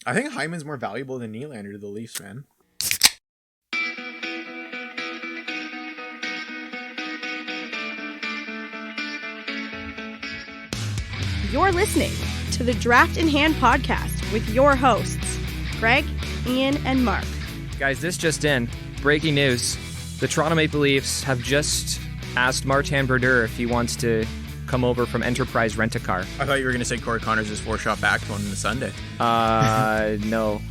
I think Hyman's more valuable than Nylander to the Leafs, man. You're listening to the Draft in Hand podcast with your hosts, Greg, Ian, and Mark. Guys, this just in. Breaking news. The Toronto Maple Leafs have just asked Martin Brodeur if he wants to come over from Enterprise Rent-A-Car. I thought you were going to say Corey Connors' 4-shot back one on the Sunday. No.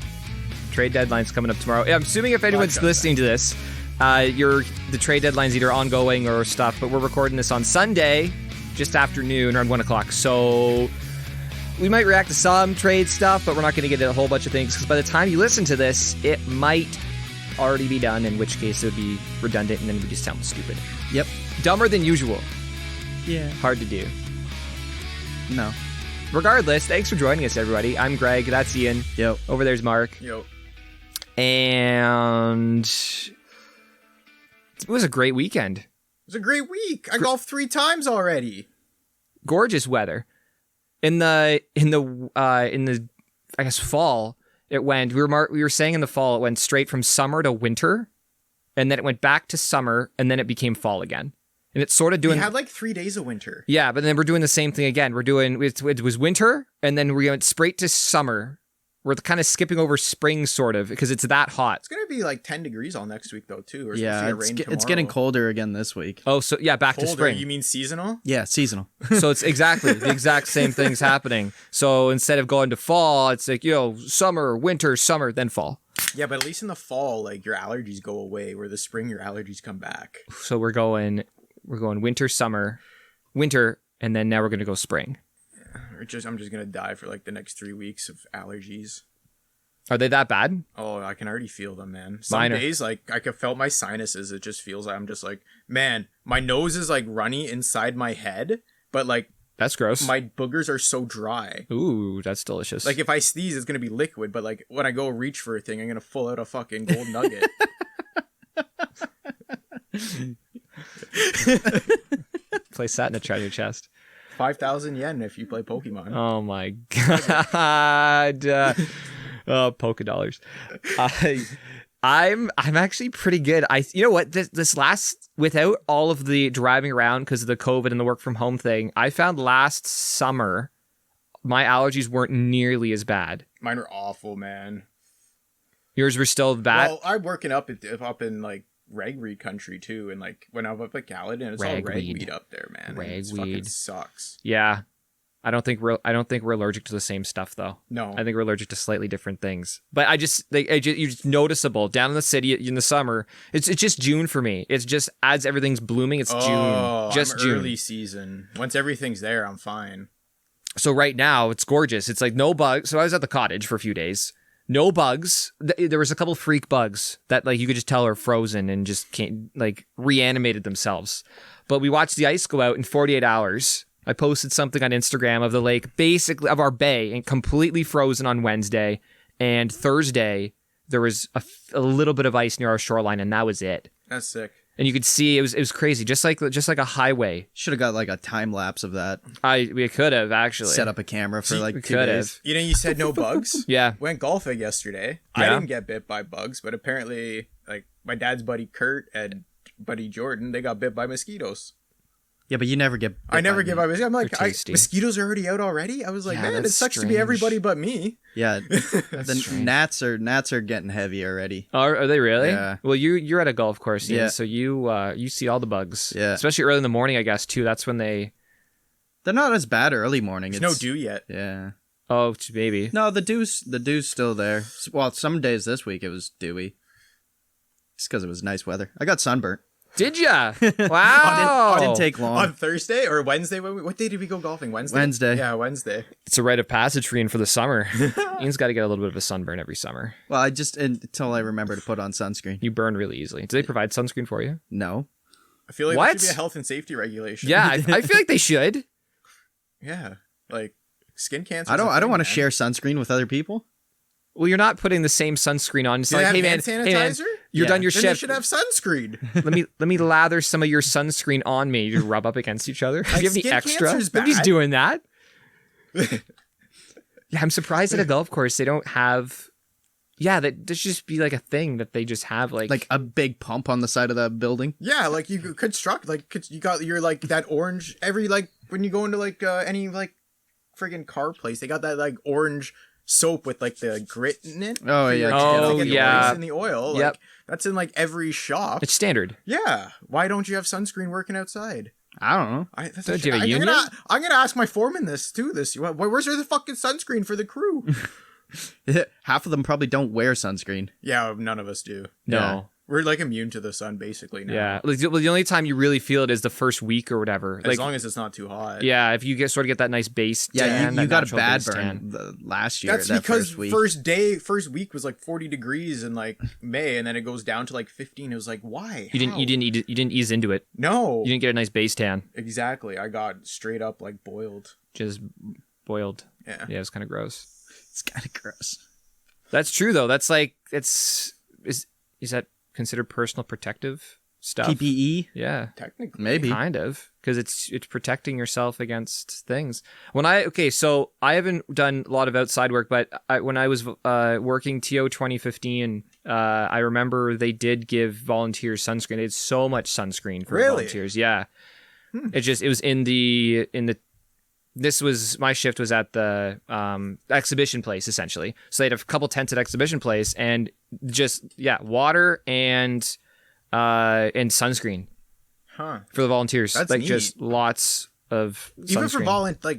Trade deadline's coming up tomorrow. I'm assuming if anyone's listening to this, the trade deadline's either ongoing or stuff, but we're recording this on Sunday, just after noon, around 1 o'clock. So we might react to some trade stuff, but we're not going to get a whole bunch of things, because by the time you listen to this, it might already be done, in which case it would be redundant, and then we just sound stupid. Yep. Dumber than usual. Yeah. Hard to do. No. Regardless, thanks for joining us, everybody. I'm Greg. That's Ian. Yo. Over there's Mark. Yo. And it was a great weekend. It was a great week. I golfed 3 times already. Gorgeous weather. In the I guess fall, it went. We were saying in the fall it went straight from summer to winter, and then it went back to summer, and then it became fall again. And it's sort of doing. We had like 3 days of winter. Yeah, but then we're doing the same thing again. It was winter, and then we went straight to summer. We're kind of skipping over spring, sort of, because it's that hot. It's going to be like 10 degrees all next week, though, too. Yeah, it's getting colder again this week. Oh, so yeah, back colder, to spring. You mean seasonal? Yeah, seasonal. So it's exactly the exact same things happening. So instead of going to fall, it's like, summer, winter, summer, then fall. Yeah, but at least in the fall, like, your allergies go away, where the spring, your allergies come back. So we're going winter, summer, winter, and then now we're going to go spring. I'm just going to die for like the next 3 weeks of allergies. Are they that bad? Oh, I can already feel them, man. Some days, like, I could felt my sinuses. It just feels like I'm just like, man, my nose is like runny inside my head, but like, that's gross. My boogers are so dry. Ooh, that's delicious. Like, if I sneeze, it's going to be liquid, but like, when I go reach for a thing, I'm going to pull out a fucking gold nugget. Place that in a treasure chest. 5,000 yen if you play Pokemon. Oh my god. Polka dollars. I'm actually pretty good. You know what? This last, without all of the driving around because of the COVID and the work from home thing, I found last summer my allergies weren't nearly as bad. Mine are awful, man. Yours were still bad? Well, I'm working up in like ragweed country too, and like when I'm up at Gallatin, it's all ragweed up there, man. It fucking sucks. Yeah, I don't think we're allergic to the same stuff though. No, I think we're allergic to slightly different things. But you're just noticeable down in the city in the summer. It's just June for me. It's just as everything's blooming. It's June. Just June. Early season. Once everything's there, I'm fine. So right now it's gorgeous. It's like no bugs. So I was at the cottage for a few days. No bugs. There was a couple freak bugs that like you could just tell are frozen and just can't like reanimated themselves. But we watched the ice go out in 48 hours. I posted something on Instagram of the lake, basically of our bay, and completely frozen on Wednesday. And Thursday there was a little bit of ice near our shoreline, and that was it. That's sick. And you could see it was crazy, just like a highway. Should have got like a time lapse of that. We could have actually set up a camera for like 2 days. You know, you said no bugs. Yeah, went golfing yesterday. Yeah. I didn't get bit by bugs, but apparently, like my dad's buddy Kurt and buddy Jordan, they got bit by mosquitoes. Yeah, but you never get. I never get by mosquitoes. I'm like, mosquitoes are already out already. I was like, man, it sucks to be everybody but me. Yeah, the gnats are getting heavy already. Are they really? Yeah. Well, you're at a golf course, Ian, so you see all the bugs. Yeah, especially early in the morning, I guess too. That's when they're not as bad early morning. There's no dew yet. Yeah. Oh, maybe. No, the dew's still there. Well, some days this week it was dewy. Just because it was nice weather. I got sunburnt. Did ya? Wow. Didn't take long. On Thursday or Wednesday? What day did we go golfing? Wednesday? Yeah, Wednesday. It's a rite of passage for Ian for the summer. Ian's got to get a little bit of a sunburn every summer. Well, until I remember to put on sunscreen. You burn really easily. Do they provide sunscreen for you? No. I feel like there should be a health and safety regulation. Yeah, I feel like they should. Yeah, like skin cancer. I don't want to share sunscreen with other people. Well, you're not putting the same sunscreen on. It's like, hey man, you're done your shift. Then you should have sunscreen. let me lather some of your sunscreen on me. You rub up against each other. Do you have any extra? Nobody's doing that. Yeah, I'm surprised at a golf course they don't have. Yeah, that should just be like a thing that they just have like a big pump on the side of the building. Yeah, like you could construct you got your like that orange every like when you go into like any like friggin' car place, they got that like orange soap with like the grit in it. Oh yeah. The in the oil. Like, that's in like every shop. It's standard. Yeah. Why don't you have sunscreen working outside? I don't know. Do you have a union? I'm gonna ask my foreman this. Where's the fucking sunscreen for the crew? Half of them probably don't wear sunscreen. Yeah, none of us do. No. Yeah. We're like immune to the sun basically now. Yeah. Like, the only time you really feel it is the first week or whatever. As long as it's not too hot. Yeah, if you get that nice base tan. Yeah, you got a bad burn last year. That's because first week was like 40 degrees in like May, and then it goes down to like 15. It was like, why? You didn't ease into it. No. You didn't get a nice base tan. Exactly. I got straight up like boiled. Just boiled. Yeah. Yeah, it's kind of gross. It's kind of gross. That's true though. That's like is that considered personal protective stuff? PPE? Yeah. Technically. Maybe. Kind of. Because it's protecting yourself against things. So I haven't done a lot of outside work, but when I was working TO 2015, I remember they did give volunteers sunscreen. They had so much sunscreen for volunteers. Yeah. It was my shift was at the exhibition place essentially. So they had a couple tented exhibition place and just water and sunscreen for the volunteers. That's like neat. Just lots of even sunscreen.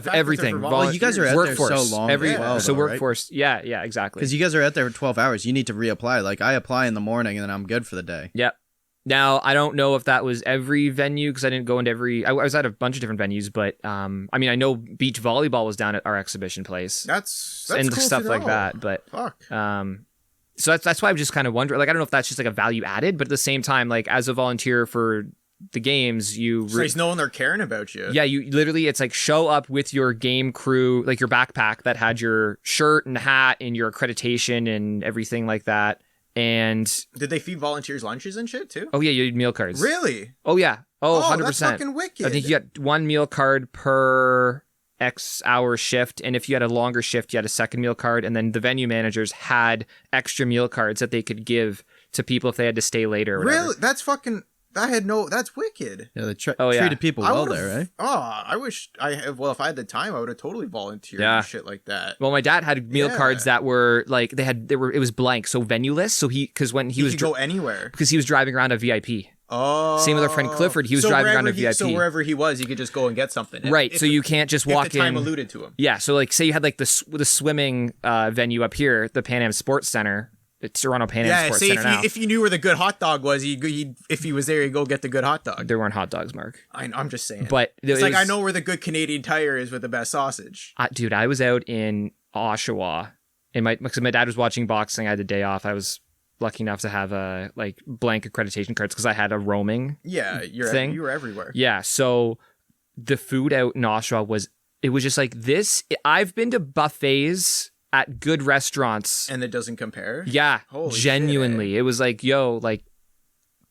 for everything. Well, you guys are out there so long. So workforce. Right? Yeah, exactly. Because you guys are out there for 12 hours. You need to reapply. Like I apply in the morning and then I'm good for the day. Yep. Now, I don't know if that was every venue because I didn't go into every... I was at a bunch of different venues, but I know beach volleyball was down at our exhibition place. That's and cool stuff to like know. that. But fuck. So that's why I'm just kind of wondering. Like, I don't know if that's just like a value added, but at the same time, like as a volunteer for the games, so he's knowing they're caring about you. Yeah, you literally, it's like show up with your game crew, like your backpack that had your shirt and hat and your accreditation and everything like that. And did they feed volunteers lunches and shit too? Oh yeah, you had meal cards. Really? Oh yeah. Oh, 100%. That's fucking wicked. I think you got one meal card per X hour shift, and if you had a longer shift, you had a second meal card, and then the venue managers had extra meal cards that they could give to people if they had to stay later. Or whatever. Really? That's wicked. Yeah, they treated people well there, right? I wish if I had the time, I would have totally volunteered and shit like that. Well, my dad had meal cards that were like, it was blank, so venue-less, so he could go anywhere. Because he was driving around a VIP. Oh. Same with our friend Clifford, he was driving around a VIP. So wherever he was, he could just go and get something. Right, so you can't just walk in. If the time alluded to him. Yeah, so like say you had like the swimming venue up here, the Pan Am Sports Center. It's Toronto Pan Am Sports Center now. If you knew where the good hot dog was, if he was there, he'd go get the good hot dog. There weren't hot dogs, Mark. I'm just saying. But it's like I know where the good Canadian Tire is with the best sausage. Dude, I was out in Oshawa, and because my dad was watching boxing. I had the day off. I was lucky enough to have a blank accreditation cards because I had a roaming. Yeah, you were everywhere. Yeah, so the food out in Oshawa was just like this. I've been to buffets at good restaurants. And it doesn't compare? Yeah. Holy genuinely. shit. It was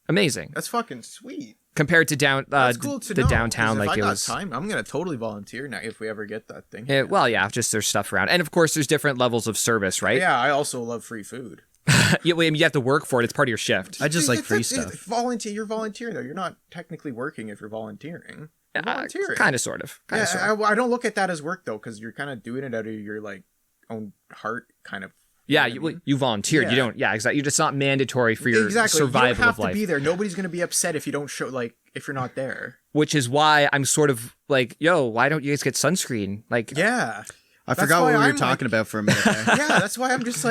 amazing. That's fucking sweet. Compared to that's cool to the know, downtown. If like I it got was time, I'm going to totally volunteer now if we ever get that thing. Just there's stuff around. And of course, there's different levels of service, right? Yeah, I also love free food. You have to work for it. It's part of your shift. I just like free stuff. You're volunteering, though. You're not technically working if you're volunteering. You're volunteering. Kind of, sort of. I don't look at that as work, though, because you're kind of doing it out of your own heart kind of. Yeah, you volunteered. You don't. Yeah, exactly. You're just not mandatory for your survival of life. You don't have to be there. Nobody's going to be upset if you don't show, if you're not there. Which is why I'm sort of like, yo, why don't you guys get sunscreen? Yeah. I forgot what we were talking about for a minute there. Yeah, that's why I'm just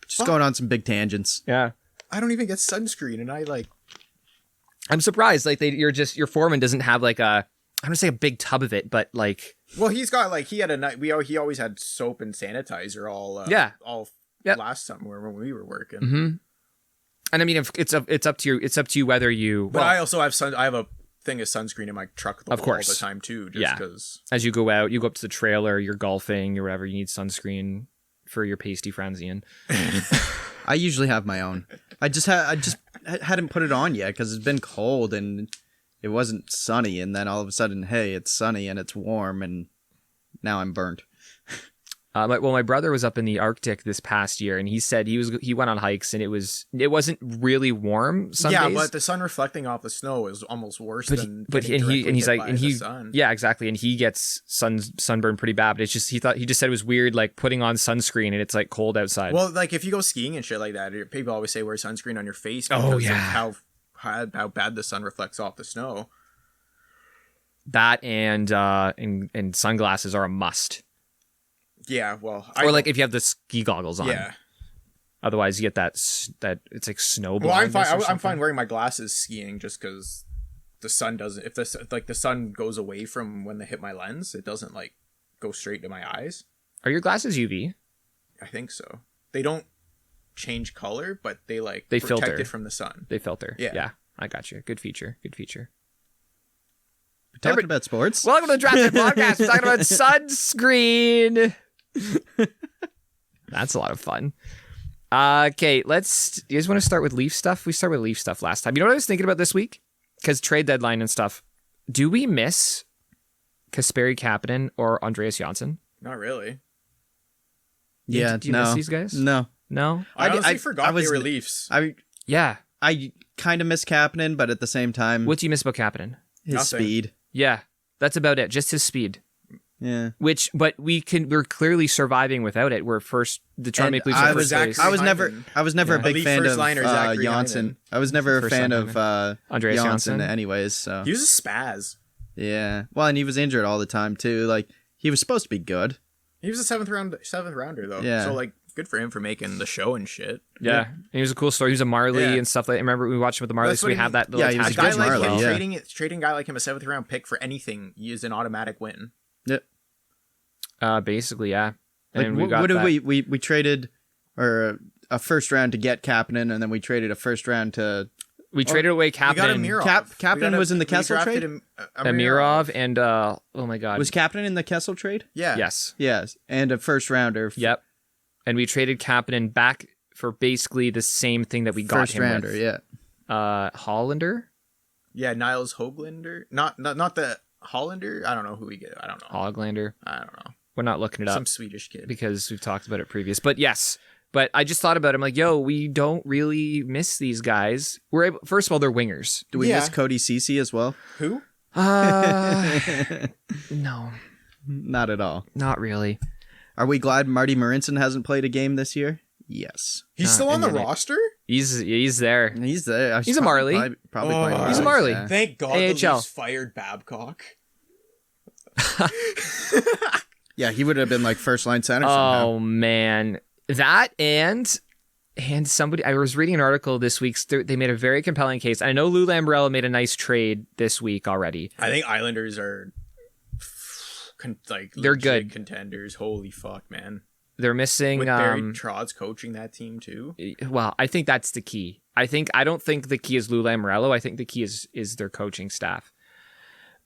just going on some big tangents. Yeah. I don't even get sunscreen, and I'm surprised. Your foreman doesn't have I'm gonna say a big tub of it, but well, he's got he always had soap and sanitizer all last summer when we were working. Mm-hmm. And I mean, if it's up to you whether you. But I also have I have a thing of sunscreen in my truck all the time too. Just because as you go out, you go up to the trailer, you're golfing or whatever, you need sunscreen for your pasty friends, Ian. I usually have my own. I just hadn't put it on yet because it's been cold and it wasn't sunny, and then all of a sudden, hey, it's sunny and it's warm, and now I'm burnt. My brother was up in the Arctic this past year, and he said he went on hikes, and it wasn't really warm some days. But the sun reflecting off the snow is almost worse than sun. Yeah, exactly, and he gets sunburn pretty bad. But it's just he just said it was weird, like putting on sunscreen and it's like cold outside. Well, like if you go skiing and shit like that, people always say wear sunscreen on your face because of how bad the sun reflects off the snow. That and sunglasses are a must. Yeah, well, like if you have the ski goggles on. Yeah. Otherwise, you get that it's like snow. Well, I'm fine wearing my glasses skiing just because the sun doesn't. If the sun goes away from when they hit my lens, it doesn't like go straight to my eyes. Are your glasses UV? I think so. They don't change color, but they protect filter it from the sun. They filter. Yeah, I got you. Good feature. We're talking about sports. Welcome to the Draft Podcast. We're talking about sunscreen. That's a lot of fun. Okay, you guys want to start with Leaf stuff? We started with Leaf stuff last time. You know what I was thinking about this week? Because trade deadline and stuff. Do we miss Kasperi Kapanen or Andreas Janssen? Not really. Yeah, do you miss these guys? No. I honestly forgot they were Leafs. I kind of miss Kapanen, but at the same time, What do you miss about Kapanen? His speed. Yeah, that's about it. Just his speed. Yeah. But we're clearly surviving without it. We're the Toronto Maple Leafs are first place. I was never a big fan of Janssen. I was never a fan of Andreas Janssen anyways. So He was a spaz. yeah. Well, and he was injured all the time too. Like he was supposed to be good. He was a seventh rounder though. Yeah. So good for him for making the show and shit. Yeah. And he was a cool story. He was a Marley and stuff like. Remember we watched him with the Marley, so we have that little he was A a guy good like Marley, him, yeah. trading a guy like him a 7th round pick for anything is an automatic win. Yep. Basically, yeah. Like, And what did we traded or a first round to get Kapanen, and then we traded a first round to. We traded away Kapanen. We got Amirov. Kapanen was in the Kessel trade. Amirov and oh my god, Was Kapanen in the Kessel trade? Yeah. Yes, and a first rounder. Yep. And we traded Kapanen back for basically the same thing that we got First him rounder, with. yeah. Hollander. Yeah, Niles Hoglander. Not the Hollander. I don't know who we get. I don't know. Hoglander. I don't know. We're not looking it up. Some Swedish kid. Because we've talked about it previous. But yes. But I just thought about it. I'm like, yo, we don't really miss these guys. First of all, they're wingers. Do we miss Cody Ceci as well? Who? No. Not at all. Not really. Are we glad Marty Marinson hasn't played a game this year? Yes. He's still on the roster? He's there. He's there. He's a Marley. Probably playing He's a Marley. Yeah. Thank God AHL. the Leafs fired Babcock. Yeah, he would have been like first line center somehow. Oh man, that and somebody. I was reading an article this week. They made a very compelling case. I know Lou Lamoriello made a nice trade this week already. I think Islanders are they're good contenders. Holy fuck, man! They're missing with Barry Trotz coaching that team too. Well, I think that's the key. I don't think the key is Lou Lamoriello. I think the key is their coaching staff.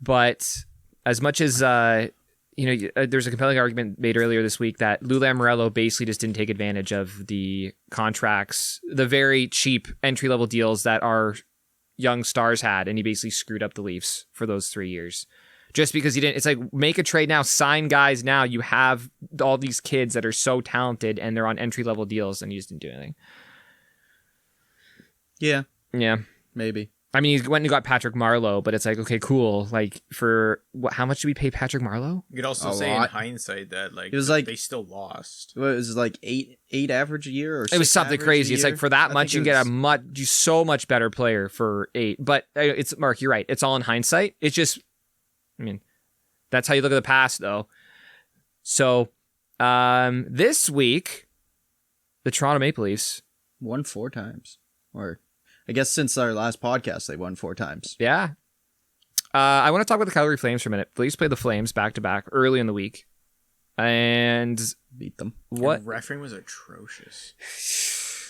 But as much as there's a compelling argument made earlier this week that Lou Lamoriello basically just didn't take advantage of the contracts, the very cheap entry-level deals that our young stars had, and he basically screwed up the Leafs for those 3 years. Just because he didn't, it's like, make a trade now, sign guys now. You have all these kids that are so talented and they're on entry-level deals, and he just didn't do anything. Yeah. Yeah. Maybe. I mean, he went and got Patrick Marleau, but it's like, okay, cool. Like, for how much did we pay Patrick Marleau? You could also say in hindsight that it was like they still lost. What was it, like eight average a year, or it was something crazy. It's like for that much, you can get so much better player for 8. But it's Mark, you're right. It's all in hindsight. It's just, I mean, that's how you look at the past, though. So this week, the Toronto Maple Leafs won 4 times, or I guess since our last podcast, they won 4 times. Yeah. I want to talk about the Calgary Flames for a minute. The Leafs played the Flames back-to-back early in the week. And beat them. What? And refereeing was atrocious.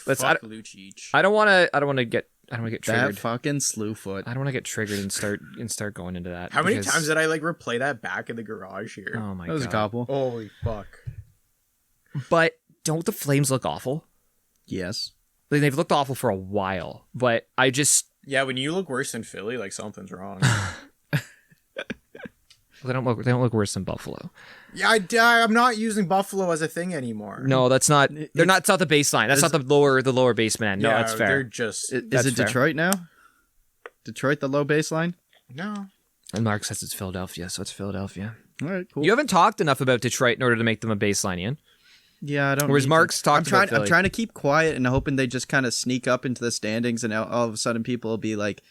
Fuck Lucic. I don't want to get triggered. That fucking Slewfoot. I don't want to get triggered and start going into that. How many times did I replay that back in the garage here? Oh my god. That was a couple. Holy fuck. But don't the Flames look awful? Yes. Like, they've looked awful for a while, but yeah, when you look worse than Philly, like something's wrong. They don't look worse than Buffalo. Yeah, I'm not using Buffalo as a thing anymore. No, that's not. They're not. It's not the baseline. That's not the lower basement. No, yeah, that's fair. They're just Is it fair. Detroit now? Detroit the low baseline? no. And Mark says it's Philadelphia, so it's Philadelphia. All right, cool. You haven't talked enough about Detroit in order to make them a baseline, Ian. Yeah, I don't. Whereas need Mark's to. talked about Philly. I'm trying to keep quiet and hoping they just kind of sneak up into the standings, and all of a sudden people will be like,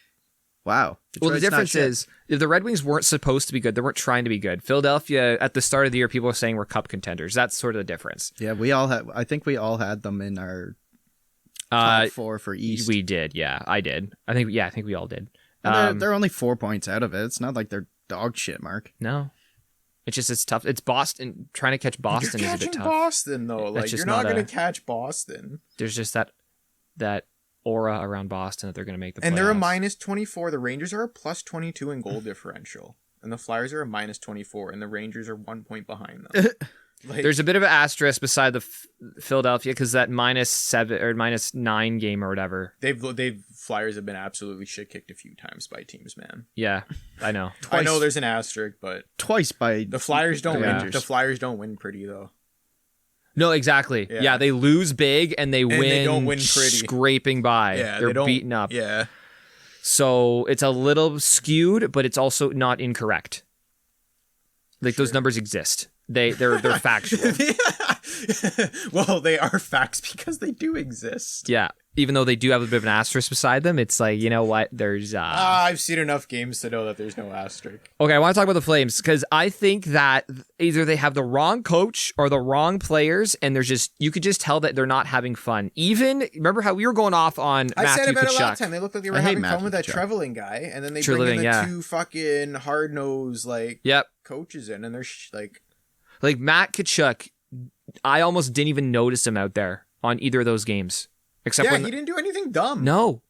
"Wow." Well, the Detroit's not difference shit." is if the Red Wings weren't supposed to be good, they weren't trying to be good. Philadelphia at the start of the year, people were saying we're cup contenders. That's sort of the difference. Yeah, we all had. I think we all had them in our Uh, top 4 for East. we did, yeah, I did. I think we all did. And they're only 4 points out of it. It's not like they're dog shit, Mark. No, it's tough. It's Boston. Trying to catch Boston You're is a bit catching tough. Boston though. That's Like just you're not not going a- to catch Boston. There's just that aura around Boston that they're going to make the playoffs. And they're a -24. The Rangers are a +22 in goal differential, and the Flyers are a -24, and the Rangers are 1 point behind them. Like, There's a bit of an asterisk beside the Philadelphia because that -7 or -9 game or whatever. they've Flyers have been absolutely shit kicked a few times by teams, man. Yeah, I know. I know there's an asterisk, but Twice by the Flyers don't win. Rangers. The Flyers don't win pretty though. No, exactly. Yeah. Yeah, they lose big and they win. they don't win pretty. Scraping by. Yeah, they're they don't, beaten up. Yeah, So it's a little skewed, but it's also not incorrect. Like those numbers exist. They're factual. well, they are facts because they do exist. Yeah. Even though they do have a bit of an asterisk beside them, it's like, you know what? There's I've seen enough games to know that there's no asterisk. Okay, I want to talk about the Flames because I think that either they have the wrong coach or the wrong players, and there's just you could just tell that they're not having fun. Even remember how we were going off on I Matthew said about it Tkachuk. last time. They looked like they were I hate having fun Matthew with that Tkachuk. Trevelyan guy, and then they Trevelyan, bring in the yeah. 2 fucking hard nosed like Yep, coaches in, and they're like Matt Tkachuk. I almost didn't even notice him out there on either of those games, except yeah, when he didn't do anything dumb. no,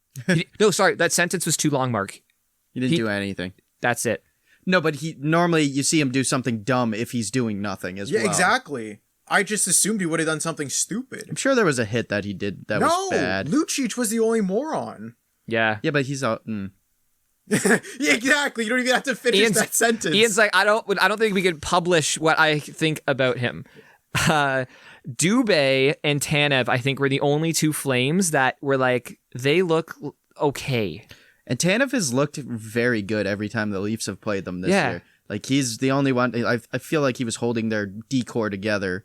no, sorry, that sentence was too long, Mark. He didn't do anything. That's it. No, but he normally you see him do something dumb if he's doing nothing as Yeah, well. exactly. I just assumed he would have done something stupid. I'm sure there was a hit that he did that was bad. Lucic was the only moron. Yeah. Yeah, but he's out. Yeah, exactly. You don't even have to finish that sentence. Ian's like, I don't think we could publish what I think about him. Dubé and Tanev, I think, were the only 2 Flames that were like, they look okay. And Tanev has looked very good every time the Leafs have played them this Yeah. year. Like he's the only one. I feel like he was holding their decor together.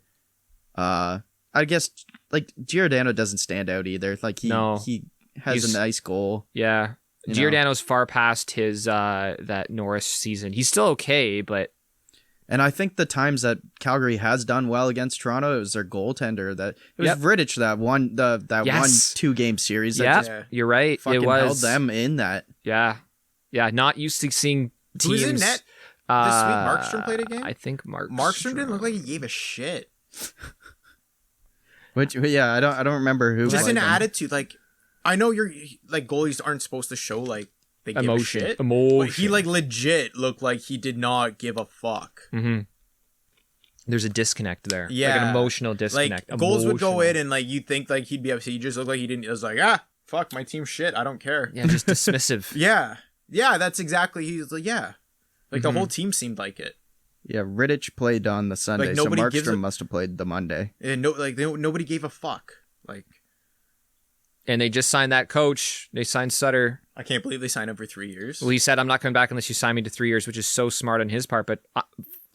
I guess like Giordano doesn't stand out either. Like he has He's- a nice goal. Yeah. You know. Giordano's far past his that Norris season. He's still okay, but And I think the times that Calgary has done well against Toronto, it was their goaltender. That it was Yep. Rittich that won that Yes. 1-2 game series. That yeah, just you're right. fucking It was held them in that. Yeah, not used to seeing teams. Who's in net? This week, Markstrom played a game? I think Markstrom didn't look like he gave a shit. Which yeah, I don't remember who. Just played an them. attitude. Like, I know you're like goalies aren't supposed to show like they give Emotion. a shit. Emotion. But he like legit looked like he did not give a fuck. Mm-hmm. There's a disconnect there. Like Yeah. an emotional disconnect. Like goals would go Emotional. in and like you'd think like he'd be upset. He just looked like he didn't. It was like fuck my team shit. I don't care. Yeah, just dismissive. Yeah, that's exactly. He's like like the whole team seemed like it. Yeah, Rittich played on the Sunday, Like, so nobody gives Markstrom a- must have played the Monday. And nobody gave a fuck. Like And they just signed that coach. They signed Sutter. I can't believe they signed him for 3 years. Well, he said, I'm not coming back unless you sign me to 3 years, which is so smart on his part. But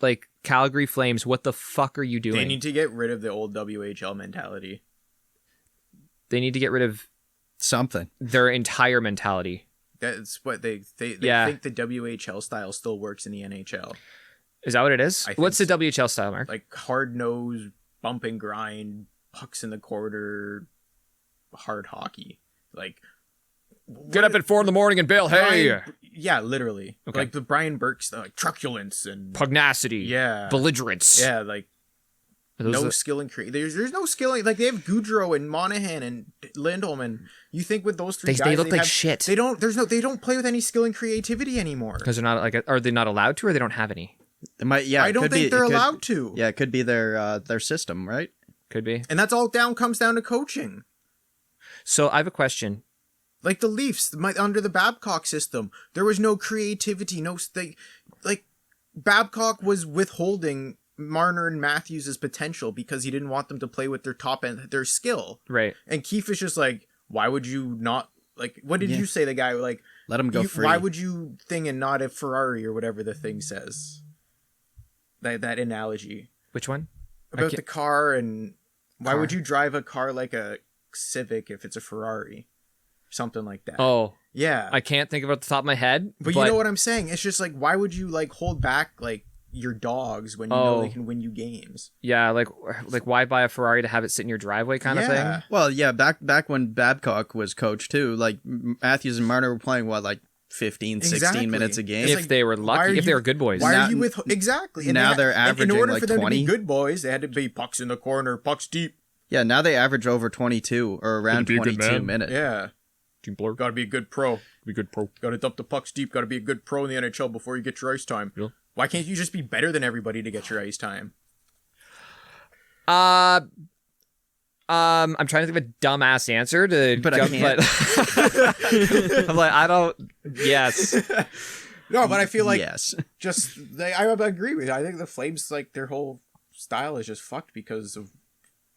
like Calgary Flames, what the fuck are you doing? They need to get rid of the old WHL mentality. They need to get rid of Something. their entire mentality. That's what they Yeah. think the WHL style still works in the NHL. Is that what it is? I think What's the so. WHL style, Mark? Like hard nose, bump and grind, pucks in the quarter, hard hockey. Like Get up at 4 a.m. and bail. Hey, Brian- yeah, literally. Okay. Like the Brian Burke's like truculence and pugnacity. yeah, Belligerence. yeah, like Those no are- skill in create. There's no skill in, like they have Gaudreau and Monahan and Lindholm, and you think with those three They guys look like have- shit. They don't play with any skill and creativity anymore. Because they're not like, are they not allowed to, or they don't have any? It might, yeah, I it don't could think be- they're it could- allowed to. Yeah, it could be their system, right? Could be. And that's all comes down to coaching. So I have a question. Like the Leafs, under the Babcock system, there was no creativity, like Babcock was withholding Marner and Matthews' potential because he didn't want them to play with their top end, their skill. Right. And Keefe is just like, why would you not, like, what did you say, the guy, like, let him go free. Why would you thing and not a Ferrari or whatever the thing says? That analogy. Which one? About the car, and why would you drive a car like a Civic if it's a Ferrari? Something like that. Oh. Yeah. I can't think of it off the top of my head. But you know what I'm saying? It's just like, why would you like hold back like your dogs when you know they can win you games? Yeah, like why buy a Ferrari to have it sit in your driveway kind of thing? Well, yeah, back when Babcock was coach too, like Matthews and Marner were playing like 15, 16 minutes a game. If they were lucky, if they were good boys. Why are you with... Exactly. And now they're averaging in order like for them 20. to be good boys, they had to be pucks in the corner, pucks deep. Yeah, now they average over 22 or around 22 minutes. Yeah. Team Blur. Gotta be a good pro. Be good pro. Gotta dump the pucks deep. Gotta be a good pro in the NHL before you get your ice time. Yeah. Why can't you just be better than everybody to get your ice time? I'm trying to think of a dumbass answer to, but I can't. I'm like, I don't. Yes. No, but I feel like yes. I agree with you. I think the Flames, like, their whole style is just fucked because of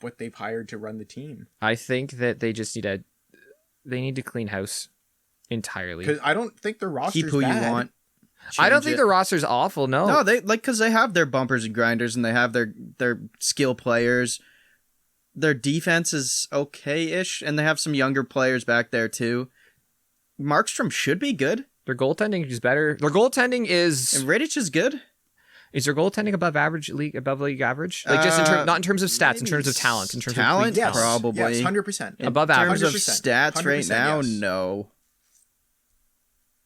what they've hired to run the team. I think that they just need to clean house entirely. Because I don't think their roster's Keep who bad. you want. I don't think the roster's awful. No, they because they have their bumpers and grinders and they have their skill players. Their defense is okay-ish, and they have some younger players back there too. Markstrom should be good. Their goaltending is better. Their goaltending is... And Rittich is good. Is their goaltending above league average? Like just not in terms of stats, in terms of talent. In terms talent, of yes. probably. Yes, 100%. Above In average. terms of stats right now, yes. No.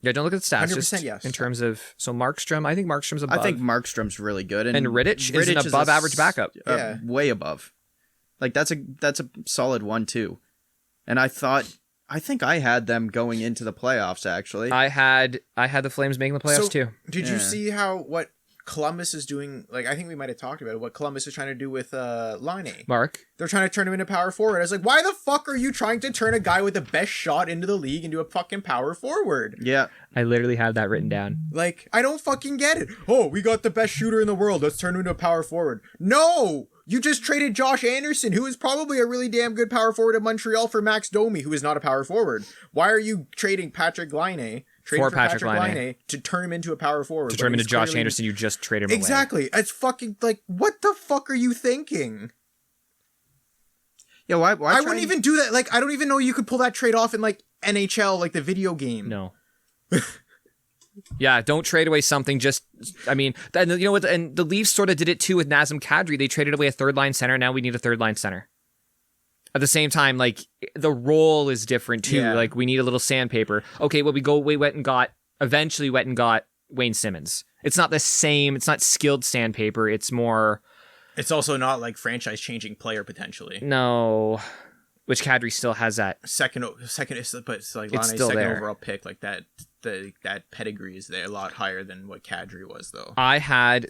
Yeah, don't look at the stats. 100% just yes. In terms of... So Markstrom, I think Markstrom's above. I think Markstrom's really good. And Rittich is an above average backup. Yeah. Way above. Like, that's a solid one, too. And I think I had them going into the playoffs, actually. I had the Flames making the playoffs, too. Did you see what Columbus is doing? Like, I think we might have talked about it, what Columbus is trying to do with Laine. Mark? They're trying to turn him into power forward. I was like, why the fuck are you trying to turn a guy with the best shot into the league into a fucking power forward? Yeah. I literally have that written down. Like, I don't fucking get it. Oh, we got the best shooter in the world. Let's turn him into a power forward. No! You just traded Josh Anderson, who is probably a really damn good power forward in Montreal, for Max Domi, who is not a power forward. Why are you trading Patrick Laine? For Patrick Laine to turn him into a power forward. To turn him into Josh Anderson, you just traded him exactly. away. It's fucking, like, what the fuck are you thinking? Yeah, why I wouldn't even do that. Like, I don't even know you could pull that trade off in, like, NHL, like the video game. No. Yeah, don't trade away something just... I mean, and you know what? And the Leafs sort of did it too with Nazem Kadri. They traded away a third-line center. Now we need a third-line center. At the same time, like, the role is different too. Yeah. Like, we need a little sandpaper. Okay, well, we went and got Wayne Simmons. It's not the same. It's not skilled sandpaper. It's more... It's also not, like, franchise-changing player, potentially. No... Which Kadri still has that second, but it's like it's Laine's still second there. Overall pick, like that pedigree is there a lot higher than what Kadri was, though. I had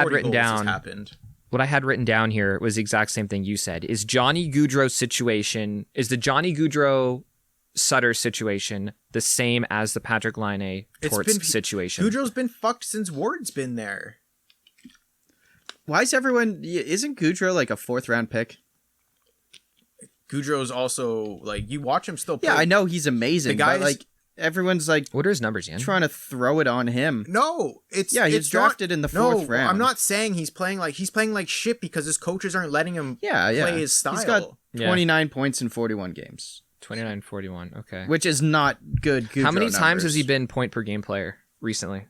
written down. Happened. What I had written down here was the exact same thing you said. Is the Johnny Gaudreau Sutter situation the same as the Patrick Laine Torts situation? Gaudreau's been fucked since Ward's been there. Why is isn't Gaudreau like a 4th round pick? Gaudreau's also, like, you watch him still play. Yeah, I know he's amazing, the guy's, but, like, everyone's, like... What are his numbers, Ian? Trying to throw it on him. No, he's drafted in the 4th round. I'm not saying he's playing like shit because his coaches aren't letting him play his style. He's got 29 points in 41 games. 29-41, okay. Which is not good Gaudreau How many numbers. times has he been point per game player recently?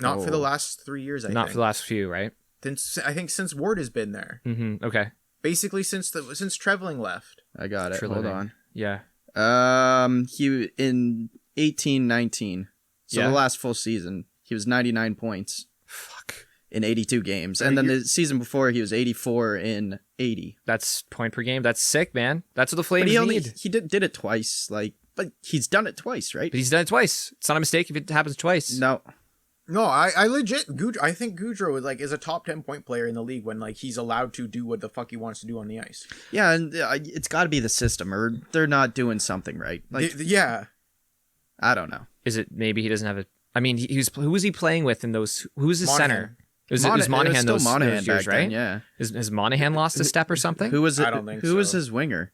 Not for the last 3 years, I think. Not for the last few, right? I think since Ward has been there. Mm-hmm, okay. Basically since Trevelling left. I got it. Hold on. Yeah. He in 18-19. So the last full season, he was 99 points. Fuck. In 82 games. And then the season before, he was 84 in 80. That's point per game. That's sick, man. That's what the Flames need. He did it twice. But he's done it twice, right? But he's done it twice. It's not a mistake if it happens twice. No, I legit I think Gaudreau is a top 10 point player in the league when, like, he's allowed to do what the fuck he wants to do on the ice. Yeah, and it's got to be the system, or they're not doing something right. Like, yeah, I don't know. Is it maybe he doesn't have I mean, who was he playing with in those? Who was his Monahan. center? It was Monahan. Still Those Monahan years, back right? then, yeah. Has Monahan lost a step or something? Who was it? I don't think Who was so. his winger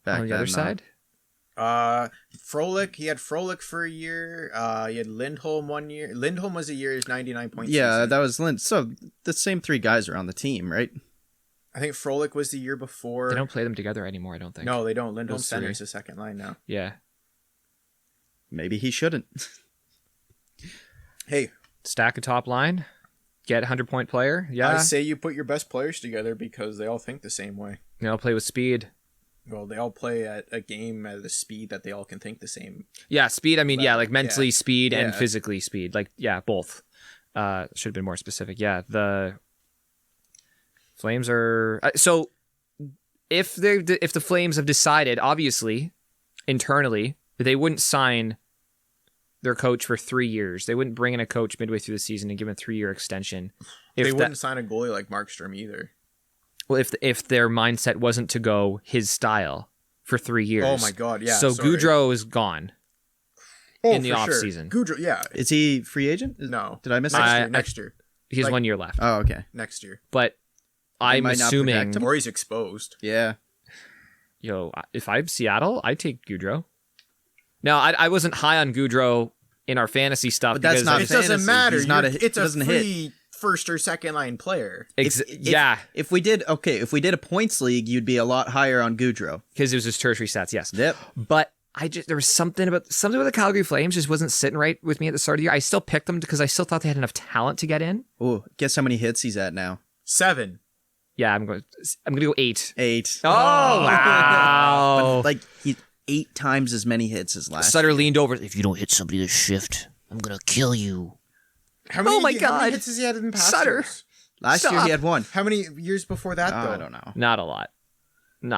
back on the then, other though? side? Frolic. He had Frolic for a year. He had Lindholm 1 year. Lindholm was a year's 99-point Yeah, season. that was Lind. So the same three guys are on the team, right? I think Frolic was the year before. They don't play them together anymore. I don't think. No, they don't. Lindholm Those three. centers the second line now. Yeah. Maybe he shouldn't. Hey, Stack a top line. Get 100-point player. Yeah. I say you put your best players together because they all think the same way. I'll play with speed. Well, they all play at a game at a speed that they all can think the same. Yeah, speed. I mean, yeah, like mentally Yeah. speed and Yeah. physically speed. Like, yeah, both. Should have been more specific. Yeah, the Flames are so. If the Flames have decided, obviously, internally, that they wouldn't sign their coach for 3 years. They wouldn't bring in a coach midway through the season and give him a 3-year extension. They wouldn't sign a goalie like Markstrom either. Well, if their mindset wasn't to go his style for 3 years. Oh my God, yeah. So sorry. Gaudreau is gone. in the for off sure. season. Gaudreau, yeah. Is he free agent? No. Did I miss Next that? year. Next year. He has Like- 1 year left. Oh, okay. Next year. But I'm might not assuming, protect him. Or he's exposed. Yeah. if I'm Seattle, I'd take Gaudreau. Now, I wasn't high on Gaudreau in our fantasy stuff. But that's because not It fantasy. doesn't matter. He's not It's a doesn't hit. free first or second line player. yeah, If we did a points league, you'd be a lot higher on Gaudreau. because it was his tertiary stats, yes. Yep. But there was something with the Calgary Flames just wasn't sitting right with me at the start of the year. I still picked them because I still thought they had enough talent to get in. Oh, guess how many hits he's at now? 7. Yeah, I'm going to go 8. 8. Oh, wow. Like he 8 times as many hits as last. Sutter leaned over. If you don't hit somebody this shift, I'm gonna kill you. How many, Oh my how God. many hits has he had in past Sutter. years? Last year Stop. he had 1. How many years before that, though? I don't know. Not a lot.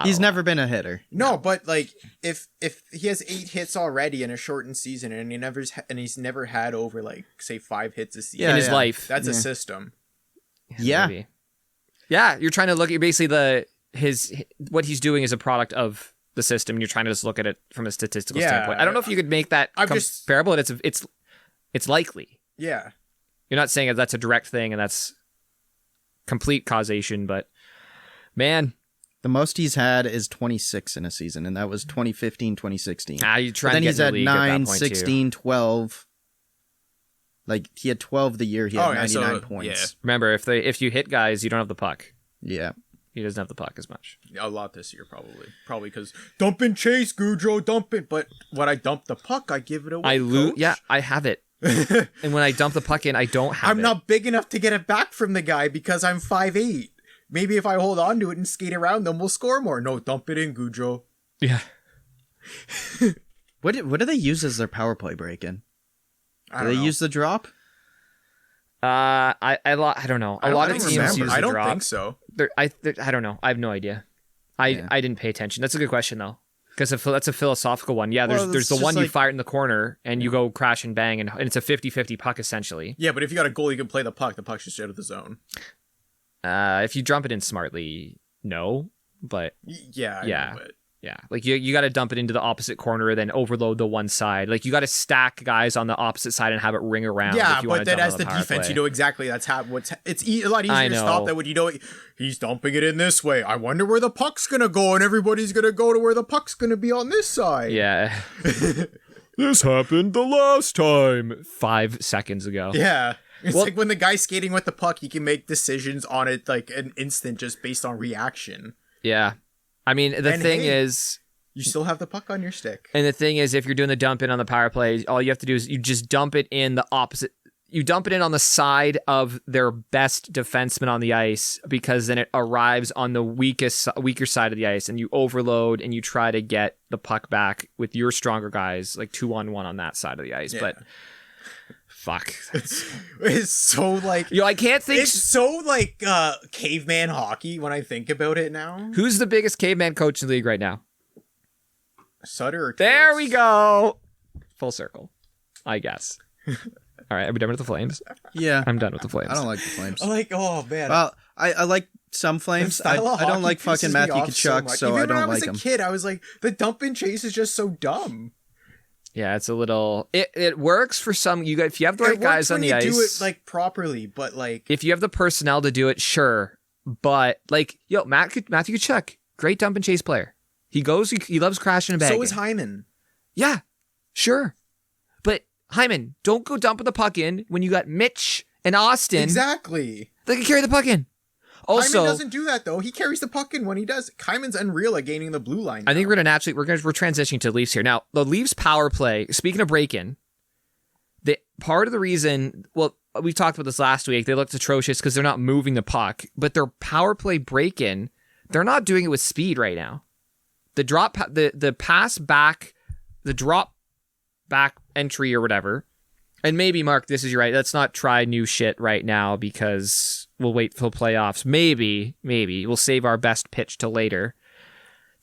He's never been a hitter. No, but like if he has 8 hits already in a shortened season and he's never had over like say 5 hits a season in his life. that's a Yeah. system. Yeah. Maybe. Yeah, you're trying to look at basically what he's doing is a product of the system, and you're trying to just look at it from a statistical Yeah. standpoint. I don't know if you could make that I'm just- comparable, but it's likely. Yeah. You're not saying that that's a direct thing and that's complete causation, but man, The most he's had is 26 in a season, and that was 2015, 2016. you try But then to get he's in at the league 9, at that point 16, 12. Like, he had 12 the year he had Oh, yeah, 99 so, points. yeah. Remember, if you hit guys, you don't have the puck. Yeah. He doesn't have the puck as much. A lot this year, probably because dump and chase, Gaudreau, dump it. But when I dump the puck, I give it away. I lose. coach. Yeah, I have it. And when I dump the puck in, I don't have I'm it. not big enough to get it back from the guy because I'm 5'8". Maybe if I hold on to it and skate around them, we'll score more. No, dump it in, Gaudreau. Yeah. What do they use as their power play break in? I Do don't they know. use the drop? I don't know. A lot of I don't teams remember. use the I don't drop. think so. I don't know. I have no idea. I didn't pay attention. That's a good question though, because that's a philosophical one. Yeah, Well, there's it's the just one you like- fire in the corner and you go crash and bang, and it's a 50-50 puck essentially. Yeah, but if you got a goal, you can play the puck. The puck's just out of the zone. If you dump it in smartly, no, but Yeah. I Yeah. know, but yeah, like you got to dump it into the opposite corner, then overload the one side. Like you got to stack guys on the opposite side and have it ring around. yeah, if you but wanna then dump as on the power defense, play. you know exactly that's a lot easier I to know. stop that when you know he's dumping it in this way. I wonder where the puck's gonna go, and everybody's gonna go to where the puck's gonna be on this side. Yeah. This happened the last time 5 seconds ago. Yeah. It's Well- like when the guy's skating with the puck, he can make decisions on it like an instant just based on reaction. Yeah. I mean, the And thing hey- is, You still have the puck on your stick. and the thing is, if you're doing the dump in on the power play, all you have to do is you just dump it in the opposite. You dump it in on the side of their best defenseman on the ice, because then it arrives on the weaker side of the ice, and you overload and you try to get the puck back with your stronger guys, like 2-on-1 on that side of the ice. Yeah. But fuck, It's so like I can't think. it's so like caveman hockey when I think about it now. Who's the biggest caveman coach in the league right now? Sutter or There Torts? we go. Full circle, I guess. All right, are we done with the Flames? Yeah. I'm done with the Flames. I don't like the Flames. Like, oh man. Well, I like some Flames. I don't like fucking Matthew Tkachuk, so Even I don't when I was like a him. kid, I was like, the dump and chase is just so dumb. Yeah, it's a little. It works for some. If you have the right guys on the ice, do it like properly. But like, if you have the personnel to do it, sure. But like, Matthew Tkachuk, great dump and chase player. He loves crashing a bag. so is Hyman. Yeah, sure. But Hyman, don't go dumping the puck in when you got Mitch and Austin. Exactly. They can carry the puck in. Also, Hyman doesn't do that though. He carries the puck in when he does. Hyman's unreal at gaining the blue line. I think we're transitioning to the Leafs here. Now, the Leafs power play, speaking of break-in, part of the reason, well, we talked about this last week, they looked atrocious because they're not moving the puck, but their power play break-in, they're not doing it with speed right now. The pass back, the drop back entry or whatever, and maybe, Mark, this is right, let's not try new shit right now because we'll wait till playoffs. Maybe we'll save our best pitch till later,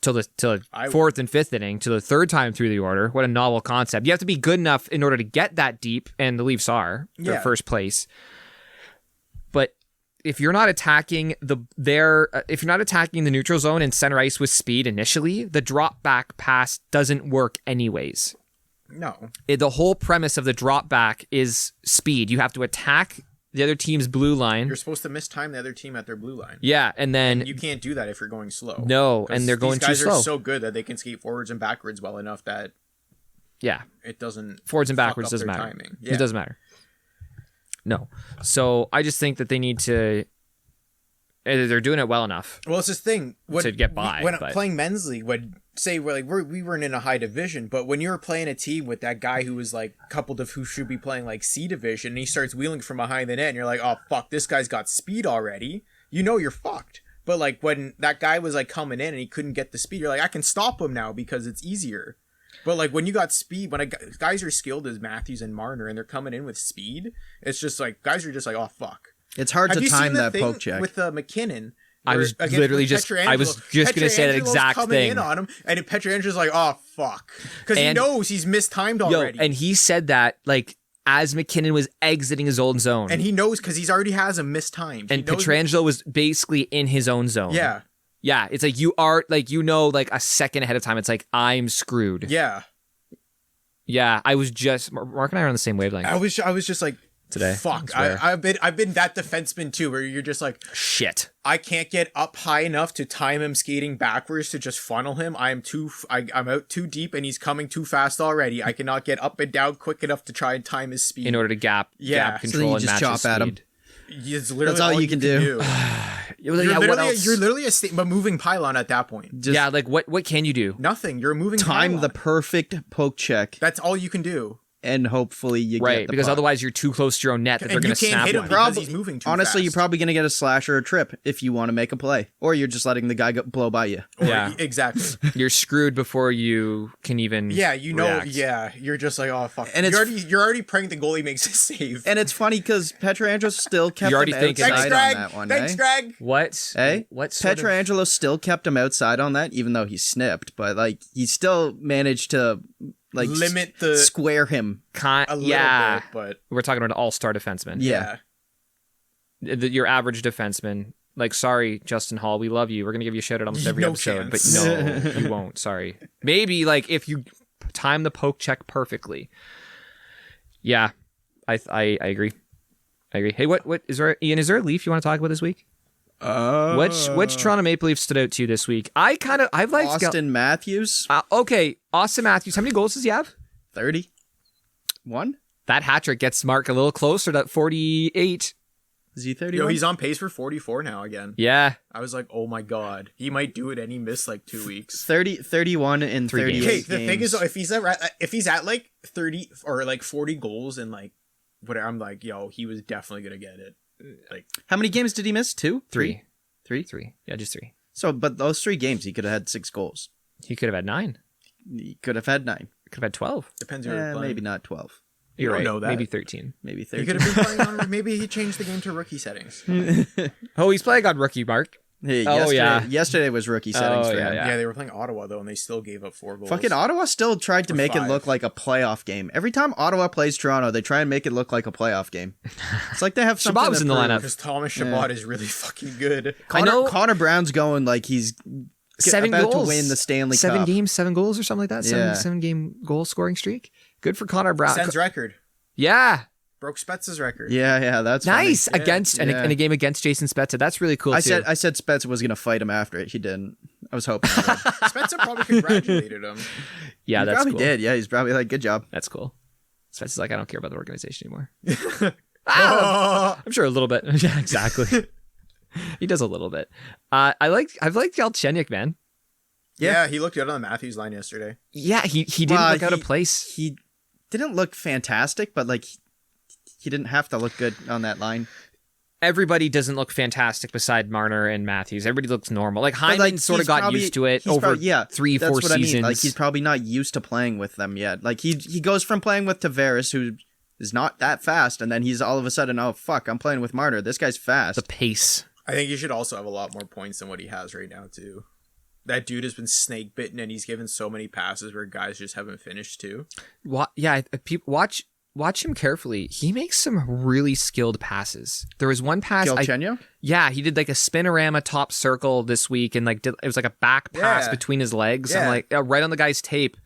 till the fourth and fifth inning, to the third time through the order. What a novel concept! You have to be good enough in order to get that deep, and the Leafs are their first place. But if you're not attacking the neutral zone and center ice with speed initially, the drop back pass doesn't work anyways. No. The whole premise of the drop back is speed. You have to attack the other team's blue line. You're supposed to mistime the other team at their blue line. Yeah, and then you can't do that if you're going slow. No, and they're going too slow. These guys are so good that they can skate forwards and backwards well enough that it doesn't forwards and backwards doesn't matter. Timing. Yeah. It doesn't matter. No. So I just think that they need to. They're doing it well enough. Well, it's this thing to get by. When playing men's league, would say we weren't in a high division, but when you're playing a team with that guy who was like coupled of who should be playing like C division, and he starts wheeling from behind the net, and you're like, oh fuck, this guy's got speed already. You know you're fucked. But like when that guy was like coming in and he couldn't get the speed, you're like, I can stop him now because it's easier. But like when you got speed, when guys are skilled as Matthews and Marner and they're coming in with speed, it's just like guys are just like, oh fuck. It's hard to time that poke check with McKinnon. I was literally just going to say that exact coming thing. In on him, and Pietrangelo like, oh fuck, because he knows he's mistimed already. And he said that like as McKinnon was exiting his own zone, and he knows because he's already has him mistimed. And Pietrangelo was basically in his own zone. Yeah, yeah. It's like you are like like a second ahead of time. It's like I'm screwed. Yeah, yeah. I was just Mark and I are on the same wavelength. I was just like. Today. Fuck. I've been that defenseman too, where you're just like, shit. I can't get up high enough to time him skating backwards to just funnel him. I'm out too deep and he's coming too fast already. I cannot get up and down quick enough to try and time his speed. In order to gap control and match his speed. It's literally That's all you can do. You're literally a moving pylon at that point. Yeah, like what can you do? Nothing. You're a moving time pylon. The perfect poke check. That's all you can do. And hopefully you get the because puck. Otherwise you're too close to your own net that they're going to snap hit him one. because he's moving too Honestly, fast. you're probably going to get a slash or a trip if you want to make a play, or you're just letting the guy blow by you. Yeah, exactly. You're screwed before you can even. Yeah, you know. react. Yeah, you're just like, oh fuck. And you're already praying the goalie makes a save. And it's funny because Pietrangelo still kept him outside on that one. Thanks, Greg. What? Hey, what? Pietrangelo still kept him outside on that, even though he snipped. But like, he still managed to like limit the square him a little bit, but we're talking about an all-star defenseman. Yeah. Your average defenseman. Like, sorry, Justin Hall, we love you. We're gonna give you a shout out almost every episode, chance. but no, you won't. Sorry. Maybe like if you time the poke check perfectly. Yeah, I agree. I agree. Hey, what is there? Ian, is there a Leaf you want to talk about this week? Which Toronto Maple Leaf stood out to you this week? I've liked Austin Matthews. Okay, Austin Matthews. How many goals does he have? 31. That hat trick gets Mark a little closer to 48. Is he 31? He's on pace for 44 now again. Yeah. I was like, oh my god, he might do it, and he missed like 2 weeks. 31 in 38 Okay, games. the thing is, if he's at like 30 or like 40 goals and like whatever, I'm like, yo, he was definitely gonna get it. Like, how many games did he miss? 2? 3. 3? 3. Yeah, just 3. So, but those 3 games, he could have had 6 goals. He could have had 9. He could have had 9. Could have had 12. Depends who you're playing. Maybe not 12. You're right. Know that. Maybe 13. Maybe He 13. could have been playing on. Maybe he changed the game to rookie settings. Oh, he's playing on rookie, Mark. Hey, yeah. Yesterday was rookie settings for him. Yeah, they were playing Ottawa though, and they still gave up 4 goals. Fucking Ottawa still tried to make it 5. look like a playoff game. Every time Ottawa plays Toronto, they try and make it look like a playoff game. It's like they have something Shabbat's to in the prove. lineup. Because Thomas Chabot is really fucking good. Connor Brown's going like he's 7 about goals to win the Stanley seven Cup. games, 7 goals or something like that. Yeah. Seven game goal scoring streak. Good for Connor Brown. Sens record. Yeah, Broke Spezza's record. Yeah, that's nice funny. against in a game against Jason Spezza. That's really cool. I too. said Spezza was gonna fight him after it. He didn't. I was hoping. He would. Spezza probably congratulated him. yeah, He that's probably cool. did. Yeah, he's probably like, good job. That's cool. Spezza's like, I don't care about the organization anymore. I'm sure a little bit. Yeah, exactly. He does a little bit. I've liked Galchenyuk, man. Yeah, he looked good on the Matthews line yesterday. Yeah, he didn't look out of place. He didn't look fantastic, but like he didn't have to look good on that line. Everybody doesn't look fantastic beside Marner and Matthews. Everybody looks normal. Like Hyman sort of he's got probably- used to it he's over probably- yeah, 3-4 that's what seasons. I mean. Like he's probably not used to playing with them yet. Like he goes from playing with Tavares, who is not that fast, and then he's all of a sudden, oh fuck, I'm playing with Marner. This guy's fast. The pace. I think he should also have a lot more points than what he has right now too. That dude has been snake bitten, and he's given so many passes where guys just haven't finished too. Watch him carefully. He makes some really skilled passes. There was one pass. Galchenyuk? He did like a spinorama top circle this week, and like it was like a back pass Yeah. between his legs. Yeah. I'm like right on the guy's tape.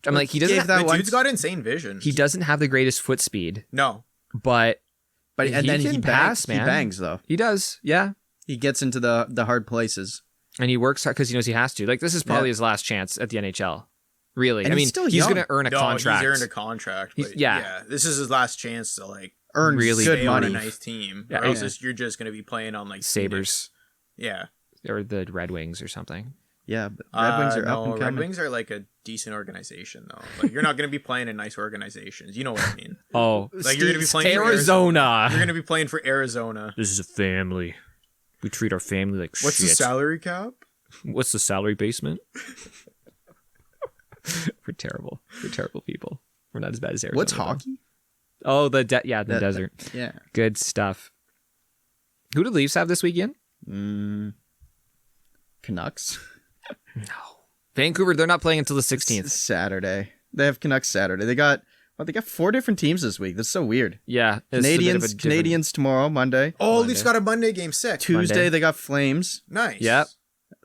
I'm like he doesn't. Gave that The one- dude's got insane vision. He doesn't have the greatest foot speed, No. but and he then can he pass, man. He bangs though. he does. Yeah. He gets into the hard places. And he works hard because he knows he has to. Like, this is probably his last chance at the NHL. Really. And I mean, he's still he's young. going to earn a contract. He's earned a contract. But Yeah. this is his last chance to like Earn Really good stay on a money. nice team. Yeah, or else yeah. you're just going to be playing on like Sabres Phoenix. Yeah. or the Red Wings or something. Yeah, but Red Wings are up and Red coming. Wings are like a decent organization though. Like you're not going to be playing in nice organizations. You know what I mean? Oh, Like you're going to be playing for Arizona. You're going to be playing for Arizona. This is a family. We treat our family like What's the salary cap? What's the salary basement? We're terrible. We're terrible people. We're not as bad as Arizona. What's though. hockey? Oh, the desert. Yeah. Good stuff. Who did the Leafs have this weekend? Canucks. Vancouver. They're not playing until the 16th. Saturday. They have Canucks Saturday. They got 4 different teams this week. That's so weird. Yeah, it's a bit of a different- Canadians tomorrow, Monday. Oh, Leafs got a Monday game. Sick. Tuesday Monday. they got Flames. Nice. Yep.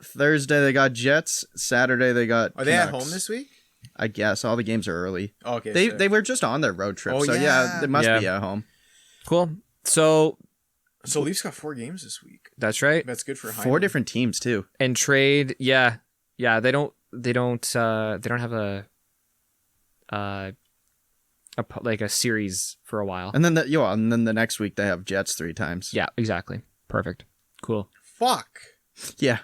Thursday they got Jets. Saturday they got Are they at Canucks. home this week? I guess all the games are early. Okay. They sick. they were just on their road trip, Oh, so yeah, yeah. they must Yeah. be at home. Cool. So So Leafs got 4 games this week. that's right. That's good for Hyman. 4 different teams too. And trade, yeah. They don't have like a series for a while. And then the next week they have Jets 3 times. Yeah, exactly. Perfect. Cool. Fuck. Yeah.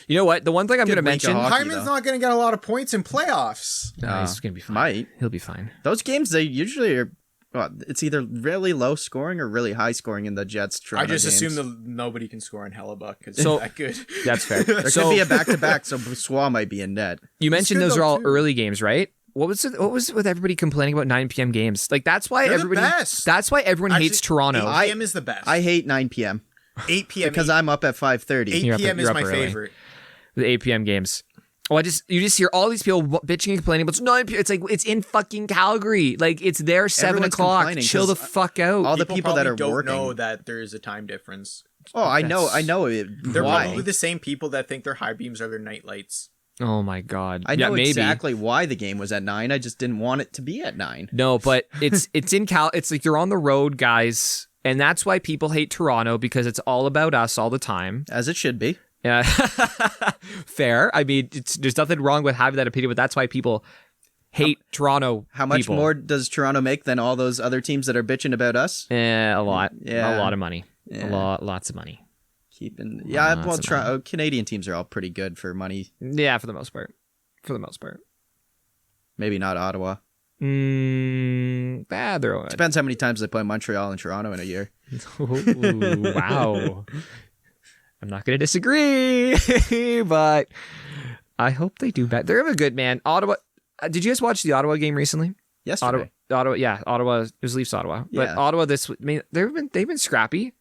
You know what? The one thing I'm Good going to week of mention. hockey. Hyman's not going to get a lot of points in playoffs. No, he's going to be fine. Might. He'll be fine. Those games they usually are. Well, it's either really low scoring or really high scoring in the Jets. I just games. assume that nobody can score in Hellebuck because So- that good. That's fair. There So could be a back-to-back, so Swa might be in net. you mentioned good those are though, all too. early games, right? What was it with everybody complaining about 9 p.m. games? Like that's why They're the everybody. best. That's why everyone hates Actually, Toronto. 8 p.m. is the best. I hate 9 p.m. 8 p.m. because I'm up at 5:30. 8 You're up- p.m. you're is up my early. favorite. The 8 p.m. games. Oh, you just hear all these people bitching and complaining about 9 p.m. It's like it's in fucking Calgary. Like it's there 7 Everyone's o'clock. complaining Chill the 'cause fuck out. all the people that probably are don't working. know that there is a time difference. Oh, I know it. They're Why? probably the same people that think their high beams are their night lights. Oh my god. I know maybe. exactly why the game was at 9. I just didn't want it to be at 9. No, but it's in Cal. It's like you're on the road, guys, and that's why people hate Toronto because it's all about us all the time. As it should be. Yeah, fair. I mean, there's nothing wrong with having that opinion, but that's why people hate Toronto. How much people. more does Toronto make than all those other teams that are bitching about us? A lot. Yeah. A lot of money. Yeah. Lots of money. Lots of Canadian teams are all pretty good for money. Yeah, for the most part. Maybe not Ottawa. They're Depends how many times they play Montreal and Toronto in a year. Ooh, wow. I'm not going to disagree, but I hope they do better. They're a good man. Ottawa. Did you guys watch the Ottawa game recently? Yesterday. Ottawa. Yeah, Ottawa. It was Leafs Ottawa, but Yeah. Ottawa. They've been scrappy.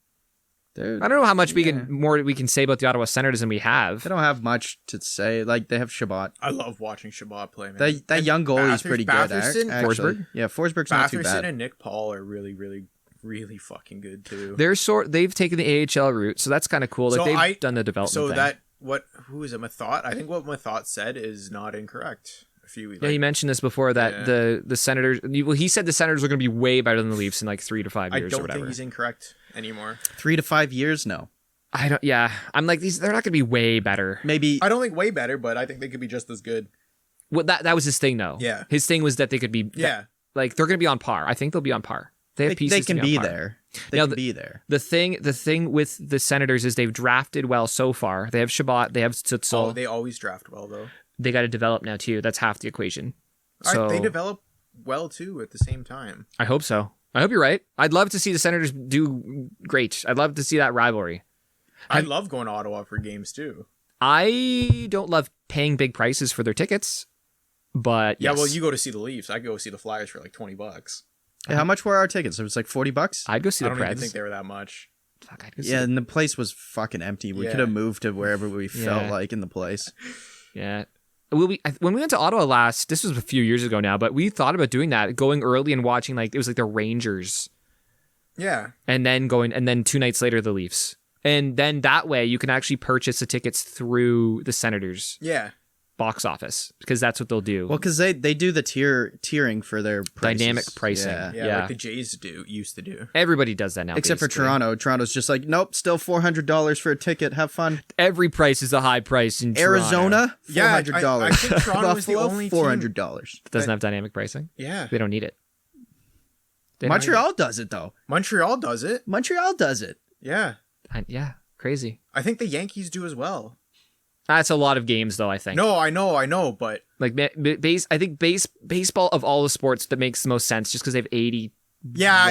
They're- I don't know how much Yeah. we can say about the Ottawa Senators than we have. They don't have much to say. Like, they have Shabbat. I love watching Shabbat play, man. That And young goalie is Bathurst- pretty Batherson- good, actually. Forsberg? Yeah, Forsberg's not too Batherson bad. and Nick Paul are really, really, really fucking good too. They've taken the AHL route, so that's kind of cool. Like So they've done the development. So thing. that who is it? Mathot? I think what Mathot said is not incorrect. Yeah, he mentioned this before that the Senators. Well, he said the Senators are going to be way better than the Leafs in like 3 to 5 years or whatever. I don't think he's incorrect anymore. 3 to 5 years, no. I don't. Yeah, I'm like these. They're not going to be way better. Maybe I don't think way better, but I think they could be just as good. Well, that was his thing though. Yeah, his thing was that they could be. Like they're going to be on par. I think they'll be on par. They have pieces. They can to be on par. there. They can be there. The thing with the Senators is they've drafted well so far. They have Shabbat. They have Stützle. Oh, they always draft well though. They got to develop now too. That's half the equation. So they develop well too at the same time. I hope so. I hope you're right. I'd love to see the Senators do great. I'd love to see that rivalry. I love going to Ottawa for games too. I don't love paying big prices for their tickets, but yeah, yes. well, you go to see the Leafs. I go see the Flyers for like $20. Hey, how much were our tickets? It was like $40. I'd go see the Preds. I don't even think they were that much. Fuck, I'd go see and the place was fucking empty. We could have moved to wherever we felt like in the place. Yeah. When we went to Ottawa last, this was a few years ago now, but we thought about doing that, going early and watching like it was like the Rangers. Yeah. And then 2 nights later the Leafs. And then that way you can actually purchase the tickets through the Senators. Yeah. Box office, because that's what they'll do. Well, because they do the tiering for their prices. Dynamic pricing. Yeah, like the Jays used to do. Everybody does that now. Except for Toronto. Toronto's just like, nope, still $400 for a ticket. Have fun. Every price is a high price in Arizona, Toronto. $400. I think Toronto was the Buffalo, only $400. Doesn't have dynamic pricing. Yeah. They don't need it. Montreal does it, though. Montreal does it. Yeah. Crazy. I think the Yankees do as well. That's a lot of games, though, I think. No, I know, but... Like, I think baseball of all the sports that makes the most sense, just because they have 80. Yeah.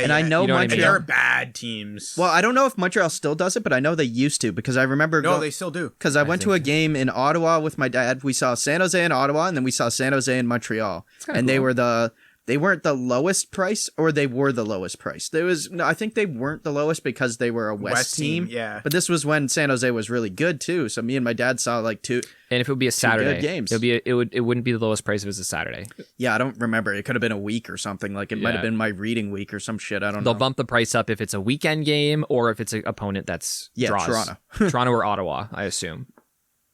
And I know you know Montreal... what I mean? They're bad teams. Well, I don't know if Montreal still does it, but I know they used to, because I remember... No, they still do. Because I went to a game in Ottawa with my dad. We saw San Jose and Ottawa, and then we saw San Jose and Montreal. And cool. They weren't the lowest price, or they were the lowest price. I think they weren't the lowest because they were a West team. Yeah. But this was when San Jose was really good too. So me and my dad saw like two. And if it would be a Saturday, good games. it wouldn't be the lowest price if it was a Saturday. Yeah, I don't remember. It could have been a week or something. Like it might have been my reading week or some shit. I don't know. They'll bump the price up if it's a weekend game or if it's an opponent that's draws. Toronto, Toronto or Ottawa, I assume,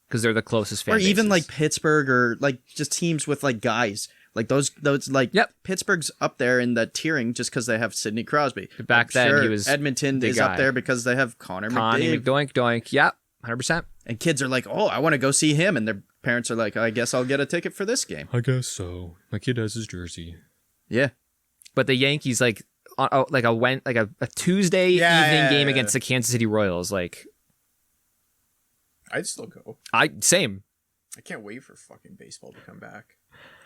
because they're the closest fan Or even bases. like Pittsburgh or like just teams with like guys. Like those like Pittsburgh's up there in the tiering just because they have Sidney Crosby. Back then he was Edmonton is up there because they have Connor McDoink. Yep, 100%. And kids are like, oh, I want to go see him, and their parents are like, I guess I'll get a ticket for this game. I guess so. My kid has his jersey. Yeah, but the Yankees like a Tuesday evening game against the Kansas City Royals. Like, I'd still go. Same. I can't wait for fucking baseball to come back.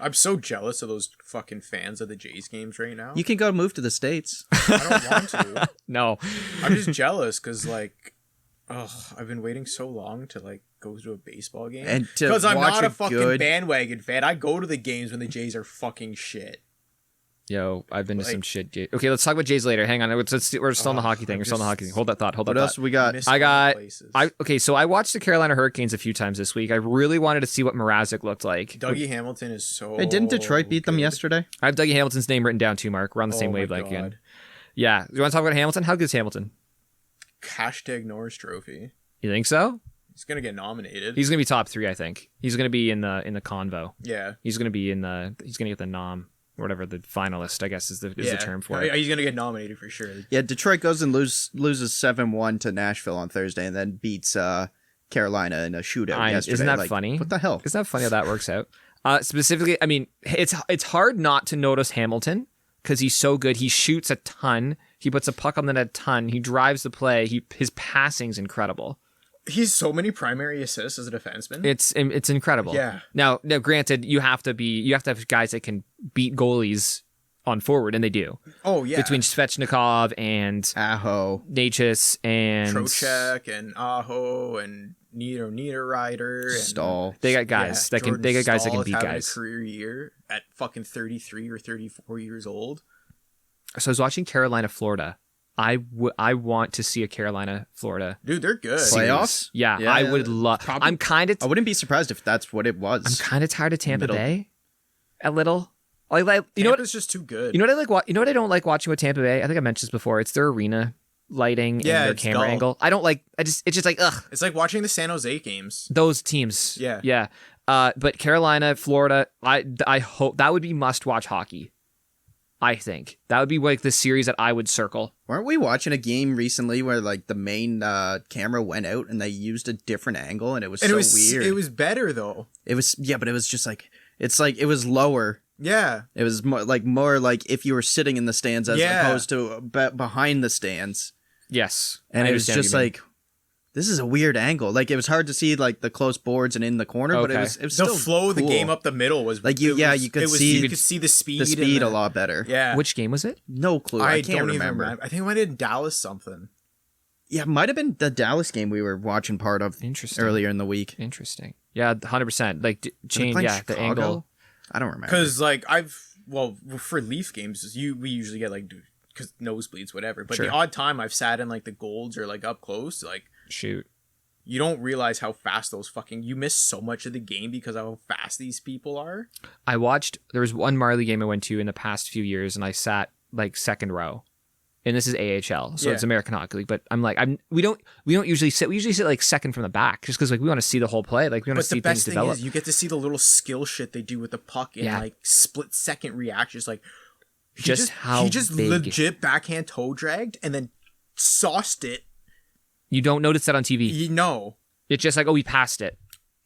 I'm so jealous of those fucking fans of the Jays games right now. You can go move to the States. I don't want to. No. I'm just jealous because, like, I've been waiting so long to, like, go to a baseball game. And because I'm not a fucking bandwagon fan. I go to the games when the Jays are fucking shit. Yo, I've been to some shit. Okay, let's talk about Jays later. Hang on, we're still on the hockey thing. We're still on the hockey thing. Hold that thought. What else we got? So I watched the Carolina Hurricanes a few times this week. I really wanted to see what Mrazek looked like. Dougie Hamilton is so. Hey, didn't Detroit beat them yesterday? I have Dougie Hamilton's name written down too, Mark. We're on the same wavelength again. Yeah, you want to talk about Hamilton? How good is Hamilton? #Norris Trophy. You think so? He's gonna get nominated. He's gonna be top 3, I think. He's gonna be in the convo. Yeah. He's gonna get the nom. Whatever the finalist, I guess, is the term for it. He's gonna get nominated for sure. Yeah, Detroit goes and loses 7-1 to Nashville on Thursday, and then beats Carolina in a shootout yesterday. Isn't that funny? What the hell? Isn't that funny how that works out? Specifically, I mean, it's hard not to notice Hamilton because he's so good. He shoots a ton. He puts a puck on the net a ton. He drives the play. His passing's incredible. He's so many primary assists as a defenseman. It's incredible. Yeah. Now, granted, you have to have guys that can beat goalies on forward, and they do. Oh yeah. Between Svechnikov and Aho, Natchez and Trocheck and Aho and Niederreiter and Stahl. They got guys that can. They got guys that can beat having guys. A career year at fucking 33 or 34 years old. So I was watching Carolina, Florida. I want to see a Carolina, Florida. Dude, they're good. Playoffs? Yeah, I would love. I'm kind of. I wouldn't be surprised if that's what it was. I'm kind of tired of Tampa Bay. A little. You know what? Tampa's just too good. You know what I like? You know what I don't like watching with Tampa Bay? I think I mentioned this before. It's their arena. lighting Yeah, and their it's camera dull. angle. I don't like. It's just like ugh. It's like watching the San Jose games. Those teams. Yeah. Yeah. But Carolina, Florida, I hope that would be must-watch hockey. I think that would be like the series that I would circle. Weren't we watching a game recently where like the main camera went out and they used a different angle and it was weird. It was better though. It was but it was just like it's like it was lower. Yeah. It was more like if you were sitting in the stands as Yeah. opposed to behind the stands. Yes. And I it was understand just what you mean. like, this is a weird angle. Like it was hard to see like the close boards and in the corner, but it Okay. was The still flow of the cool. game up the middle was Like you could see the speed. a lot better. Yeah. Which game was it? No clue. I can't don't remember. even I think it might have been Dallas something. Yeah, it might have been the Dallas game we were watching part of Interesting. earlier in the week. Interesting. Yeah, 100%. Like Was it change. playing Yeah, the Chicago? angle. I don't remember. Because like for Leaf games, we usually get like because nosebleeds, whatever. But Sure. the odd time I've sat in like the golds or like up close, like Shoot. you don't realize how fast you miss so much of the game because of how fast these people are. I watched. There was one Marley game I went to in the past few years, and I sat like second row. And this is AHL, so Yeah. it's American Hockey League. But I'm like, we don't usually sit. We usually sit like second from the back, just because like we want to see the whole play. Like we want to But see the things best thing develop. is you get to see the little skill shit they do with the puck and Yeah. like split second reactions. Like How he just big. legit backhand toe dragged and then sauced it. You don't notice that on TV. You know. It's just like, oh, we passed it.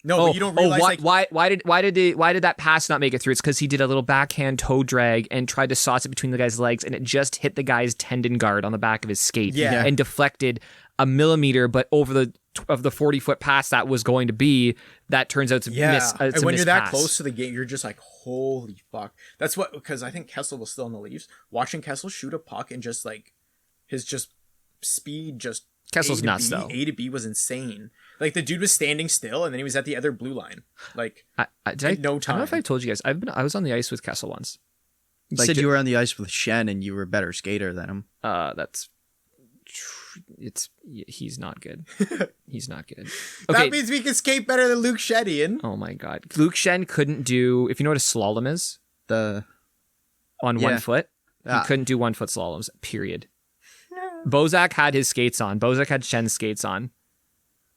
No, but you don't realize why did that pass not make it through? It's because he did a little backhand toe drag and tried to sauce it between the guy's legs, and it just hit the guy's tendon guard on the back of his skate, Yeah. and deflected a millimeter, but over the 40-foot pass that was going to be, that turns out to miss. And when you're that pass. close to the game, you're just like, holy fuck. That's what, because I think Kessel was still in the Leafs. Watching Kessel shoot a puck and just like his just speed, just Kessel's nuts, though. A to B was insane. Like the dude was standing still and then he was at the other blue line. Like I in no I don't know if time. I told you guys. I was on the ice with Kessel once. You Like, said you were on the ice with Shen and you were a better skater than him. He's not good. He's not good. That Okay. means we can skate better than Luke Sheddian. Oh my God. Luke Shen couldn't do. If you know what a slalom is, The on Yeah. one foot. He Ah. couldn't do 1 foot slaloms, period. Bozak had his skates on. Bozak had Shen's skates on.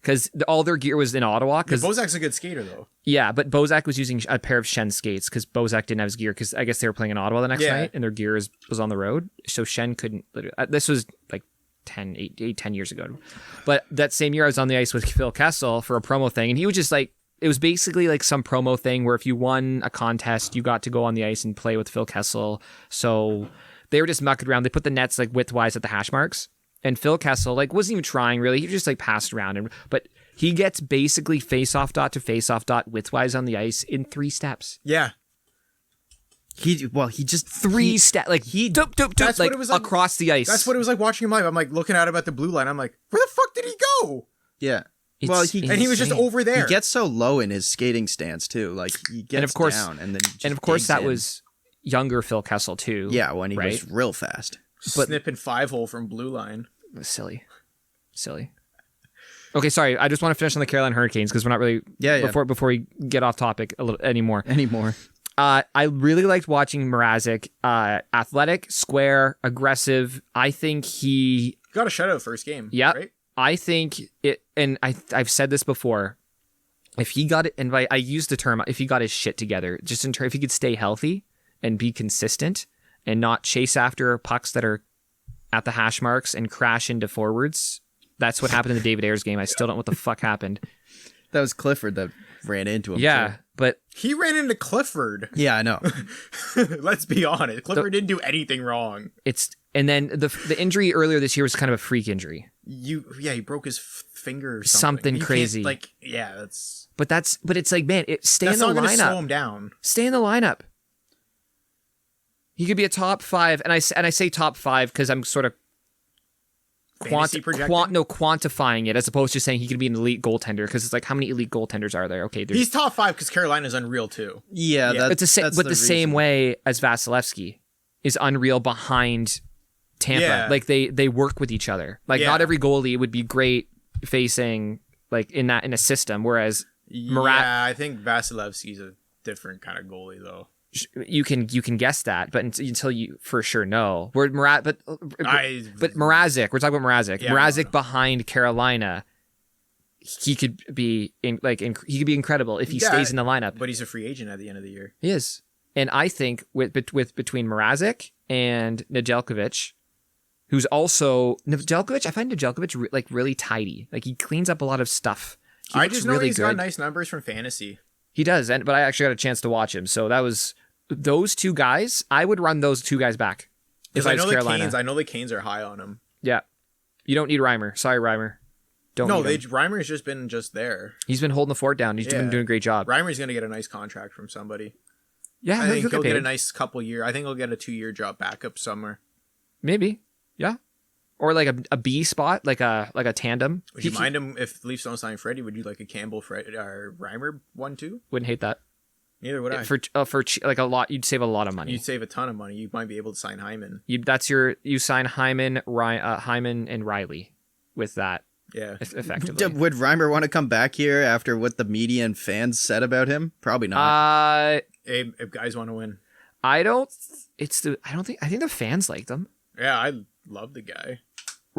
Because all their gear was in Ottawa. Yeah, Because Bozak's a good skater though. yeah, but Bozak was using a pair of Shen skates because Bozak didn't have his gear because I guess they were playing in Ottawa the next Yeah. night and their gear was on the road. So Shen couldn't. This was like 10 years ago. But that same year I was on the ice with Phil Kessel for a promo thing, and he was just like, it was basically like some promo thing where if you won a contest, you got to go on the ice and play with Phil Kessel. So they were just mucking around. They put the nets like widthwise at the hash marks. And Phil Kessel like wasn't even trying really. He just like passed around. But he gets basically face-off dot to face-off dot widthwise on the ice in 3 steps. Yeah. he just Three steps. Like he doop, doop, doop, That's what like it was like- across the ice. That's what it was like watching him live. I'm like looking at him at the blue line. I'm like, where the fuck did he go? yeah. It's Well, And he was just insane. over there. He gets so low in his skating stance too. Like he gets And of course- down and then he just And of course digs that in. was younger Phil Kessel too. yeah when he right? was real fast. but- snipping 5-hole from blue line. Silly. Okay, sorry. I just want to finish on the Carolina Hurricanes because we're not really before we get off topic a little anymore. Anymore. I really liked watching Mrazek. Athletic, square, aggressive. I think he. Got a shutout first game. Yeah. Right? I think it, and I've said this before. If he got it, and I use the term, if he got his shit together, just in terms, if he could stay healthy and be consistent and not chase after pucks that are at the hash marks and crash into forwards. That's what happened in the David Ayers game. I still don't know what the fuck happened. That was Clifford that ran into him. Yeah, too. but He ran into Clifford. Yeah, I know. Let's be honest. Clifford didn't do anything wrong. and then the injury earlier this year was kind of a freak injury. He broke his finger or Something You can't, crazy. that's But it's like, man, stay that's in the not going to slow lineup. him down. Stay in the lineup. He could be a top 5, and I say top 5 because I'm sort of Fantasy projecting? quantifying it as opposed to saying he could be an elite goaltender because it's like how many elite goaltenders are there? Okay, He's top 5 because Carolina's unreal too. Yeah, Yeah. it's the same reason. way as Vasilevsky is unreal behind Tampa. Yeah. Like they work with each other. Like Yeah. not every goalie would be great facing like in a system, whereas Yeah, I think Vasilevsky's a different kind of goalie though. you can guess that, but until you for sure know. But Mrazek, we're talking about Mrazek. Yeah, Mrazek behind Carolina, he could be he could be incredible if he stays in the lineup. But he's a free agent at the end of the year. He is, and I think with between Mrazek and Nedeljkovic, who's also Nedeljkovic, I find Nedeljkovic really tidy. Like he cleans up a lot of stuff. I just know he's got nice numbers from fantasy. He does, but I actually got a chance to watch him, so that was those two guys. I would run those two guys back if I was Carolina. I know the Canes are high on him. Yeah, you don't need Reimer. Sorry, Reimer. Reimer's just been there. He's been holding the fort down. He's been doing a great job. Reimer's gonna get a nice contract from somebody. Yeah, I think he'll get a nice couple year. I think he'll get a 2-year job backup somewhere. Maybe, yeah, or like a B spot, like a tandem. Would you mind him if Leafs don't sign Freddie? Would you like a Campbell or Reimer 1-2? Wouldn't hate that. Neither would I. For like a lot, you'd save a lot of money. You'd save a ton of money. You might be able to sign Hyman. You sign Hyman, Hyman and Rielly with that. Yeah, effectively. Would Reimer want to come back here after what the media and fans said about him? Probably not. If guys want to win, I think the fans like them. Yeah, I love the guy.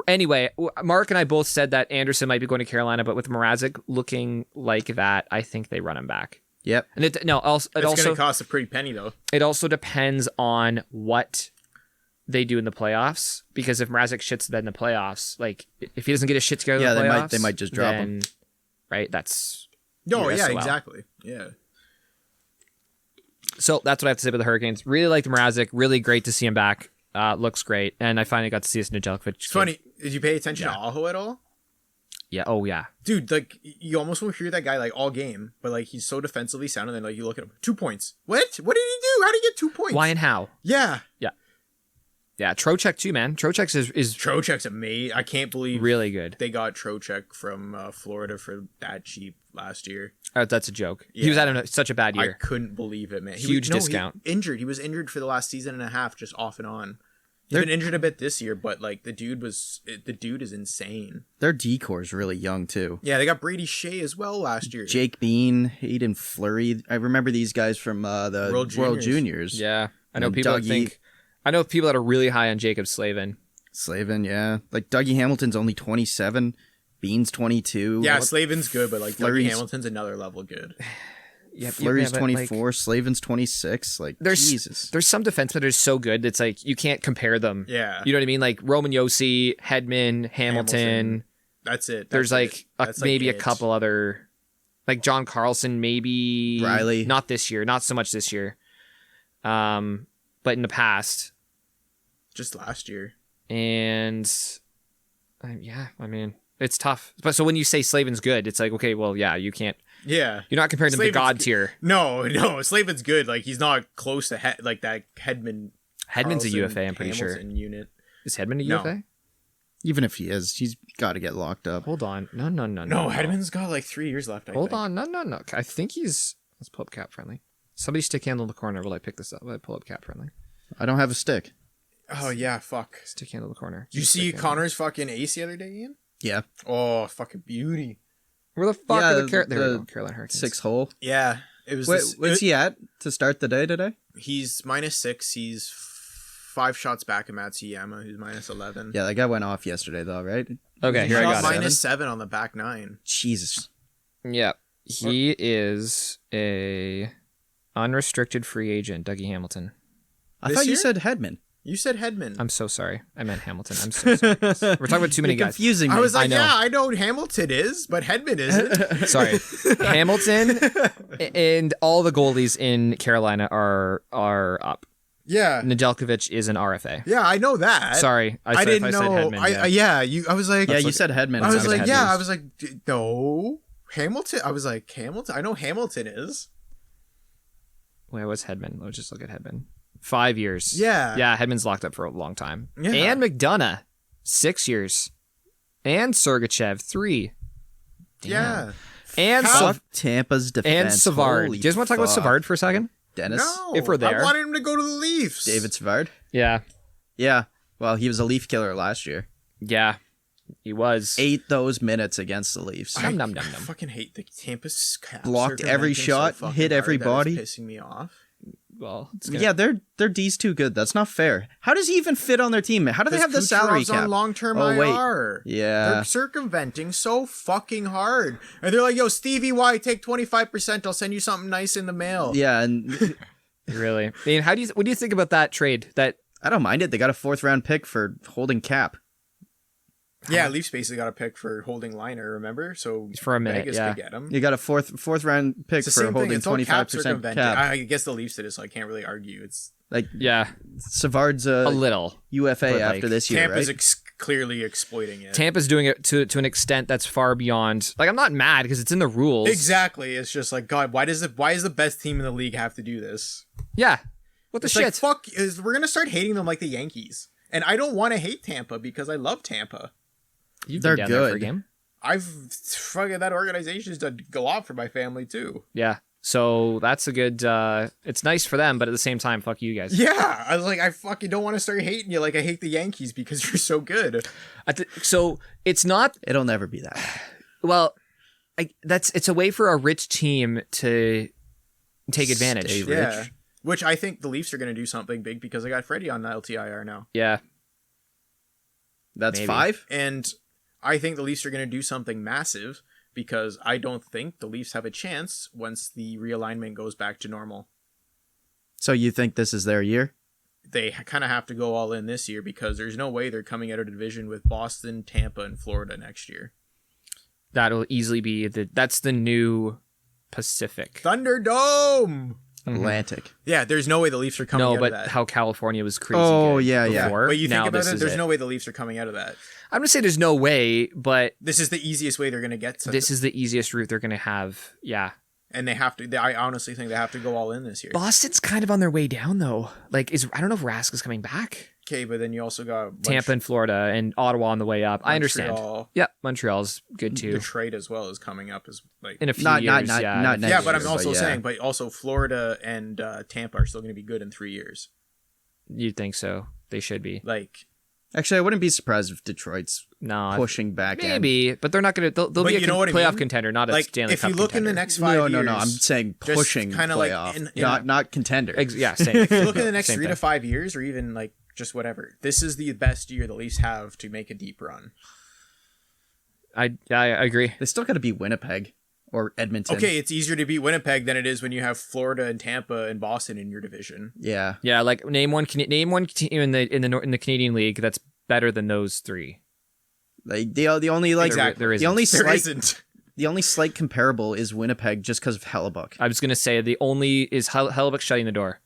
Anyway, Mark and I both said that Anderson might be going to Carolina, but with Mrazek looking like that, I think they run him back. Yep. And it's going to cost a pretty penny though. It also depends on what they do in the playoffs, because if Mrazek shits in the playoffs, like if he doesn't get his shit together, in the playoffs, they might just drop him. Right? That's exactly. Yeah. So that's what I have to say about the Hurricanes. Really liked Mrazek. Really great to see him back. Looks great, and I finally got to see this Nedeljkovic. It's funny. Did you pay attention to Aho at all? Yeah. Oh yeah. Dude, like you almost won't hear that guy like all game, but like he's so defensively sound, and then like you look at him, 2 points. What did he do? How did he get 2 points? Why and how? Yeah. Yeah, Trocheck too, man. Trocheck's is Trocheck's amazing. I can't believe really good. They got Trocheck from Florida for that cheap last year. That's a joke. Yeah. He was having such a bad year. I couldn't believe it, man. Huge discount. He was injured for the last season and a half, just off and on. He's been injured a bit this year, but like the dude is insane. Their decor's really young too. Yeah, they got Brady Shea as well last year. Jake Bean, Hayden Fleury. I remember these guys from the World Juniors. Yeah, I know people I know people that are really high on Jacob Slavin. Slavin, yeah. Like Dougie Hamilton's only 27. Bean's 22. Yeah, Slavin's good, but like Dougie Hamilton's another level good. Yeah, Fleury's 24. Slavin's 26. Like, Jesus. There's some defensemen that are so good. It's like you can't compare them. Yeah. You know what I mean? Like Roman Josi, Hedman, Hamilton. That's it. There's maybe a couple other, like John Carlson, maybe Rielly. Not this year. Not so much this year. But in the past. Just last year. And I mean, it's tough. But so when you say Slavin's good, it's like, okay, well, yeah, you can't. Yeah. You're not comparing them to God tier. No, Slavin's good. Like he's not close to like that Hedman. Hedman's a UFA, I'm pretty sure. Unit. Is Hedman a UFA? No. Even if he is, he's got to get locked up. Hold on. No. Hedman's got like 3 years left. Hold on. No. I think he's. Let's pull up cap friendly. Somebody stick handle in the corner while I pick this up. I pull up cap friendly. I don't have a stick. Oh yeah, fuck. Stick handle in the corner. Did you see Connor's fucking ace the other day, Ian? Yeah. Oh, fucking beauty. Where the fuck are the Carolina Hurricanes? 6 hole. Yeah, it was. What's he at to start the day today? He's -6. He's 5 shots back at Matz, who's -11. Yeah, that guy went off yesterday though, right? Okay, here I got it. -7 on the back 9. Jesus. Yeah, he is a unrestricted free agent, Dougie Hamilton. I thought you said Hedman. You said Hedman. I'm so sorry. I meant Hamilton. I'm so sorry. We're talking about too many guys. Confusing me. I was like, I know Hamilton is, but Hedman isn't. Sorry. Hamilton and all the goalies in Carolina are up. Yeah. Nedeljkovic is an RFA. Yeah, I know that. Sorry. I didn't know. Said Hedman, I was like, you said Hedman. I was like, I was like, no. Hamilton. I was like, Hamilton. I know Hamilton is. Wait, what's Hedman? Let's just look at Hedman. 5 years. Yeah. Yeah, Hedman's locked up for a long time. Yeah. And McDonough, 6 years. And Sergachev, 3. Damn. Yeah. And Tampa's defense. And Savard. Do you guys want to talk about Savard for a second? Dennis? No. If we're there. I wanted him to go to the Leafs. David Savard? Yeah. Yeah. Well, he was a Leaf killer last year. Yeah. He was. 8 those minutes against the Leafs. I fucking hate the Tampa's caps. Blocked every shot, hit every body. Pissing me off. well, it's Yeah, their D's too good. That's not fair. How does he even fit on their team? How do they have the salary cap? on long-term Oh, wait. IR. Yeah. They're circumventing so fucking hard. And they're like, yo, Stevie Y, take 25%. I'll send you something nice in the mail. Yeah, and really. I mean, what do you think about that trade? That I don't mind it. They got a 4th round pick for holding cap. Yeah, Leafs basically got a pick for holding Liner, remember? So For a minute, Vegas yeah. could get him. You got a fourth round pick It's the for same thing. holding It's all cap 25% circumventing. cap. I guess the Leafs did it, so I can't really argue. It's Like yeah, Savard's a little. UFA But, after like, this year, Tampa's right? clearly exploiting it. Tampa's doing it to an extent that's far beyond. Like, I'm not mad because it's in the rules. Exactly. It's just like, God, why does the best team in the league have to do this? Yeah. What the It's shit? like, fuck, we're gonna start hating them like the Yankees. And I don't want to hate Tampa because I love Tampa. You've They're been down there for a good. game. Fucking that organization's done a lot for my family too. Yeah. So that's a good. It's nice for them, but at the same time, fuck you guys. Yeah, I was like, I fucking don't want to start hating you like I hate the Yankees because you're so good. So it's not. It'll never be that. Well, it's a way for a rich team to take advantage. Stay rich. Yeah, which I think the Leafs are going to do something big because I got Freddie on the LTIR now, Yeah. That's Maybe. 5? and I think the Leafs are going to do something massive because I don't think the Leafs have a chance once the realignment goes back to normal. So you think this is their year? They kind of have to go all in this year because there's no way they're coming out of the division with Boston, Tampa, and Florida next year. That'll easily be that's the new Pacific. Thunderdome! Atlantic. Yeah, there's no way the Leafs are coming No, out but of that. how California was crazy. Oh, good yeah, yeah. before. But you think Now about this it, is there's no way the Leafs are coming out of that. I'm gonna say there's no way, but This is the easiest way they're going to get to this is the easiest route they're gonna have. Yeah. and they have to. I honestly think they have to go all in this year. Boston's kind of on their way down though. Like, I don't know if Rask is coming back. Okay, but then you also got Tampa and Florida and Ottawa on the way up. I understand. Montreal. Yep, Montreal's good too. Detroit as well is coming up as like In a few Not- years, not yeah. next yeah, but year, I'm also but yeah. saying, but also Florida and Tampa are still going to be good in 3 years. You'd think so. They should be. Like, Actually, I wouldn't be surprised if Detroit's No, pushing back in. maybe, but they're not gonna. They'll But be a you know what I playoff mean? contender, not a like Stanley if Cup you look contender. in the next 5 No, years, no. I'm saying just pushing kinda like playoff, in- not contender. Yeah, same. if you look in the next Same 3 to thing. 5 years, or even like just whatever, this is the best year the Leafs have to make a deep run. I agree. They still got to beat Winnipeg or Edmonton. Okay, it's easier to beat Winnipeg than it is when you have Florida and Tampa and Boston in your division. Yeah. Yeah, like name one team in the Canadian League that's better than those three. Like the only like Exactly. There the only There slight isn't. the only slight comparable is Winnipeg just because of Hellebuck. I was gonna say the only is Hellebuck shutting the door.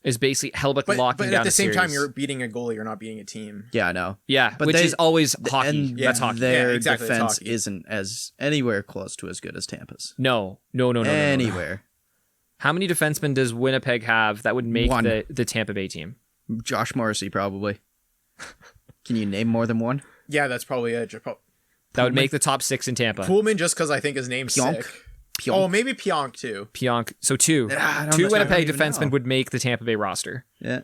Is basically Hellebuck But locking at down the a same time, series. you're beating a goalie. You're not beating a team. Yeah, I know. Yeah, But which they- is always hockey. And That's hockey. their Yeah, exactly, that's defense hockey. isn't as anywhere close to as good as Tampa's. No. Anywhere. How many defensemen does Winnipeg have that would make One. the Tampa Bay team? Josh Morrissey probably. Can you name more than one? Yeah, that's probably it. That would make the top 6 in Tampa. Pullman, just because I think his name's Pionk? sick. Pionk. Oh, maybe Pionk too. Pionk. So 2. I don't 2 know. Winnipeg I don't even defensemen know. would make the Tampa Bay roster. Yeah.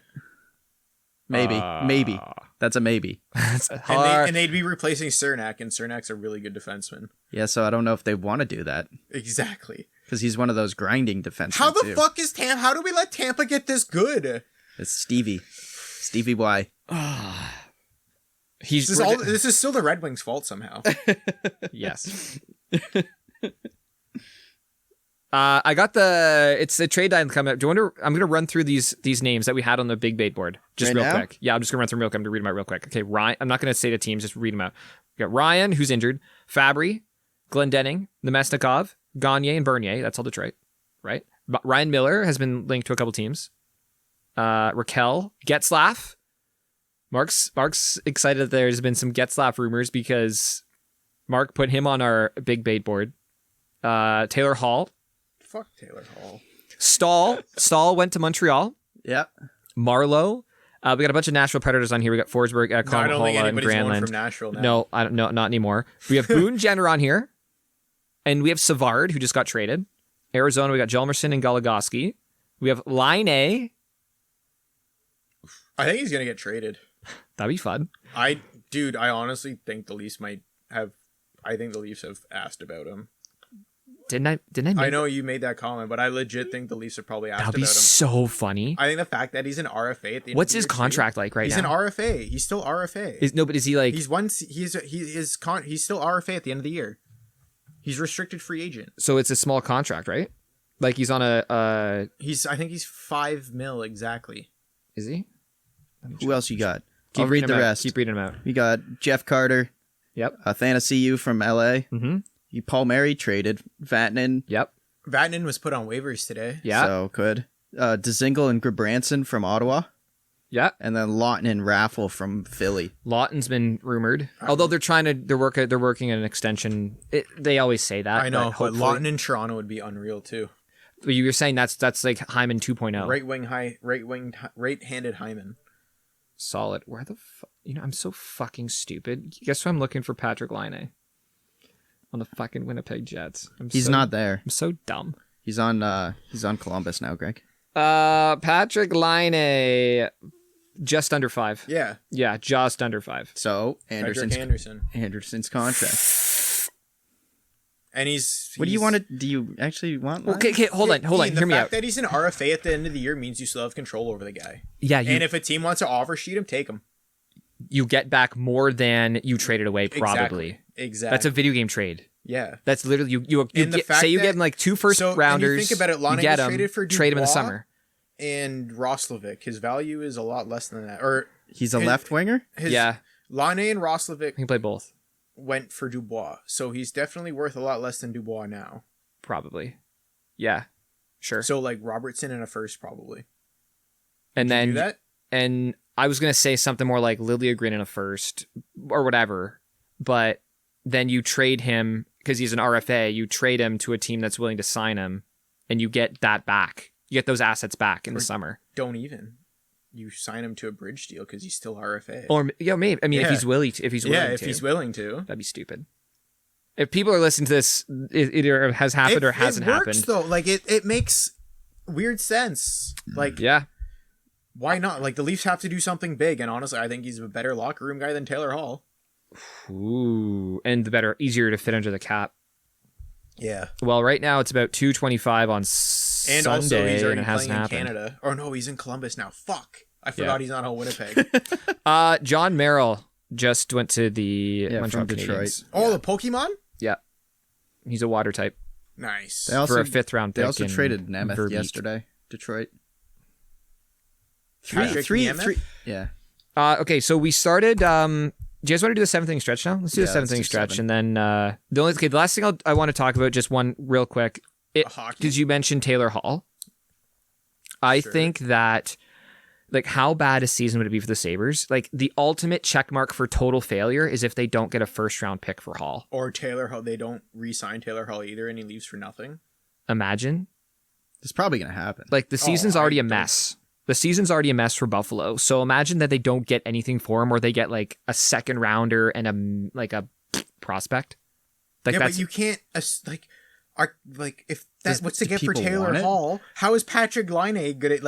Maybe. Maybe. That's a maybe. That's And, hard. they'd be replacing Cernak, and Cernak's a really good defenseman. Yeah, so I don't know if they want to do that Exactly. because he's one of those grinding defensemen. How the too. fuck is Tampa? How do we let Tampa get this good? It's Stevie Y. He's This is still the Red Wings' fault somehow. yes. I got it's a trade deadline coming up. Do you wonder? I'm gonna run through these names that we had on the big bait board just Right real now? quick. Yeah, I'm just gonna run through them real quick. I'm gonna read them out real quick. Okay, Ryan. I'm not gonna say the teams. Just read them out. We got Ryan, who's injured. Fabry, Glendening, Nemesnikov, Gagne, and Bernier. That's all Detroit, right? But Ryan Miller has been linked to a couple teams. Raquel, Getzlaff. Mark's excited that there's been some Getzlaff rumors because Mark put him on our big bait board. Taylor Hall. Fuck Taylor Hall. Stahl went to Montreal. Yeah. Marlowe. We got a bunch of Nashville Predators on here. We got Forsberg, No, I don't think Colin and anybody's going Granlund. from Nashville now. No, I don't. No, not anymore. We have Boone Jenner on here, and we have Savard, who just got traded. Arizona, we got Hjalmarsson and Goligoski. We have Laine. I think he's gonna get traded. That'd be fun. I honestly think the Leafs might have. I think the Leafs have asked about him. Didn't I make I know you made that comment, but I legit think the Leafs have probably asked That'd about be him. so funny. I think the fact that he's an RFA at the end What's of the his year, too. contract like right He's now? an RFA. He's still RFA. But is he like? He's still RFA at the end of the year. He's restricted free agent. So it's a small contract, right? Like he's on a. I think he's $5 million exactly. Is he? Who else you got? Keep I'll read reading the him out. rest. Keep reading him out. We got Jeff Carter, Yep. Thanasiu from LA. Mm-hmm. Paul Mary traded. Vatanen. Yep. Vatanen was put on waivers today. Yeah. So good. DeZingle and Grabranson from Ottawa. Yeah. And then Lawton and Raffle from Philly. Lawton's been rumored, although they're working an extension. It, always say that. I know, but hopefully- Lawton in Toronto would be unreal too. You were saying that's like Hyman 2.0. Right-handed Hyman. Solid. Where the I'm so fucking stupid. Guess who I'm looking for? Patrick Laine on the fucking Winnipeg Jets. He's not there. I'm so dumb. He's on Columbus now, Greg. Patrick Laine, just under 5. Yeah. Just under 5. So Anderson's Anderson's contract. And he's What do you want to? Do you actually want? Okay, hold on. The Hear me out. fact that he's an RFA at the end of the year means you still have control over the guy. Yeah, And if a team wants to offer sheet him, take him. you get back more than you traded away, probably. Exactly. That's a video game trade. Yeah. That's literally you And the fact say you that- get him like 2 first So, and you rounders. think about it, Laine you get was him, traded for trade him in the Dubois. summer. And Roslovic, his value is a lot less than that. Or He's a left winger. Yeah, Laine and he Roslovic can play both. went for Dubois, so he's definitely worth a lot less than Dubois now. Probably. Yeah, sure. So like Robertson in a first, probably. and Do then that? and I was gonna say something more like Liljegren in a first or whatever, but then you trade him because he's an RFA. You trade him to a team that's willing to sign him, and you get that back. You get those assets back in the summer. Don't even. You sign him to a bridge deal because he's still RFA. Or maybe. I mean, if Yeah. he's willing, if he's willing to. that'd be stupid. If people are listening to this, it either has happened or hasn't it works, happened. though. Like it makes weird sense. Like Yeah, why not? Like the Leafs have to do something big, and honestly, I think he's a better locker room guy than Taylor Hall. ooh, and easier to fit under the cap. Yeah, Well, right now it's about 225 on and Sunday, also he's already and it hasn't playing in happened. Canada. Or no, he's in Columbus now. Fuck, I forgot he's not on Winnipeg. John Merrill just went to the Montreal from Detroit. Canadiens. Oh, the Pokemon. Yeah, he's a water type Nice. They also, for a 5th round pick. They also in traded Nemeth Verbeek. yesterday. Detroit. Patrick Nemeth? Yeah. Okay, so we started. Do you guys want to do the 7th inning stretch now? Let's do the 7th let's inning do stretch, 7. and then the last thing I want to talk about, just one real quick, Hockey. because you mentioned Taylor Hall. I Sure. think that, like, how bad a season would it be for the Sabres? Like, the ultimate check mark for total failure is if they don't get a 1st round pick for Hall. Or Taylor Hall. They don't re-sign Taylor Hall either, and he leaves for nothing. Imagine. It's probably gonna happen. Like, the season's I already a don't- mess. The season's already a mess for Buffalo. So imagine that they don't get anything for him, or they get like a 2nd rounder and a prospect. Like yeah, that's but you can't if that's what's to do get for people Taylor want it? Hall. How is Patrick Laine good at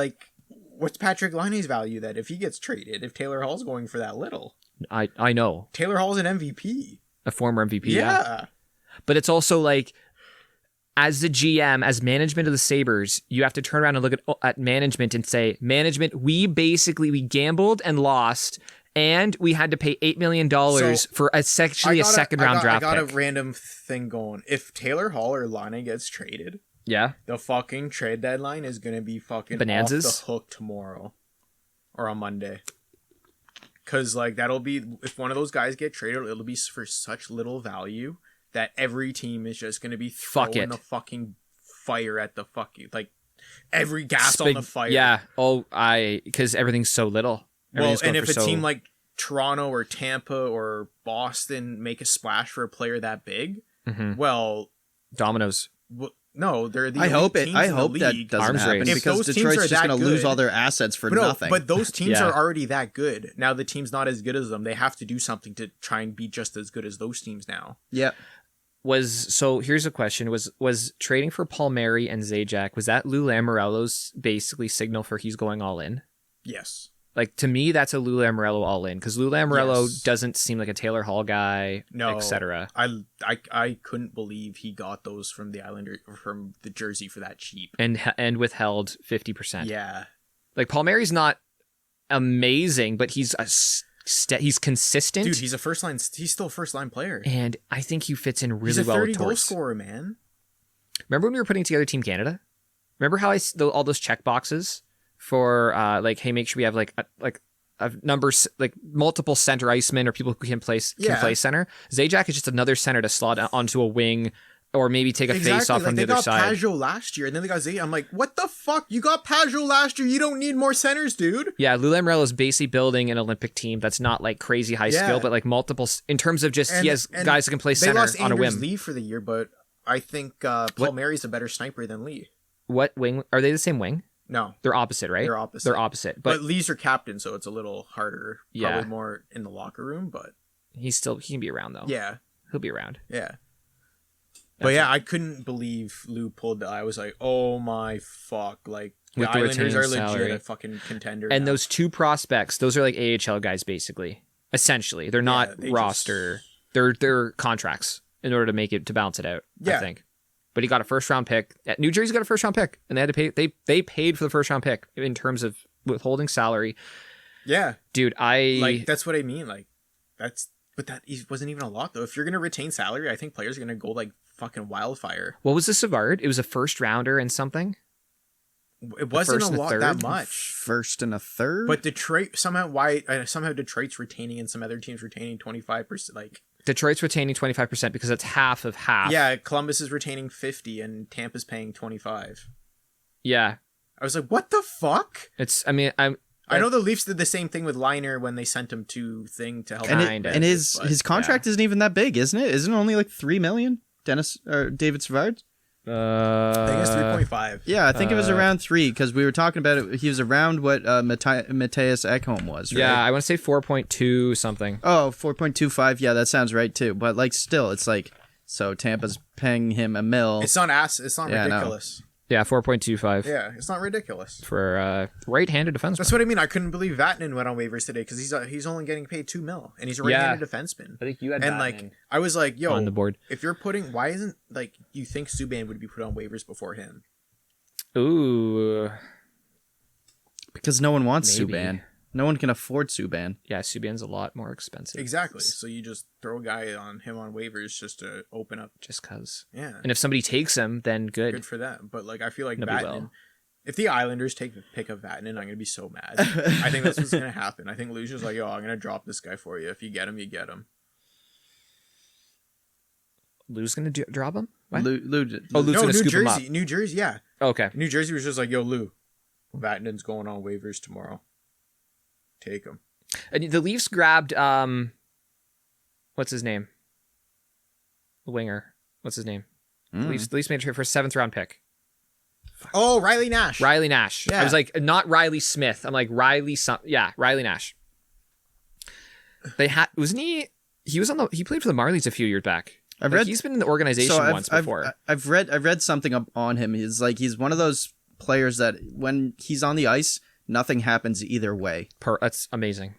what's Patrick Laine's value that if he gets traded, if Taylor Hall's going for that little? I know, Taylor Hall's an MVP. a former MVP. Yeah. But it's also like, as the GM, as management of the Sabres, you have to turn around and look at management and say, management, we gambled and lost, and we had to pay $8 million for essentially a 2nd round draft I got pick. a random thing going. If Taylor Hall or Laine gets traded, Yeah. the fucking trade deadline is gonna be fucking Bonanzas? off the hook tomorrow or on Monday. Cause like that'll be, if one of those guys get traded, it'll be for such little value that every team is just gonna be Fuck throwing it. the fucking fire at the fucking, like every gas on the fire. Yeah. Oh, because everything's so little. Well, Everything's and going if for a team like Toronto or Tampa or Boston make a splash for a player that big, Mhm. well, Dominoes. no, they're the I hope elite it. teams I in the hope that league. doesn't Arms happen race. If because those teams Detroit's are just that going to lose good- all their assets for But no, nothing. but those teams Yeah. are already that good. Now the team's not as good as them. They have to do something to try and be just as good as those teams now. yeah, So here's a question: Was trading for Palmieri and Zajac, was that Lou Lamoriello's basically signal for he's going all in? Yes. Like, to me, that's a Lou Lamoriello all in, because Lou Lamoriello Yes. doesn't seem like a Taylor Hall guy, No, etc. I couldn't believe he got those from the Islanders, from the jersey for that cheap. And withheld 50%. Yeah, Like, Palmieri's not amazing, but he's he's consistent. dude, he's still a first line player. And I think he fits in really He's a well 30 with goal Torts. scorer, man. Remember when we were putting together Team Canada? Remember how all those check boxes for like, hey, make sure we have like numbers, like multiple center icemen or people who can play center. Zajac is just another center to slot onto a wing or maybe take a face off from the other side. They got Pajot last year, and then they got Zay. I'm like, what the fuck? You got Pajot last year. You don't need more centers, dude. Yeah, Lou Lamoriello is basically building an Olympic team that's not like crazy high skill, but like multiple in terms of just he has guys that can play center they lost on a Anders whim. Lee for the year, but I think Palmieri's a better sniper than Lee. What wing are they? The same wing? No, They're opposite, right? they're opposite. They're opposite, But Lee's your captain, so it's a little harder. Yeah. Probably more in the locker room, but he can be around though. yeah, He'll be around. yeah. But yeah, I couldn't believe Lou pulled that. I was like, oh my fuck. Like, the With the Islanders retained are legit salary. a fucking contender. And now. those two prospects, those are like AHL guys basically. Essentially, they're not they roster. They're contracts in order to make it to balance it out. I Yeah. think. But he got a first round pick. New Jersey got a first round pick, and they had to pay. They paid for the first round pick in terms of withholding salary. Yeah. Dude, That's what I mean. Like, but that wasn't even a lot, though. If you're going to retain salary, I think players are going to go like fucking wildfire. What was the Savard? It was a first rounder and something. It wasn't first a and a lot third? that much. First and a third. But Detroit, somehow Detroit's retaining and some other teams retaining 25%. Like, Detroit's retaining 25% because it's half of half. yeah, Columbus is retaining 50 and Tampa's paying 25. Yeah. I was like, what the fuck? I know the Leafs did the same thing with Liner when they sent him to Thing to help. And his contract isn't even that big, isn't it? Isn't it only like $3 million? David Savard. I think it's 3.5. Yeah, I think it was around 3 because we were talking about it. He was around what Matthias Ekholm was. Right? Yeah, I want to say 4.2 something. Oh, 4.25. Yeah, that sounds right too. But like, still, it's like so Tampa's paying him $1 million. It's not Yeah, no. ridiculous. Yeah, 4.25 Yeah, it's not ridiculous. for right-handed defenseman. That's what I mean. I couldn't believe Vatanen went on waivers today because he's only getting paid $2 million and he's a right-handed defenseman. I think you had And like, I was like, yo, on the board. if you're putting, why isn't like you think Subban would be put on waivers before him? Ooh. Because no one wants Maybe. Subban. No one can afford Subban. Yeah, Subban's a lot more expensive. Exactly. So you just throw a guy on waivers just to open up. Just because. Yeah. And if somebody takes him, then good. Good for them. But like, I feel like Nobody Vatanen. will. If the Islanders take the pick of Vatanen, I'm gonna be so mad. I think that's what's gonna happen. I think Lucia's like, yo, I'm gonna drop this guy for you. If you get him, you get him. Lou's going to drop him? What? Lou's Lou's No, going to New scoop him up. Jersey. New Jersey, yeah. Okay. New Jersey was just like, yo, Lou, Vatanen's going on waivers tomorrow. Take him. And the Leafs grabbed, what's his name? The winger. What's his name? The Leafs made a trade for a 7th round pick. Oh, Riley Nash. Riley Nash. Yeah. I was like, not Riley Smith. I'm like, Riley Nash. Wasn't he? He played for the Marlies a few years back. He's been in the organization once before. I've read something up on him. He's one of those players that when he's on the ice, nothing happens either way. That's amazing.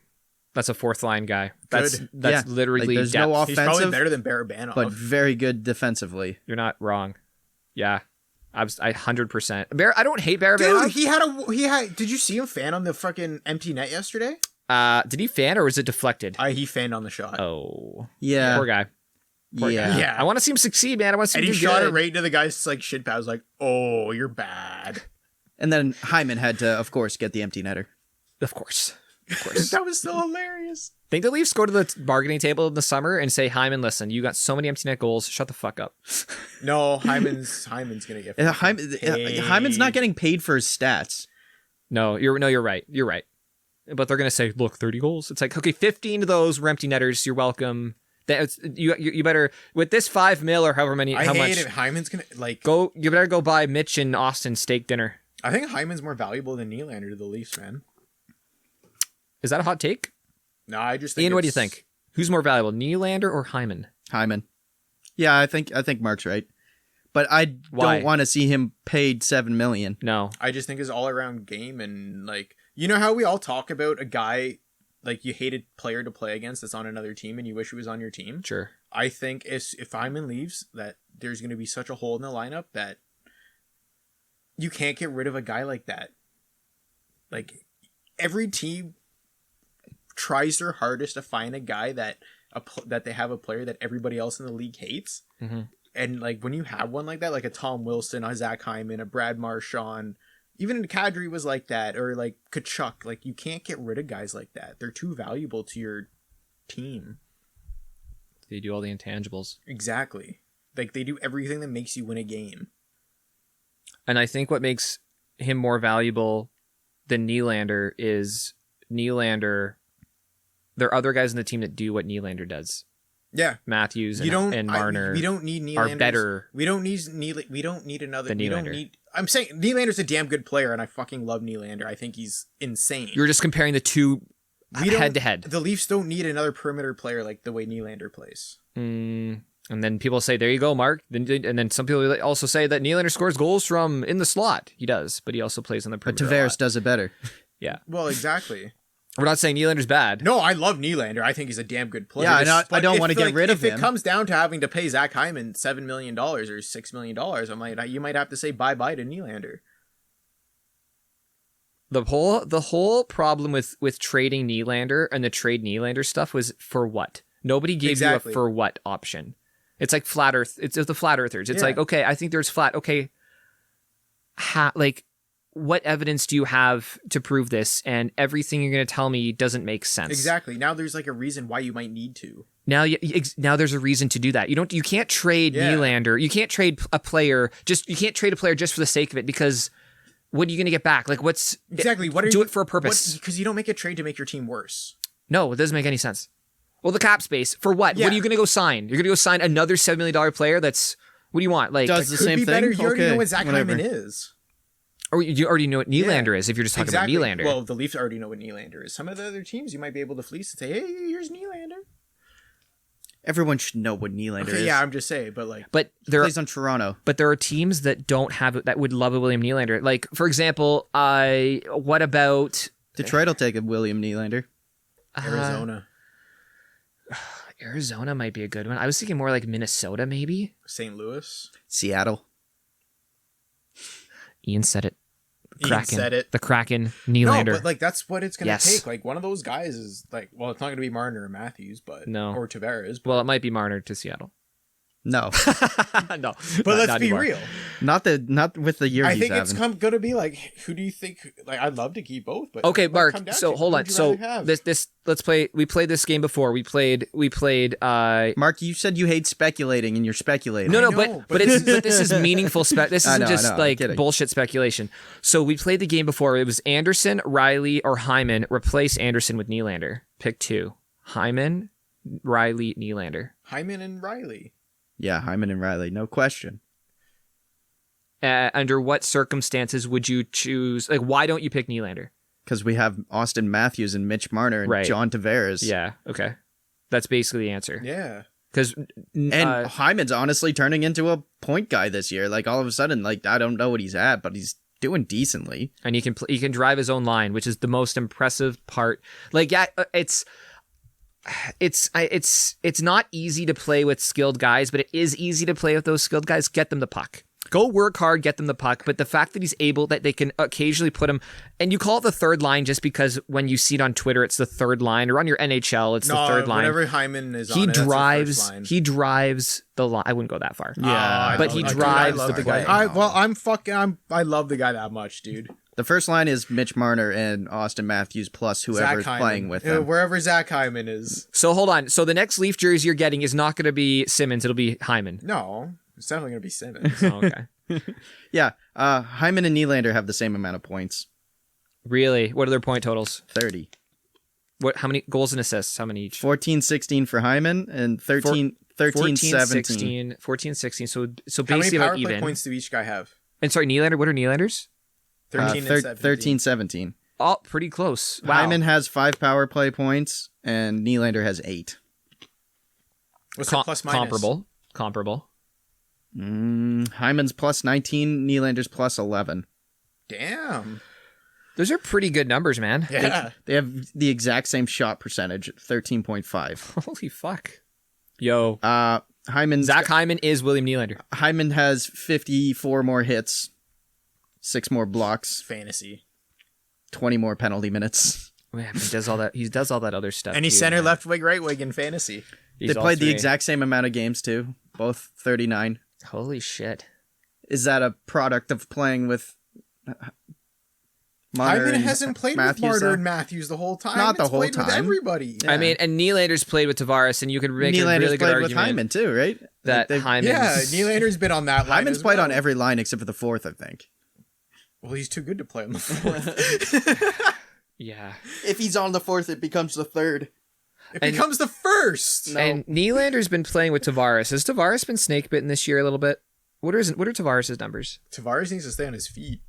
That's a 4th line guy. Good. That's literally like, there's depth. no He's probably offensive, better than Barabanov. but very good defensively. You're not wrong. Yeah. I 100%. I don't hate Barabanov. Dude, he had. Did you see him fan on the fucking empty net yesterday? Did he fan or was it deflected? He fanned on the shot. Oh. Yeah. Poor guy. Poor guy. Yeah. I want to see him succeed, man. I want to see And him he do shot good. it right into the guy's like shit pad. I was like, oh, you're bad. And then Hyman had to, of course, get the empty netter. Of course. Of course. That was so hilarious. Think the Leafs go to the bargaining table in the summer and say, Hyman, listen, you got so many empty net goals. Shut the fuck up. No, Hyman's gonna get Hyman's not getting paid for his stats. No, you're right. You're right. But they're gonna say, look, 30 goals. It's like, okay, 15 of those were empty netters. You're welcome. You better with this $5 million or however many. I how hate much? it. Hyman's gonna like Go. You better go buy Mitch and Austin steak dinner. I think Hyman's more valuable than Nylander to the Leafs, man. Is that a hot take? No, I just think Ian, what do you think? Who's more valuable, Nylander or Hyman? Hyman. Yeah, I think Mark's right. But Why? don't want to see him paid $7 million. No. I just think his all around game and like You know how we all talk about a guy like you hate a player to play against that's on another team and you wish he was on your team? Sure. I think if Hyman leaves, that there's going to be such a hole in the lineup that you can't get rid of a guy like that. Like, every team tries their hardest to find a guy that they have a player that everybody else in the league hates. Mm-hmm. And like when you have one like that, like a Tom Wilson, a Zach Hyman, a Brad Marchand, even Kadri was like that, or like Tkachuk, like you can't get rid of guys like that. They're too valuable to your team. They do all the intangibles. Exactly. Like they do everything that makes you win a game. And I think what makes him more valuable than Nylander is Nylander. There are other guys in the team that do what Nylander does. Yeah, Matthews and Marner. We don't need Nylander. Are better. We don't need another. Than We don't Nylander. need. I'm saying Nylander's a damn good player, and I fucking love Nylander. I think he's insane. You're just comparing the two head to head. The Leafs don't need another perimeter player like the way Nylander plays. And then people say, "There you go, Mark." And then some people also say that Nylander scores goals from in the slot. He does, but he also plays on the But perimeter. Tavares does it better. Yeah. Well, exactly. We're not saying Nylander's bad. No, I love Nylander. I think he's a damn good player. Yeah, I don't If, want to get like, rid of If him. it comes down to having to pay Zach Hyman $7 million or $6 million, you might have to say bye-bye to Nylander. The whole problem with trading Nylander and the trade Nylander stuff was for what? Nobody gave Exactly. you a for what option. It's like flat Earth. It's the flat earthers. It's Yeah. like, okay, I think there's flat. Okay, what evidence do you have to prove this? And everything you're going to tell me doesn't make sense. Exactly. Now there's like a reason why you might need to. Now there's a reason to do that. You can't trade Yeah. Nylander. You can't trade a player just for the sake of it, because what are you going to get back? Like, what's Exactly. What are do you, it for a purpose? Because you don't make a trade to make your team worse. No, it doesn't make any sense. Well, the cap space for what? Yeah. What are you going to go sign? You're going to go sign another $7 million player. That's what do you want? Like, Does the Could same be thing. better. You already Okay, know what Zach whatever. Hyman is. or you already know what Nylander is. If you're just talking Exactly. about Nylander, Well, the Leafs already know what Nylander is. Some of the other teams you might be able to fleece and say, "Hey, here's Nylander." Everyone should know what Nylander Okay, is. yeah, I'm just saying, but like, but He there plays on Toronto. are teams that don't have it that would love a William Nylander. Like, for example, what about Detroit will take a William Nylander. Arizona, Arizona might be a good one. I was thinking more like Minnesota, maybe. St. Louis. Seattle. Ian said it. Ian Kraken. said it. The Kraken, No, Nylander. but like that's what it's gonna Yes. take. Like one of those guys is like, well, it's not gonna be Marner or Matthews, but No. or Tavares. Well, it might be Marner to Seattle. No, No, But let's not be anymore. real. not with the year I he's think it's having. gonna be like, who do you think? Like, I'd love to keep both, but Okay, what'd it Mark. come down So to? hold Who on. would you So rather have? this let's play. We played this game before. We played. Mark, you said you hate speculating, and you're speculating. No, I know, but but this is meaningful. This I isn't know, just I know, I'm like kidding. bullshit speculation. So we played the game before. It was Anderson, Rielly, or Hyman. Replace Anderson with Nylander. Pick two. Hyman, Rielly, Nylander. Hyman and Rielly. Yeah, Hyman and Rielly, no question. Under what circumstances would you choose? Like, why don't you pick Nylander? Because we have Austin Matthews and Mitch Marner and Right. John Tavares. Yeah. Okay. That's basically the answer. Yeah. Because And Hyman's honestly turning into a point guy this year. Like, all of a sudden, like, I don't know what he's at, but he's doing decently. and he can drive his own line, which is the most impressive part. Like, yeah, it's not easy to play with skilled guys, but it is easy to play with those skilled guys. Get them the puck. Go work hard, get them the puck. But the fact that he's able, that they can occasionally put him, and you call it the third line just because when you see it on Twitter, it's the third line, or on your NHL, it's the third line. Whenever Hyman is He on it, that's the drives. first line. He drives the line. I wouldn't go that far. Yeah, but he drives I love the the guy. play. I love the guy that much, dude. The first line is Mitch Marner and Austin Matthews plus whoever's Zach playing Hyman. with them. Wherever Zach Hyman is. So hold on. So the next Leaf jersey you're getting is not going to be Simmons. It'll be Hyman. No, it's definitely gonna be Simmons. Oh, okay. Yeah, Hyman and Nylander have the same amount of points. Really? What are their point totals? 30. How many goals and assists? How many each? 14-16 for Hyman and 13-17. 14-16. So How many basically power about play even. points do each guy have? And sorry, Nylander. What are Nylander's? 13 and 17. 13-17. Oh, pretty close. Wow. Hyman has 5 power play points and Nylander has 8. What's the plus minus? Comparable. Hyman's plus 19, Nylander's plus 11. Damn. Those are pretty good numbers, man. Yeah. They have the exact same shot percentage at 13.5. Holy fuck. Yo. Hyman. Zach Hyman is William Nylander. Hyman has 54 more hits, 6 more blocks, Fantasy. 20 more penalty minutes. Yeah, he does all that. He does all that other stuff. And he's too, center, man. left wing, right wing in fantasy. He's They all played the three. exact same amount of games too, both 39. Holy shit. Is that a product of playing with Marner Hyman and hasn't played Matthews, with Marner though? and Matthews the whole time. Not the It's whole played with time. everybody. Yeah. I mean, and Nylander's played with Tavares, and you could make a Nylander's really good played argument with Hyman too, right? that They've- Hyman's... Yeah, Nylander's been on that line. Hyman's as played well. on every line except for the fourth, I think. Well, he's too good to play on the fourth. Yeah. If he's on the fourth, it becomes the third. It And- becomes the first. No. And Nylander's been playing with Tavares. Has Tavares been snake bitten this year a little bit? What are Tavares' numbers? Tavares needs to stay on his feet.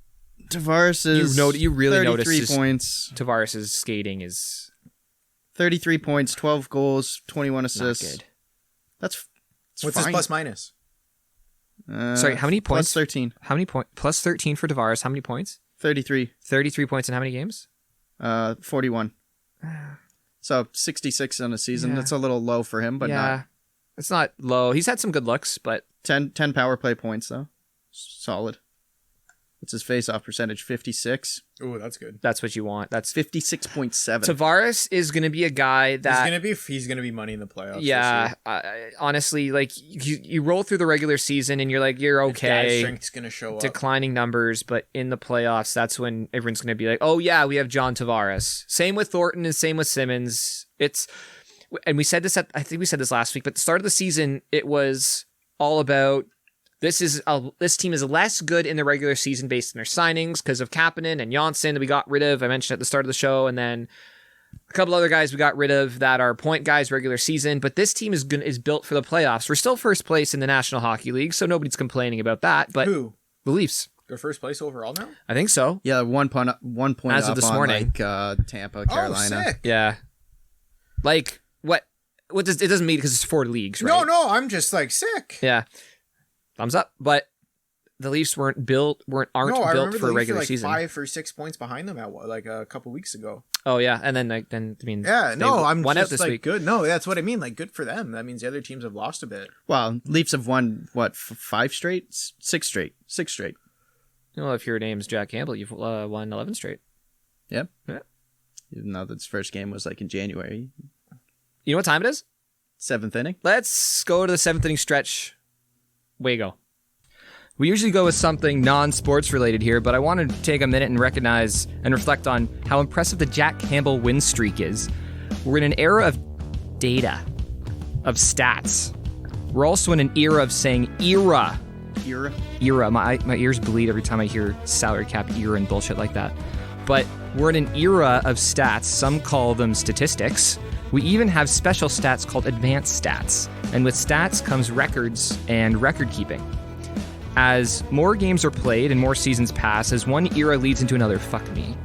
Tavares is You really noticed 33 his- points, Tavares' skating is 33 points, 12 goals, 21 not assists. good. That's What's fine. his plus minus? Sorry, how many points? Plus 13. How many points? Plus 13 for Tavares. How many points? 33. 33 points in how many games? 41. So 66 on a season. Yeah. That's a little low for him, but not It's not low. He's had some good looks, but 10 power play points though. Solid. What's his face-off percentage? 56. Oh, that's good. that's what you want. That's 56.7. Tavares is going to be a guy that He's gonna be money in the playoffs. yeah, honestly, like you roll through the regular season and you're like you're This year. His okay, strength's gonna show up. declining numbers, but in the playoffs, that's when everyone's going to be like, oh yeah, we have John Tavares. Same with Thornton and same with Simmons. And we said this I think we said this last week, but at the start of the season, it was all about this team is less good in the regular season based on their signings because of Kapanen and Janssen that we got rid of. I mentioned at the start of the show, and then a couple other guys we got rid of that are point guys regular season. But this team is built for the playoffs. We're still first place in the National Hockey League, so nobody's complaining about that. But Who? the Leafs, They're first place overall now? I think so. Yeah, 1 point As of up this on morning. like Tampa, Carolina. Oh, sick. Yeah, like what does it doesn't mean because it's 4 leagues, right? No, I'm just like sick. Yeah, thumbs up. But the Leafs aren't built I for a remember the Leafs regular were like season. 5 or 6 points behind them at like a couple weeks ago. Oh yeah, and then I mean Yeah, they no, I'm won just out this like week. good. No, that's what I mean. Like good for them. That means the other teams have lost a bit. Well, Leafs have won, what, 5 straight? 6 straight. 6 straight. Well, if your name's Jack Campbell, you've won 11 straight. Yep. Yeah. Even though this first game was like in January. You know what time it is? 7th inning. Let's go to the 7th inning stretch. Way go. We usually go with something non-sports related here, but I wanted to take a minute and recognize and reflect on how impressive the Jack Campbell win streak is. We're in an era of data, of stats. We're also in an era of saying era. Era. My ears bleed every time I hear salary cap era and bullshit like that. But we're in an era of stats. Some call them statistics. We even have special stats called advanced stats. And with stats comes records and record keeping. As more games are played and more seasons pass, as one era leads into another, fuck me.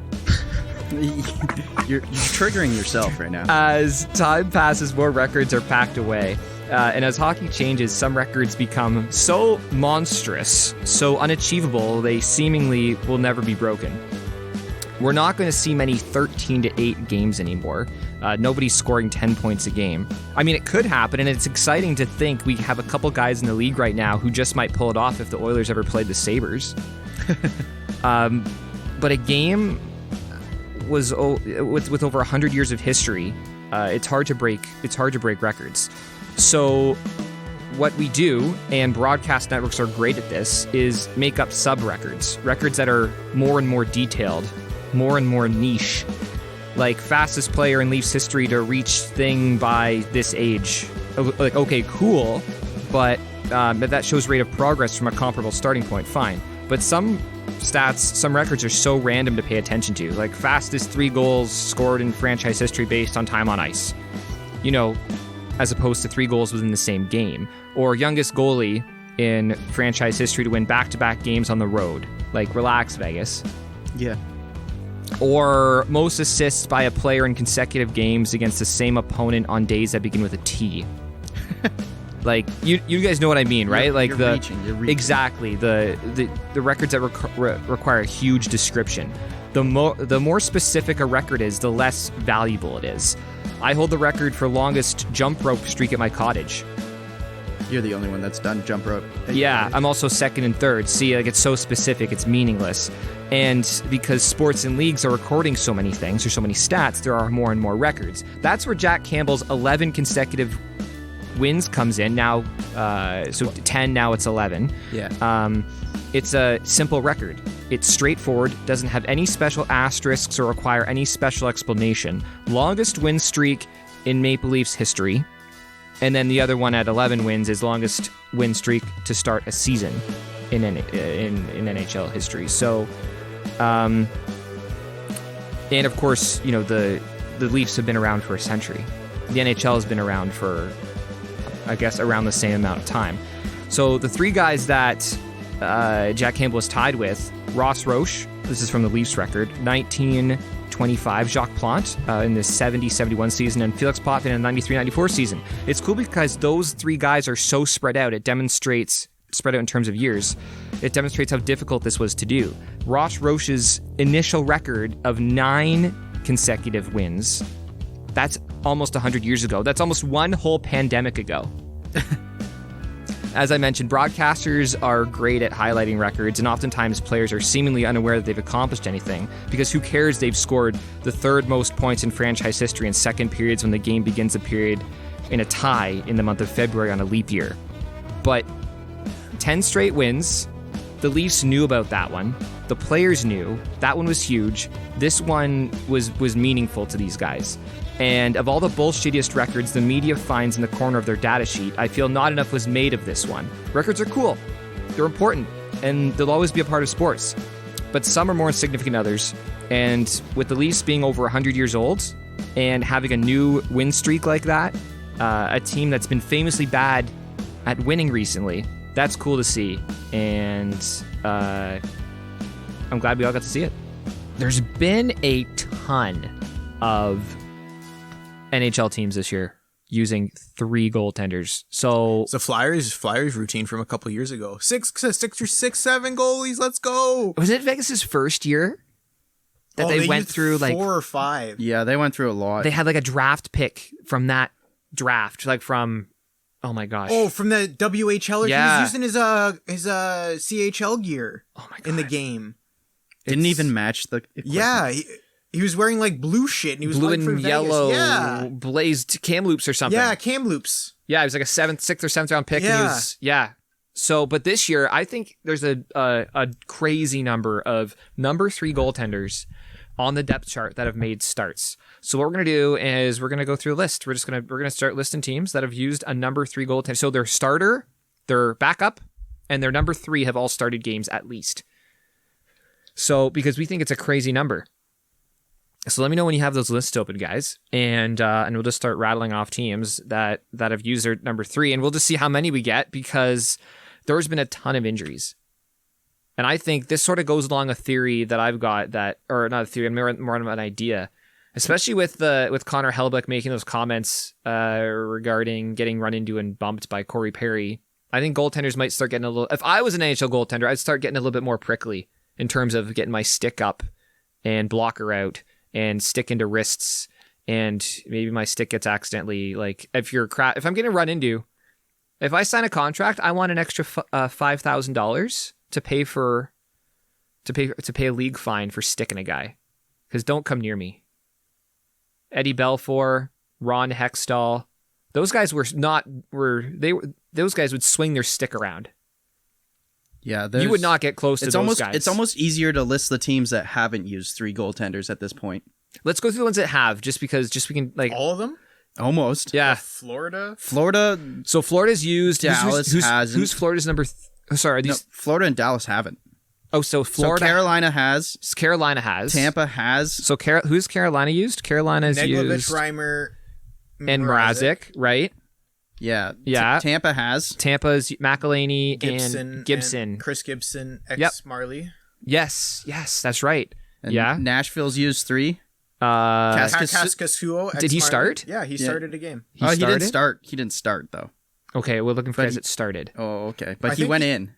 You're triggering yourself right now. As time passes, more records are packed away. And as hockey changes, some records become so monstrous, so unachievable, they seemingly will never be broken. We're not going to see many 13-8 games anymore. Nobody's scoring 10 points a game. I mean, it could happen, and it's exciting to think we have a couple guys in the league right now who just might pull it off if the Oilers ever played the Sabres. But a game was with over 100 years of history. It's hard to break records. So what we do, and broadcast networks are great at this, is make up sub-records. Records that are more and more detailed, more and more niche. Like, fastest player in Leafs history to reach thing by this age. Like, okay, cool, but that shows rate of progress from a comparable starting point, fine. But some stats, some records are so random to pay attention to. Like, fastest 3 goals scored in franchise history based on time on ice. You know, as opposed to 3 goals within the same game. Or youngest goalie in franchise history to win back-to-back games on the road. Like, relax, Vegas. Yeah. Or most assists by a player in consecutive games against the same opponent on days that begin with a T. Like you guys know what I mean, right? You're reaching. Exactly the records that require a huge description. The more specific a record is, the less valuable it is. I hold the record for longest jump rope streak at my cottage. You're the only one that's done jump rope. Yeah, I'm also second and third. See, like it's so specific, it's meaningless. And because sports and leagues are recording so many things or so many stats, there are more and more records. That's where Jack Campbell's 11 consecutive wins comes in. Now, so 10, now it's 11. Yeah. It's a simple record. It's straightforward, doesn't have any special asterisks or require any special explanation. Longest win streak in Maple Leafs history. And then the other one at 11 wins is longest win streak to start a season in NHL history. So, and of course, you know, the Leafs have been around for a century. The NHL has been around for, I guess, around the same amount of time. So the three guys that Jack Campbell is tied with, Ross Roche, this is from the Leafs record, 1925, Jacques Plante in the 70-71 season, and Felix Potvin in the 93-94 season. It's cool because those three guys are so spread out. It demonstrates, spread out in terms of years, it demonstrates how difficult this was to do. Ross Roche's initial record of 9 consecutive wins, that's almost 100 years ago. That's almost one whole pandemic ago. As I mentioned, broadcasters are great at highlighting records, and oftentimes players are seemingly unaware that they've accomplished anything, because who cares they've scored the third most points in franchise history in second periods when the game begins a period in a tie in the month of February on a leap year. But 10 straight wins, the Leafs knew about that one. The players knew. That one was huge. This one was meaningful to these guys. And of all the bullshittiest records the media finds in the corner of their data sheet, I feel not enough was made of this one. Records are cool. They're important. And they'll always be a part of sports. But some are more significant than others. And with the Leafs being over 100 years old and having a new win streak like that, a team that's been famously bad at winning recently, that's cool to see. And I'm glad we all got to see it. There's been a ton of NHL teams this year using 3 goaltenders. So Flyers routine from a couple years ago. 6 or 7 goalies. Let's go. Was it Vegas's first year that they went through 4 or 5? Yeah, they went through a lot. They had like a draft pick from that draft, like from, oh my gosh. Oh, from the WHL. Yeah. He was using his CHL gear. Oh my God. In the game. Didn't even match the equipment. Yeah. He was wearing like blue shit, and he was blue like and yellow, blazed cam loops or something. Yeah, cam loops. Yeah, he was like a 6th or 7th round pick. Yeah. And he was, yeah. So, but this year, I think there's a crazy number of number 3 goaltenders on the depth chart that have made starts. So what we're gonna do is we're gonna go through a list. We're gonna start listing teams that have used a number 3 goaltender. So their starter, their backup, and their number 3 have all started games at least. So because we think it's a crazy number. So let me know when you have those lists open, guys, and we'll just start rattling off teams that have used their number 3, and we'll just see how many we get, because there's been a ton of injuries, and I think this sort of goes along a theory that I've got or not a theory, more of an idea, especially with Connor Hellebuyck making those comments regarding getting run into and bumped by Corey Perry. I think goaltenders might start getting a little. If I was an NHL goaltender, I'd start getting a little bit more prickly in terms of getting my stick up and blocker out and stick into wrists, and maybe my stick gets accidentally, like, if I'm getting run into, if I sign a contract, I want an extra $5,000 to pay a league fine for sticking a guy, because don't come near me. Eddie Belfour, Ron Hextall, those guys those guys would swing their stick around. Yeah, you would not get close to those guys. It's almost easier to list the teams that haven't used 3 goaltenders at this point. Let's go through the ones that have, just we can, like, all of them. Almost. Yeah. Florida. So Florida's used. Dallas hasn't. Who's Florida's number? Sorry, are these? No, Florida and Dallas haven't. Oh, so Florida. So Carolina has. Tampa has. So who's Carolina used? Carolina's Neglovich, used. Reimer, and Mrazek, right? Yeah. Yeah. Tampa has. Tampa's McElhaney and Gibson. And Chris Gibson, Marley. Yes, that's right. And yeah. Nashville's used 3. Kaskasuo. Did he start? Yeah, he started a game. He didn't start. He didn't start though. Okay, we're looking for But guys he- that started. Oh, okay. But I he think went he- in.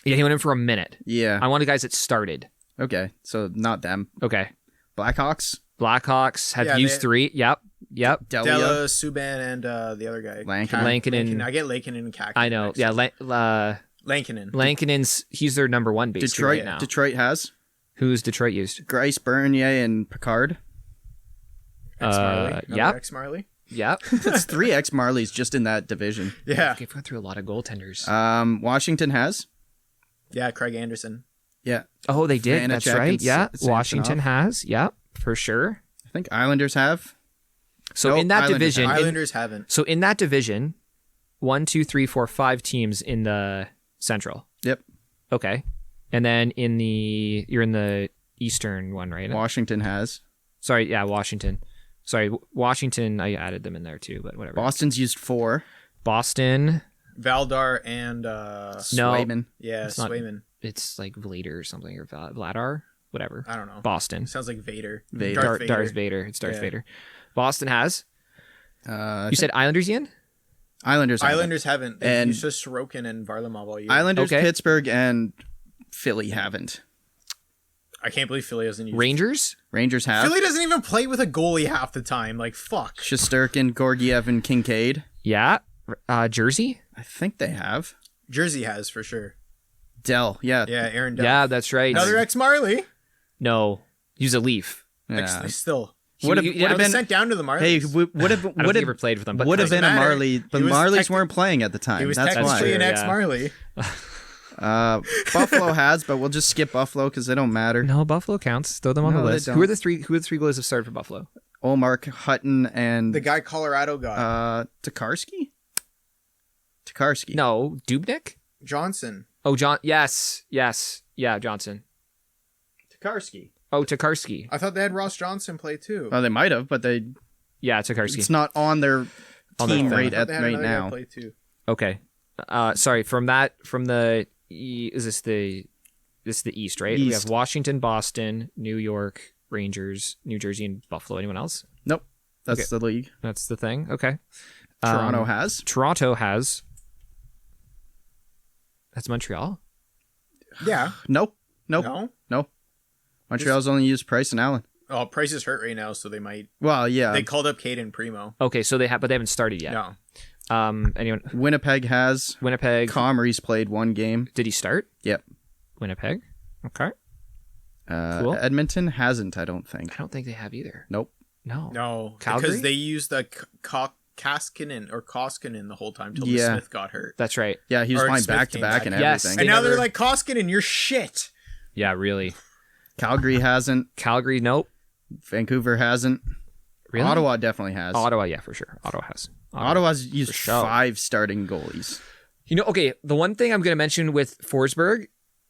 Yeah, he went in for a minute. Yeah. I wanted guys that started. Okay. So not them. Okay. Blackhawks. Blackhawks have Yeah, used they- 3. Yep. Delia. Della, Subban, and the other guy. Lankinen. I get Lankinen and Kak. I know. Yeah, Lankinen. Lankinen's he's their number 1 basically Detroit. right now. Detroit has Who's Detroit used? Grice, Bernier, and Picard. X Marley. Yep. X Marley. Yep. That's 3 ex Marleys just in that division. Yeah. We've gone through a lot of goaltenders. Washington has. Yeah, Craig Anderson. Yeah. Oh, they did. That's Vanacek right. and Yeah. Samsonov. Washington has. Yep, for sure. I think Islanders have. So Nope, in that Islanders division, have. Islanders haven't. so in that division, 1, 2, 3, 4, 5 teams in the Central. Yep. Okay. And then you're in the Eastern one, right? Washington has. Sorry, yeah, Washington. Sorry, Washington. I added them in there too, but whatever. Boston's used 4. Boston. Valdar and Swayman. yeah, It's not- Swayman. It's like Vlader or something or Vladar, whatever. I don't know. Boston. Sounds like Vader. Vader. Darth Vader. It's Darth Yeah. Vader. Boston has. I You think said Islanders, Ian? Islanders have. Islanders haven't. They've And- used just Sorokin and Varlamov all year. Islanders, Okay. Pittsburgh, and Philly haven't. I can't believe Philly hasn't used. Rangers. Rangers have. Philly doesn't even play with a goalie half the time. Like fuck. Shesterkin, Gorgiev, and Kincaid. Yeah. Jersey. I think they have. Jersey has for sure. Dell. Yeah. Yeah, Aaron Dell. Yeah, that's right. Another ex Marley. No, use a Leaf. Yeah. Still. Would have He- Would have been. sent down to the Marlies. Hey, would have I don't think he ever played with them, but would have doesn't been a matter. Marley, but He was Marlies techni- weren't playing at the time. he was That's technically why. an true, ex yeah. Marley. Buffalo has, but we'll just skip Buffalo because they don't matter. no, Buffalo counts. Throw them on No, the they list. don't. Who are the three goalies that started for Buffalo? Olmark, Hutton, and The guy Colorado got. Tokarski. Tokarski. No, Dubnik. Johnson. Oh, John. Yes. Yeah, Johnson. Tokarski. Oh, Tokarski. I thought they had Ross Johnson play too. Well, they might have, but they. Yeah, Tokarski. It's not on their On their team thing. right I thought at they had right another guy now. play too. Okay. Sorry. From the is this the East, right? We East. have Washington, Boston, New York, Rangers, New Jersey, and Buffalo. Anyone else? Nope, that's Okay. the league. That's the thing. Okay. Toronto has. Toronto has. That's Montreal. Yeah. Nope. No. Montreal's only used Price and Allen. Oh, Price is hurt right now, so they might. Well, yeah. They called up Caden Primo. Okay, so they have, but they haven't started yet. No. Anyone? Winnipeg has. Winnipeg. Comrie's played 1 game. Did he start? Yep. Winnipeg. Okay. Cool. Edmonton hasn't, I don't think. I don't think they have either. Nope. No. No. Calgary? Because they used the Koskinen the whole time till Yeah. Smith got hurt. That's right. Yeah, he was Or playing Smith back to came back back. and Yes. everything. And now never- they're like, Koskinen, you're shit. Yeah, really. Calgary hasn't. Calgary, nope. Vancouver hasn't. Really? Ottawa definitely has. Ottawa, yeah, for sure. Ottawa has. Ottawa's used For sure. 5 starting goalies. You know, okay, the one thing I'm going to mention with Forsberg,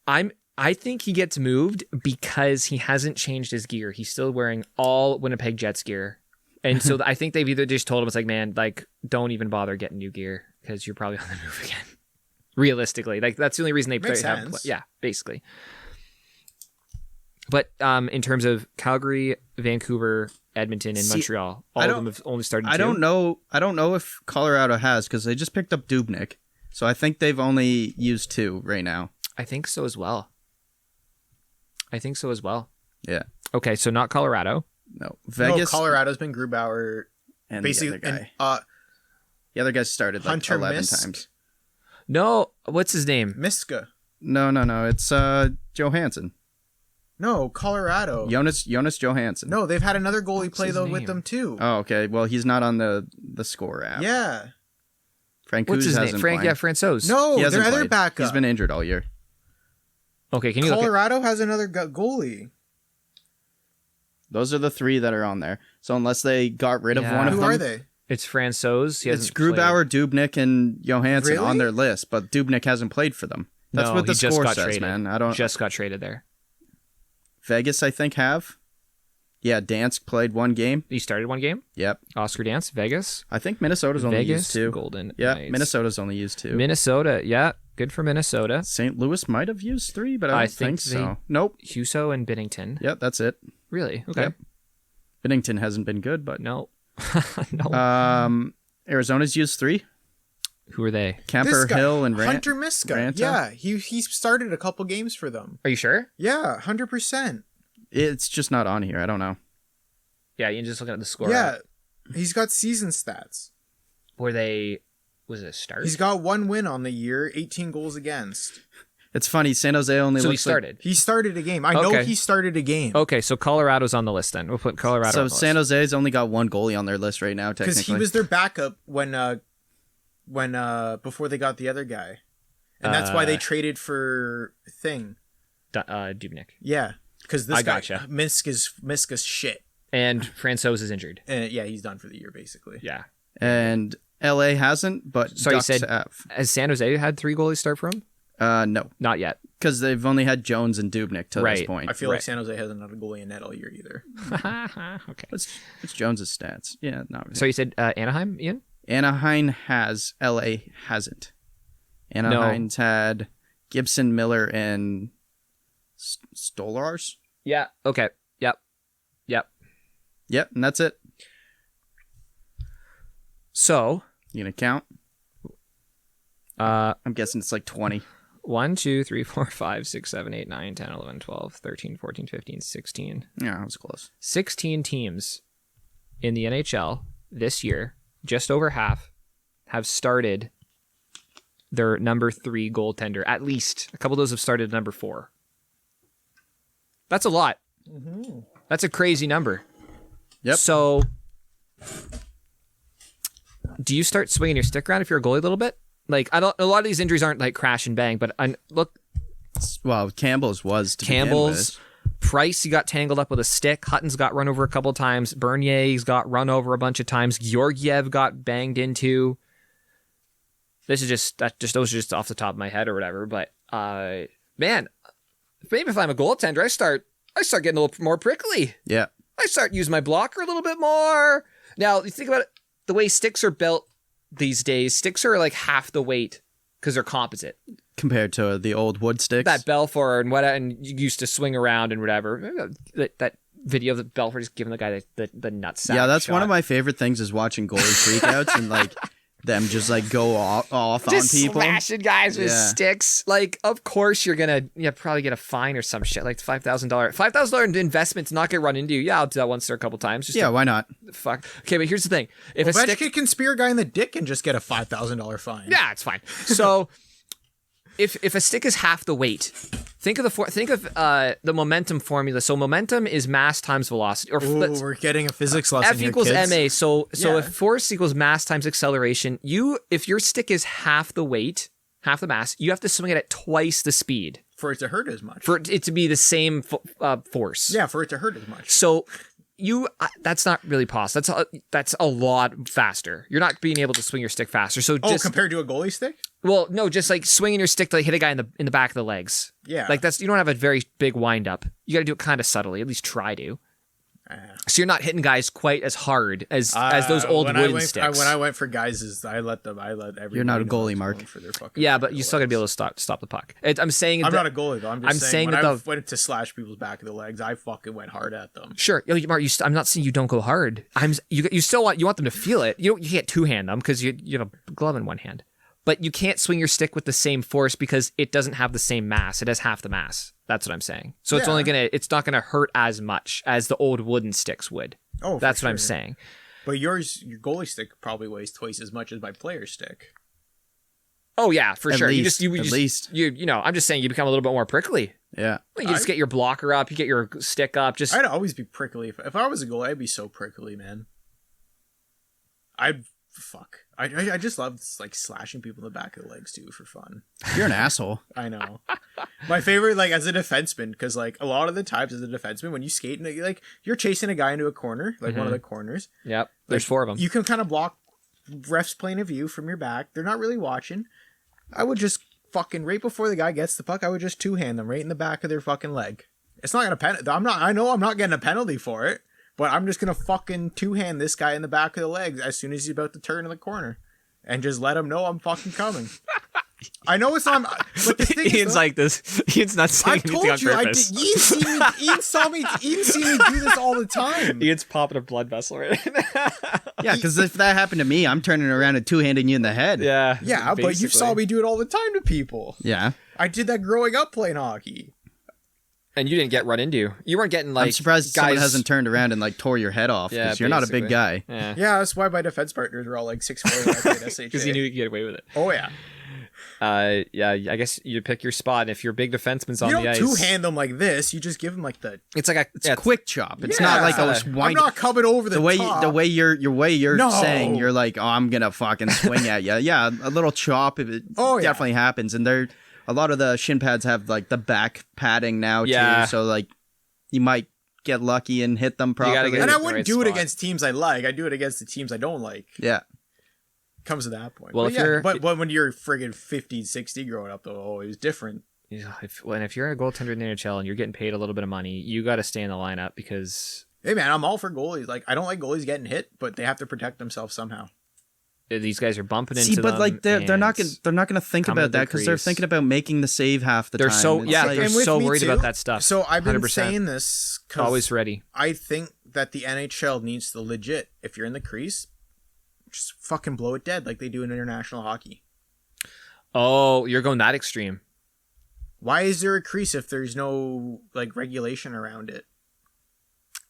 I think he gets moved because he hasn't changed his gear. He's still wearing all Winnipeg Jets gear. And so I think they've either just told him, it's like, man, like, don't even bother getting new gear because you're probably on the move again. Realistically. Like, that's the only reason they Makes have. sense. Yeah, basically. But in terms of Calgary, Vancouver, Edmonton, and See, Montreal, I all of don't- them have only started I two. don't know. I don't know if Colorado has because they just picked up Dubnik. So I think they've only used 2 right now. I think so as well. Yeah. Okay, so not Colorado. No. No, Vegas Colorado's been Grubauer. and Basically, the other guy. and, The other guy started like Hunter 11 Misk. times. No, what's his name? Miska. No. It's Johansson. No, Colorado. Jonas Johansson. No, they've had another goalie play his though with name? them too. Oh, okay. Well, he's not on the score app. Yeah. Frank What's Kuz his name? hasn't Frank. played. Yeah, Francouz. No, He their hasn't other played. backup. He's been injured all year. Okay, can you look at? Colorado has another goalie. Those are the 3 that are on there. So unless they got rid of Yeah. one of Who them, are they? It's Francouz. He it's hasn't played. Grubauer, Dubnik, and Johansson Really? on their list, but Dubnik hasn't played for them. That's No, what the he just score got says, traded. man. I don't. Just got traded there. Vegas, I think, have. Yeah, Dansk played 1 game. He started one game. Yep. Oscar Dance, Vegas. I think Minnesota's only Vegas, used 2. Golden. Yeah, Knights. Minnesota's only used 2. Minnesota. Yeah, good for Minnesota. St. Louis might have used 3, but I I don't think think so. Nope. Huso and Binnington. Yep, that's it. Really? Okay. Yep. Binnington hasn't been good, but No. No. Arizona's used 3. Who are they? Kemper, Hill, and Hunter Miska. Ranta? Yeah, he started a couple games for them. Are you sure? Yeah, 100%. It's just not on here. I don't know. Yeah, you're just looking at the score. Yeah, he's got season stats. Was it a start? He's got 1 win on the year, 18 goals against. It's funny. San Jose only So he looks started. He started a game. I know Okay. he started a game. Okay, so Colorado's on the list then. We'll put Colorado So on the San list. Jose's only got 1 goalie on their list right now, Because technically. he was their backup when before they got the other guy. And that's why they traded for Thing. Dubnyk. Yeah. Because this I guy, gotcha. Miska's shit. And Francouz is injured. Yeah, he's done for the year, basically. Yeah. And LA hasn't, but Sorry, you Ducks said- have. Has San Jose had 3 goalies start for him? No, Not yet. because they've only had Jones and Dubnyk to this Right. point. I feel like Right. San Jose hasn't had a goalie in net all year either. Okay. It's Jones's stats. Yeah, no. So you said Anaheim, Ian? Anaheim has, LA hasn't. Anaheim's had Gibson, Miller, and Stolars. Yeah. Okay. Yep. Yep, and that's it. So, You gonna count? I'm guessing it's like 20. 1, 2, 3, 4, 5, 6, 7, 8, 9, 10, 11, 12, 13, 14, 15, 16. Yeah, that was close. 16 teams in the NHL this year, just over half, have started their number 3 goaltender. At least a couple of those have started number 4. That's a lot. That's a crazy number. Yep. So, do you start swinging your stick around if you're a goalie a little bit? Like, a lot of these injuries aren't like crash and bang, but look, Well, Campbell's was to begin Campbell's, with. Price, he got tangled up with a stick. Hutton's got run over a couple times. Bernier's got run over a bunch of times. Georgiev got banged into. Those are just off the top of my head or whatever. But man, maybe if I'm a goaltender, I start getting a little more prickly. Yeah. I start using my blocker a little bit more. Now you think about it, the way sticks are built these days. Sticks are like half the weight because they're composite. Compared to the old wood sticks. That Belfour and what, and you used to swing around and whatever. That video of the Belfour just giving the guy the nutsack. Yeah, that's shot. one of my favorite things is watching goalie freakouts and like them just like go off just on people. slashing guys with Yeah. sticks. Like, of course you're gonna probably get a fine or some shit, like $5,000 investment to not get run into. Yeah, I'll do that once or a couple times. Just Yeah, why not? fuck. Okay, but here's the thing: if a Ovechkin stick, can spear a guy in the dick and just get a $5,000 fine. yeah, it's fine. So, if a stick is half the weight, think of the momentum formula. So momentum is mass times velocity, or Ooh, we're getting a physics lesson F here, equals kids. ma. So Yeah. if force equals mass times acceleration, if your stick is half the weight, half the mass, you have to swing it at twice the speed For it to hurt as much. for it to be the same force. Yeah, for it to hurt as much. So that's not really possible. That's a lot faster. You're not being able to swing your stick faster. So Oh, just compared to a goalie stick? well, no, just like swinging your stick to like, hit a guy in the back of the legs. Yeah. Like you don't have a very big wind up. You got to do it kind of subtly. At least try to. So you're not hitting guys quite as hard as those old when wooden I went, sticks. when I went for guys, I let everybody. You're not a know I goalie, was Mark. going for their fucking Yeah, but back you of still the got to be able legs. to stop the puck. I'm saying I'm that, not a goalie though. I'm saying that when I went to slash people's back of the legs, I fucking went hard at them. sure, yo, Mark. I'm not saying you don't go hard. You still want them to feel it. You can't two hand them because you have a glove in one hand, but you can't swing your stick with the same force because it doesn't have the same mass. It has half the mass. That's what I'm saying. So Yeah. it's not gonna hurt as much as the old wooden sticks would. Oh, for That's what I'm sure. saying. But your goalie stick probably weighs twice as much as my player stick. Oh yeah, for At sure. least, you at least. I'm just saying you become a little bit more prickly. Yeah. You just get your blocker up, you get your stick up. Just I'd always be prickly. If I was a goalie, I'd be so prickly, man. I just love like slashing people in the back of the legs too for fun. You're an asshole. I know. My favorite, like as a defenseman, because like a lot of the times as a defenseman, when you skate and like you're chasing a guy into a corner, like one of the corners. yep. There's like, 4 of them. You can kind of block refs' point of view from your back. They're not really watching. I would just fucking right before the guy gets the puck, I would just two hand them right in the back of their fucking leg. It's not gonna I know I'm not getting a penalty for it, but I'm just gonna fucking two hand this guy in the back of the legs as soon as he's about to turn in the corner, and just let him know I'm fucking coming. I know it's on, but the thing Ian's is, like this. Ian's not saying I anything on told you, purpose. Ian see me do this all the time. Ian's popping a blood vessel right now. Yeah, because if that happened to me, I'm turning around and two-handing you in the head. Yeah. Yeah, but you saw me do it all the time to people. Yeah. I did that growing up playing hockey. And you didn't get run into. You weren't getting like. I'm surprised guys... someone hasn't turned around and like tore your head off because Yeah, you're not a big guy. Yeah. Yeah, that's why my defense partners were all like 6'4" when I played SHA. Because you knew you could get away with it. Oh yeah. Yeah, I guess you pick your spot. If your big defenseman's on You the don't ice, two-hand them like this. You just give them like the. it's like It's a quick chop. It's not like Yeah. a I'm wind. not coming over the way top. the way you're No. saying you're like, oh, I'm gonna fucking swing at you. Yeah, a little chop. It Oh, yeah. definitely happens, and a lot of the shin pads have like the back padding now Yeah. too. So like, you might get lucky and hit them gotta properly. get And I the wouldn't right do it spot. against teams I like. I do it against the teams I don't like. Yeah. Comes to that point. Well, but if you're- but when you're friggin' 50, 60 growing up, though, it was different. Yeah, if you're a goaltender in the NHL and you're getting paid a little bit of money, you got to stay in the lineup because Hey, man, I'm all for goalies. Like, I don't like goalies getting hit, but they have to protect themselves somehow. these guys are bumping into See, but them. like they're not gonna think coming to about the that because they're crease. thinking about making the save half the They're time. so It's yeah, like- they're And with so me worried too. about that stuff. So I've been 100%. saying this because Always ready. I think that the NHL needs to legit, if you're in the crease, just fucking blow it dead like they do in international hockey. Oh, you're going that extreme. Why is there a crease if there's no like regulation around it?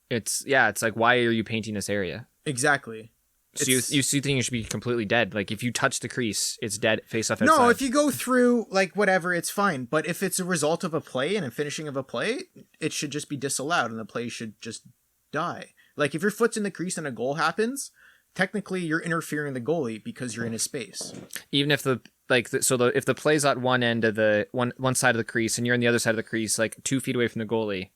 It's like, why are you painting this area? Exactly. So you It's- think it should be completely dead. Like if you touch the crease, it's dead. Face off outside. No, if you go through like whatever, it's fine. But if it's a result of a play and a finishing of a play, it should just be disallowed and the play should just die. Like if your foot's in the crease and a goal happens, technically you're interfering the goalie because you're in his space. even if if the play's at one end of the one side of the crease and you're on the other side of the crease, like 2 feet away from the goalie,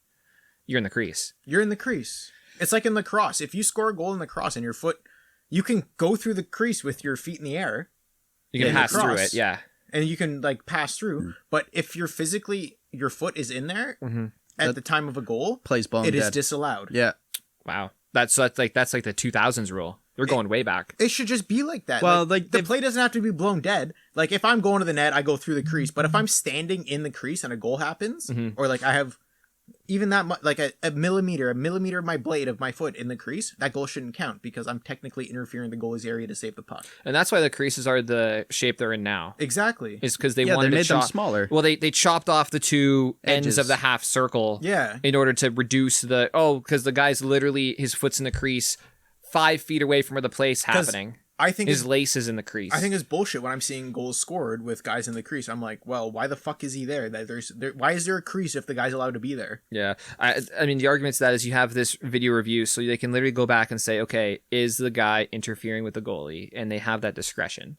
you're in the crease. You're in the crease. It's like in lacrosse. If you score a goal in lacrosse and your foot, you can go through the crease with your feet in the air You can Yeah, pass through lacrosse. it. Yeah. and you can like pass through. But if you're physically, your foot is in there Mhm. at the time of a goal, plays bone it is dead. disallowed. Yeah. Wow. That's like the 2000s rule. They're going way back. It should just be like that. Well, like like, the they've- play doesn't have to be blown dead. Like if I'm going to the net, I go through the crease. But if I'm standing in the crease and a goal happens, or like I have even that much, like a millimeter of my blade of my foot in the crease, that goal shouldn't count because I'm technically interfering the goalie's area to save the puck. And that's why the creases are the shape they're in now. Exactly. Is because they Yeah, wanted they to made them chop smaller. Well, they chopped off the two ends Edges. of the half circle. Yeah. In order to reduce because the guy's literally his foot's in the crease 5 feet away from where the play's happening. I think His it's, lace is in the crease. I think it's bullshit when I'm seeing goals scored with guys in the crease. I'm like, well, why the fuck is he there? Why is there a crease if the guy's allowed to be there? Yeah. I mean, the argument to that is you have this video review, so they can literally go back and say, okay, is the guy interfering with the goalie? And they have that discretion.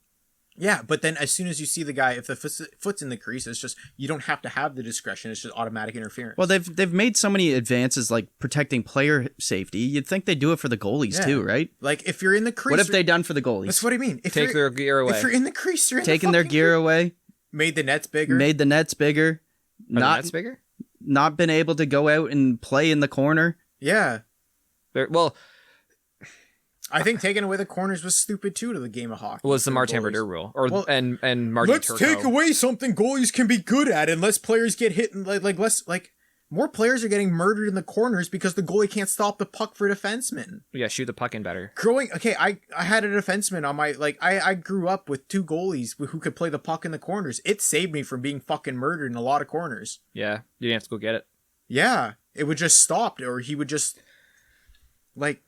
Yeah, but then as soon as you see the guy, if the foot's in the crease, it's just you don't have to have the discretion. It's just automatic interference. Well, they've made so many advances like protecting player safety. You'd think they do it for the goalies Yeah. too, right? like if you're in the crease, What have they done for the goalies? That's what I mean. If Take you're, their gear away. If you're in the crease, you're in Taking the their fucking gear crease. away, Made the nets bigger. made the nets bigger, Are the not nets bigger? not been able to go out and play in the corner. Yeah, Well, I think taking away the corners was stupid too to the game of hockey. was the for Martin goalies. Brodeur rule, or Well, and Marty Let's Turco. take away something goalies can be good at, and less players get hit, and more players are getting murdered in the corners because the goalie can't stop the puck for defensemen. Yeah, shoot the puck in better. I had a defenseman on my I grew up with two goalies who could play the puck in the corners. It saved me from being fucking murdered in a lot of corners. Yeah, you didn't have to go get it. Yeah, it would just stop, or he would just like.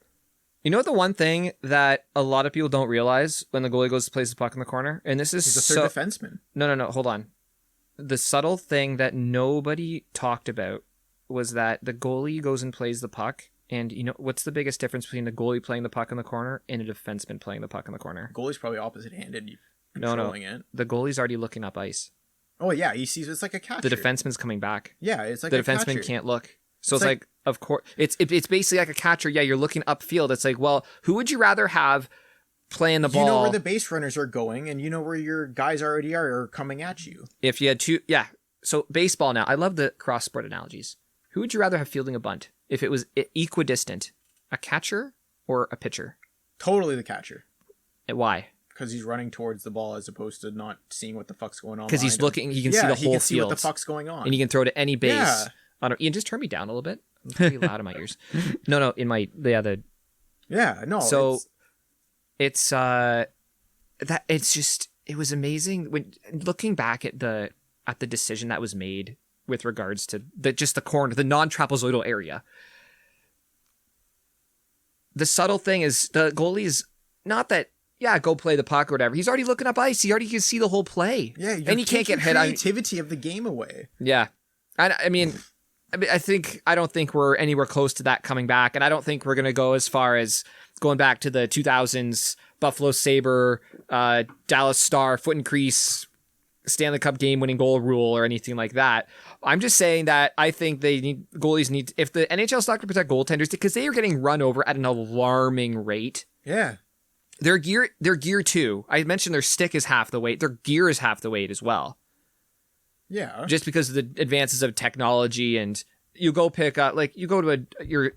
You know the one thing that a lot of people don't realize when the goalie goes to place the puck in the corner, and this is He's a third defenseman. No, hold on. The subtle thing that nobody talked about was that the goalie goes and plays the puck, and you know what's the biggest difference between the goalie playing the puck in the corner and a defenseman playing the puck in the corner? Goalie's probably opposite-handed. No. Controlling it. The goalie's already looking up ice. Oh yeah, he sees it's like a catcher. The defenseman's coming back. Yeah, it's like The a defenseman catcher. can't look. So It's it's like of course, it's basically like a catcher. Yeah, you're looking upfield. It's like, well, who would you rather have playing the ball? You know where the base runners are going, and you know where your guys already are coming at you. If you had two, yeah. So baseball now, I love the cross sport analogies. Who would you rather have fielding a bunt if it was equidistant, a catcher or a pitcher? Totally the catcher. And why? because he's running towards the ball as opposed to not seeing what the fuck's going on. Because he's behind him. looking, he can see the he whole can see field. what the fuck's going on. And he can throw to any base. Yeah. Ian, just turn me down a little bit. It's pretty loud in my ears. No, in my the. Yeah, no. So it's it was amazing when looking back at the decision that was made with regards to the corner, the non-trapezoidal area. The subtle thing is the goalie is not that, go play the puck or whatever. He's already looking up ice. He already can see the whole play. Yeah, and he can't get hit. Creativity of the game away. Yeah, I mean, I don't think we're anywhere close to that coming back, and I don't think we're gonna go as far as going back to the 2000s Buffalo Sabre, Dallas Star, foot and crease, Stanley Cup game-winning goal rule or anything like that. I'm just saying that I think goalies need, if the NHL's not going to protect goaltenders, because they are getting run over at an alarming rate. Yeah. Their gear too. I mentioned their stick is half the weight. Their gear is half the weight as well. Yeah. Just because of the advances of technology, and you go pick up, like you go to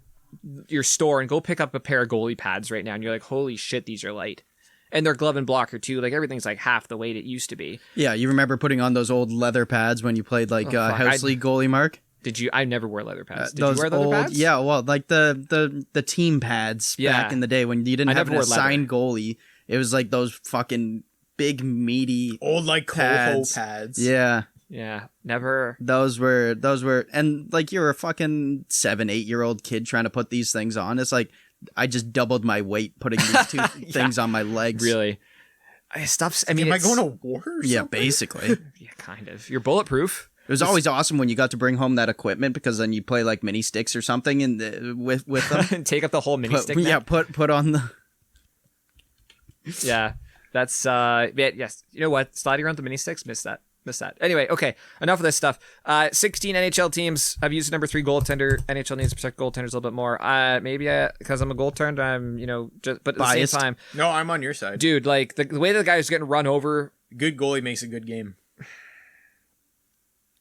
your store and go pick up a pair of goalie pads right now, and you're like, holy shit, these are light. And their glove and blocker too. Like everything's like half the weight it used to be. Yeah, you remember putting on those old leather pads when you played house league goalie, Mark? Did you? I never wore leather pads. Did those you wear leather old, pads? Yeah, well, like the team pads back in the day when you didn't have an assigned goalie. It was like those fucking big meaty old like Coho pads. Yeah. Yeah, never. Those were, and like you're a fucking 7-8-year-old kid trying to put these things on. It's like I just doubled my weight putting these two things on my legs. Really? Am I going to war or something? Yeah, basically. Yeah, kind of. You're bulletproof. It was always awesome when you got to bring home that equipment, because then you play like mini sticks or something with them. Take up the whole mini stick. Yeah, put on the. Yeah, that's yes. You know what? Sliding around the mini sticks, miss that. Anyway, okay, enough of this stuff. 16 NHL teams have used the number 3 goaltender. NHL needs to protect goaltenders a little bit more. Maybe because I'm a goaltender, I'm just, but at biased. the same time, no, I'm on your side, dude. Like the way the guy's getting run over. Good goalie makes a good game.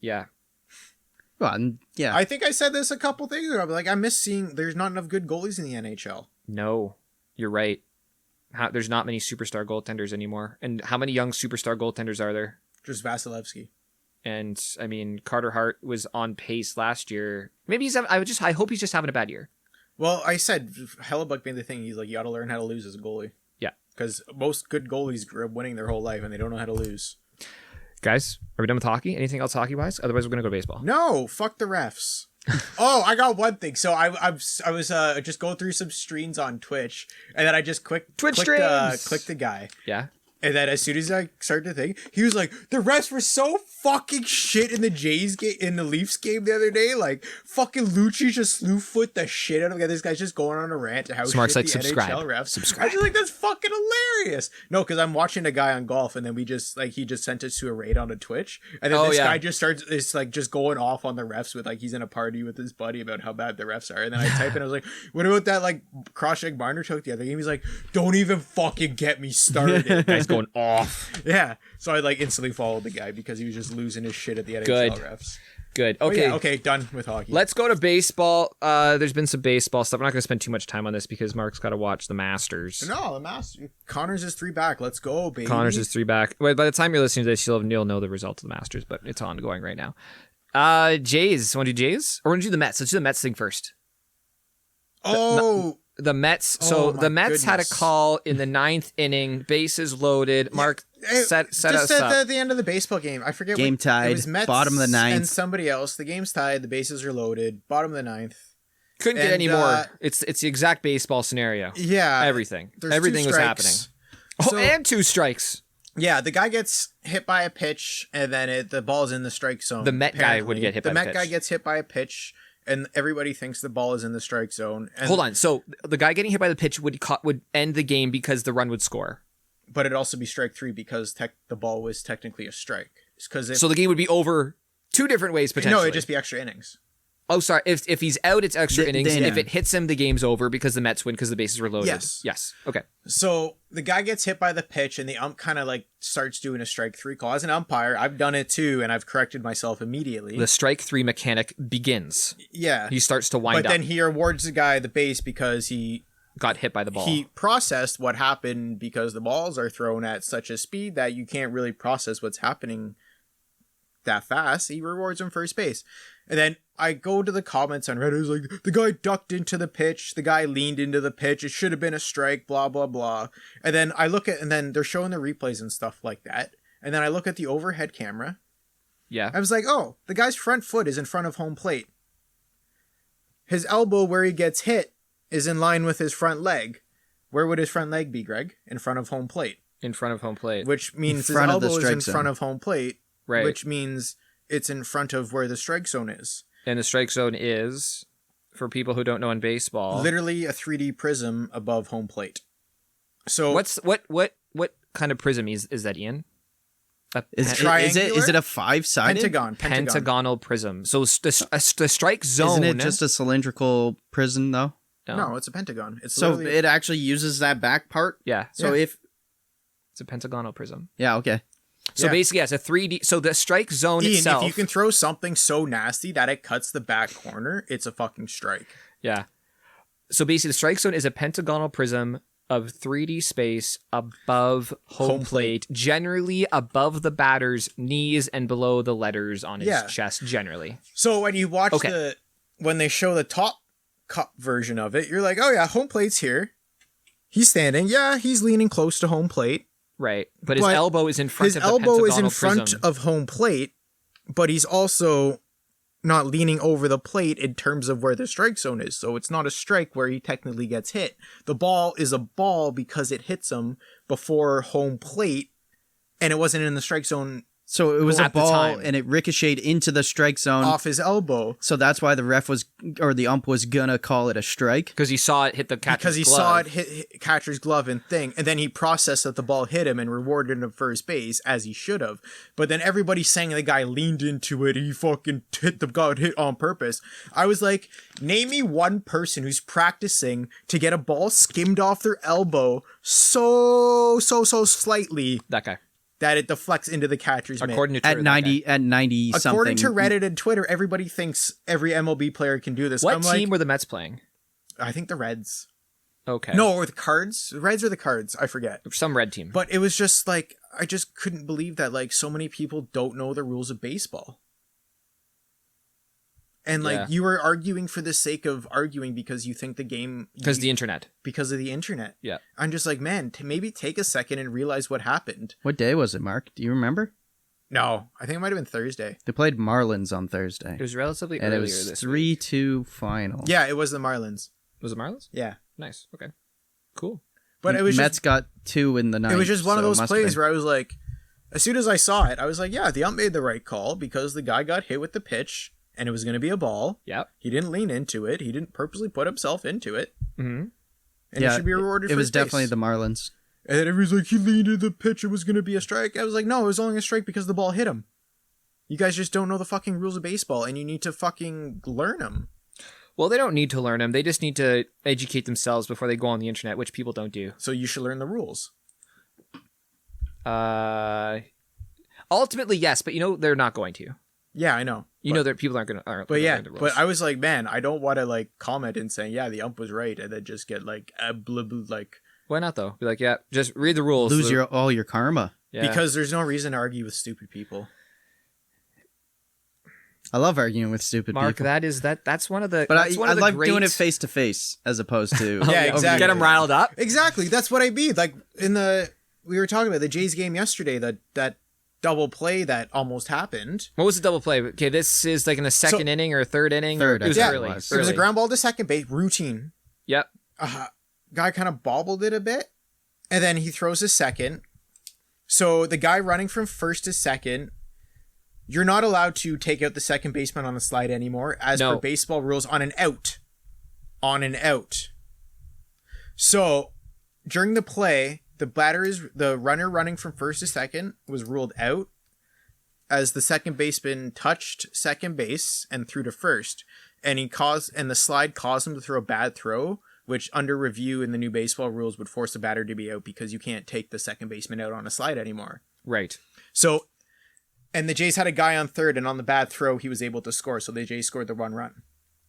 Yeah. Well, yeah. I think I said this a couple things ago. Like I miss seeing there's not enough good goalies in the NHL. No, you're right. There's not many superstar goaltenders anymore. And how many young superstar goaltenders are there? Just Vasilevsky. And I mean, Carter Hart was on pace last year. Maybe I hope he's just having a bad year. Well, I said Hellebuck made the thing. He's like, you got to learn how to lose as a goalie. Yeah. Because most good goalies grew up winning their whole life and they don't know how to lose. Guys, are we done with hockey? Anything else hockey wise? Otherwise, we're gonna go to baseball. No, fuck the refs. Oh, I got one thing. So I was just going through some streams on Twitch, and then I just clicked the guy. Yeah. And then as soon as I started to think, he was like, the refs were so fucking shit in the Jays game, in the Leafs game the other day. Like, fucking Lucci just slew foot the shit out of him. This guy's just going on a rant to how Smart's shit like, the subscribe. NHL refs. Subscribe. I just like, that's fucking hilarious. No, because I'm watching a guy on golf, and then he just sent us to a raid on a Twitch. And then guy just starts, it's like just going off on the refs with like, he's in a party with his buddy about how bad the refs are. And then I type in, I was like, what about that like cross-check Marner choke the other game? He's like, don't even fucking get me started. Guy's going off. Yeah, so I like instantly followed the guy because he was just losing his shit at the NHL refs. Good. Okay. Okay, done with hockey. Let's go to baseball. There's been some baseball stuff. We're not going to spend too much time on this because Mark's got to watch the Masters. No, the Masters. Connors is 3 back. Let's go, baby. Connors is 3 back. Wait, by the time you're listening to this, you'll know the results of the Masters, but it's ongoing right now. Jays. Want to do Jays? Or want to do the Mets? Let's do the Mets thing first. The Mets. So the Mets had a call in the 9th inning, bases loaded. Mark set us up. At the end of the baseball game. I forget. Game tied. It was Mets bottom of the 9th. And somebody else. The game's tied. The bases are loaded. Bottom of the 9th. Couldn't get any more. It's the exact baseball scenario. Yeah. Everything was happening. So, and 2 strikes. Yeah, the guy gets hit by a pitch, and then the ball's in the strike zone. The Met guy would get hit by a pitch. The Met guy gets hit by a pitch, and everybody thinks the ball is in the strike zone. And, hold on. So the guy getting hit by the pitch would end the game because the run would score. But it'd also be strike 3 because the ball was technically a strike. So the game would be over 2 different ways potentially. No, it'd just be extra innings. Oh, sorry. If he's out, it's extra innings. If it hits him, the game's over because the Mets win because the bases were loaded. Yes. Okay. So the guy gets hit by the pitch, and the ump kind of like starts doing a strike 3 call. As an umpire, I've done it too, and I've corrected myself immediately. The strike 3 mechanic begins. Yeah. He starts to wind up. But then he awards the guy the base because he got hit by the ball. He processed what happened because the balls are thrown at such a speed that you can't really process what's happening that fast. He rewards him first base. And then I go to the comments on Reddit. It's like, the guy ducked into the pitch. The guy leaned into the pitch. It should have been a strike, blah, blah, blah. And then and then they're showing the replays and stuff like that. And then I look at the overhead camera. Yeah. I was like, oh, the guy's front foot is in front of home plate. His elbow where he gets hit is in line with his front leg. Where would his front leg be, Greg? In front of home plate. In front of home plate. Which means his front of the elbow is strike in zone. front of home plate. Right. Which means it's in front of where the strike zone is. And the strike zone is, for people who don't know in baseball, Literally a 3D prism above home plate. So what kind of prism is that, Ian? Is triangular? it a 5-sided? Pentagon. Pentagonal prism. So the strike zone. Isn't it just a cylindrical prism though? No, it's a pentagon. It's So literally- it actually uses that back part. Yeah. So Yeah. It's a pentagonal prism. yeah, okay. So Yeah. basically, yeah, it's a 3D. So the strike zone Ian, itself. if you can throw something so nasty that it cuts the back corner, it's a fucking strike. Yeah. So basically, the strike zone is a pentagonal prism of 3D space above home plate, generally above the batter's knees and below the letters on his Yeah. chest, generally. So when you watch Okay. when they show the top cup version of it, you're like, oh yeah, home plate's here. He's standing. Yeah, he's leaning close to home plate. Right. But his But elbow is in front His of the elbow is in pentagonal front prism. of home plate, but he's also not leaning over the plate in terms of where the strike zone is. So it's not a strike where he technically gets hit. The ball is a ball because it hits him before home plate, and it wasn't in the strike zone So it was a At the ball time. and it ricocheted into the strike zone. off his elbow. So that's why the ump was gonna call it a strike. Because he saw it hit the catcher's Because he glove. saw it hit catcher's glove and thing, and then he processed that the ball hit him and rewarded him first base as he should have. But then everybody's saying the guy leaned into it, he fucking got hit on purpose. I was like, name me one person who's practicing to get a ball skimmed off their elbow so slightly That guy. that it deflects into the catcher's mitt. According to Twitter, At that guy. 90 something. According to Reddit and Twitter, everybody thinks every MLB player can do this. What I'm team like, were the Mets playing? I think the Reds. Okay. No, or the Cards. The Reds or the Cards. I forget. Some red team. But it was just like, I just couldn't believe that like so many people don't know the rules of baseball. And like Yeah. you were arguing for the sake of arguing because you think the game Because the internet. because of the internet. Yeah. I'm just like, man, maybe take a second and realize what happened. What day was it, Mark? Do you remember? No, I think it might have been Thursday. They played Marlins on Thursday. It was relatively And it earlier was this week. 3-2 final. Yeah, it was the Marlins. Was it Marlins? Yeah. Nice. Okay. Cool. But it was Mets just, got 2 in the ninth. it was just one of so it those must have plays been. where I was like, as soon as I saw it, I was like, yeah, the ump made the right call because the guy got hit with the pitch and it was going to be a ball. Yep. He didn't lean into it. He didn't purposely put himself into it. Mm-hmm. And he should be rewarded It for was his base. definitely the Marlins. And then everybody's like, he leaned into the pitch. It was going to be a strike. I was like, no, it was only a strike because the ball hit him. You guys just don't know the fucking rules of baseball and you need to fucking learn them. Well, they don't need to learn them. They just need to educate themselves before they go on the internet, which people don't do. So you should learn the rules. Ultimately, yes, but they're not going to. Yeah, I know. You know that people aren't going to. But yeah, learn the rules. but I was like, man, I don't want to like comment and saying, yeah, the ump was right. And then just get like, like, Why not though? Be like, yeah, just read the rules. Lose all your karma. Yeah. because there's no reason to argue with stupid people. I love arguing with stupid Mark, people. that's one of the. But that's one I of the like great... doing it face to face as opposed to Yeah, over exactly. Get them riled up. Exactly. That's what I mean. Like we were talking about the Jays game yesterday, that double play that almost happened. What was the double play? Okay, this is like in the second inning or third inning. Third, It was I think early. it was. It was a Early. ground ball to second base, routine. Yep. Guy kind of bobbled it a bit, and then he throws a second. So the guy running from first to second, you're not allowed to take out the second baseman on the slide anymore, as No. per baseball rules, on an out. On an out. So during the play, the runner running from first to second was ruled out, as the second baseman touched second base and threw to first, and the slide caused him to throw a bad throw, which under review in the new baseball rules would force the batter to be out because you can't take the second baseman out on a slide anymore. Right. So, and the Jays had a guy on third, and on the bad throw, he was able to score. So the Jays scored the 1 run.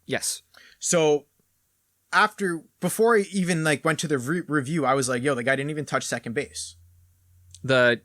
Yes. So before I even like went to the review, I was like, yo, the guy didn't even touch second base. The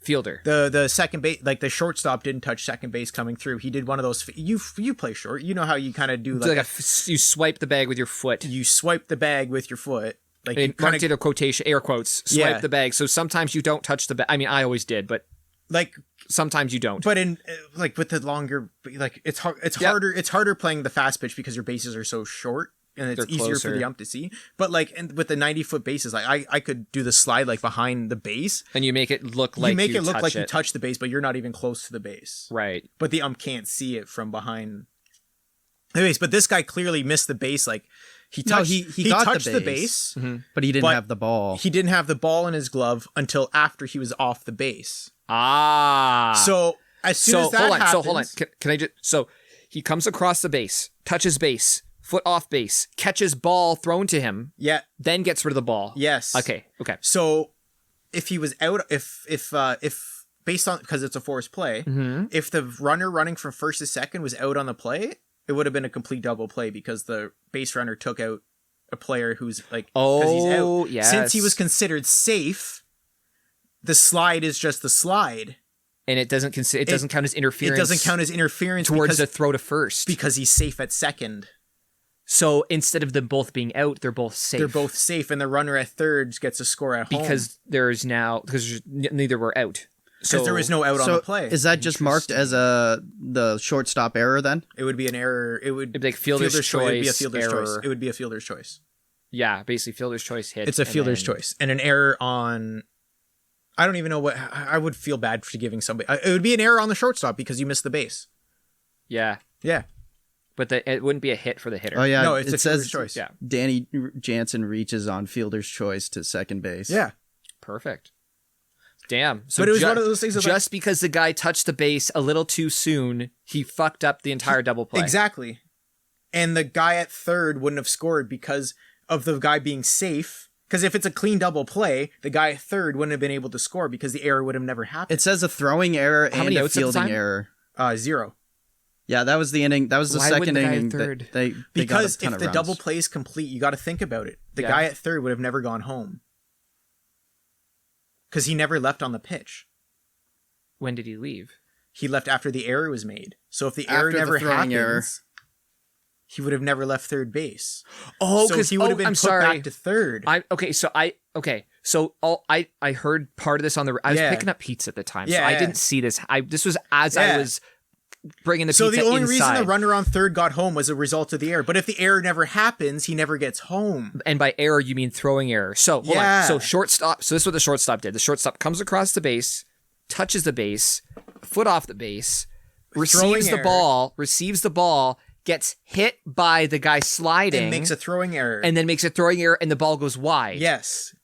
fielder. The second base, like the shortstop didn't touch second base coming through. He did one of those. You play short. You know how you kind of do like you swipe the bag with your foot. You swipe the bag with your foot. Like in punctuated quotation, air quotes, swipe the bag. So sometimes you don't touch the bag. I mean, I always did, but like sometimes you don't. But in like with the longer, like it's hard. It's harder. It's harder playing the fast pitch because your bases are so short. And it's easier for the ump to see. But like with the 90-foot bases, like I could do the slide like behind the base. And you make it look like you touch the base, but you're not even close to the base. Right. But the ump can't see it from behind the base. But this guy clearly missed the base. Like he touched the base, but he didn't have the ball. He didn't have the ball in his glove until after he was off the base. So as soon as that happens, hold on. Can I just? So he comes across the base, touches base. Foot off base, catches ball thrown to him. Yeah. Then gets rid of the ball. Yes. Okay. So if he was out, if based on, because it's a forced play, if the runner running from first to second was out on the play, it would have been a complete double play because the base runner took out a player who's like, because he's out. Yes. Since he was considered safe, the slide is just the slide. And it doesn't count as interference. It doesn't count as interference towards the throw to first because he's safe at second. So instead of them both being out, they're both safe. They're both safe, and the runner at third gets a score at home. Because neither were out. Because there was no out on the play. Is that just marked as the shortstop error then? It would be an error. It'd be like fielder's choice. It would be a fielder's error. choice. It would be a fielder's choice. Yeah, basically fielder's choice hit. It's a fielder's choice. And an error on... I don't even know what... I would feel bad for giving somebody... It would be an error on the shortstop because you missed the base. Yeah. Yeah. But it wouldn't be a hit for the hitter. Oh, yeah. No, it says choice. Yeah. Danny Jansen reaches on fielder's choice to second base. Yeah. Perfect. Damn. So but it was one of those things just because the guy touched the base a little too soon, he fucked up the entire double play. Exactly. And the guy at third wouldn't have scored because of the guy being safe. Because if it's a clean double play, the guy at third wouldn't have been able to score because the error would have never happened. It says a throwing error and a fielding error. 0. Yeah, that was the inning. That was the second inning. They because got a ton if of the runs. double play is complete, you got to think about it. The guy at third would have never gone home because he never left on the pitch. When did he leave? He left after the error was made. So if the error never happens, he would have never left third base. Oh, because he would have been put back to third. I heard part of this on the. I was picking up pizza at the time, so I didn't see this. This was as I was bringing the pizza inside. So the only reason the runner on third got home was a result of the error. But if the error never happens, he never gets home. And by error, you mean throwing error. So hold on. So shortstop. So this is what the shortstop did. The shortstop comes across the base, touches the base, foot off the base, receives the ball, gets hit by the guy sliding, and makes a throwing error, and the ball goes wide. Yes.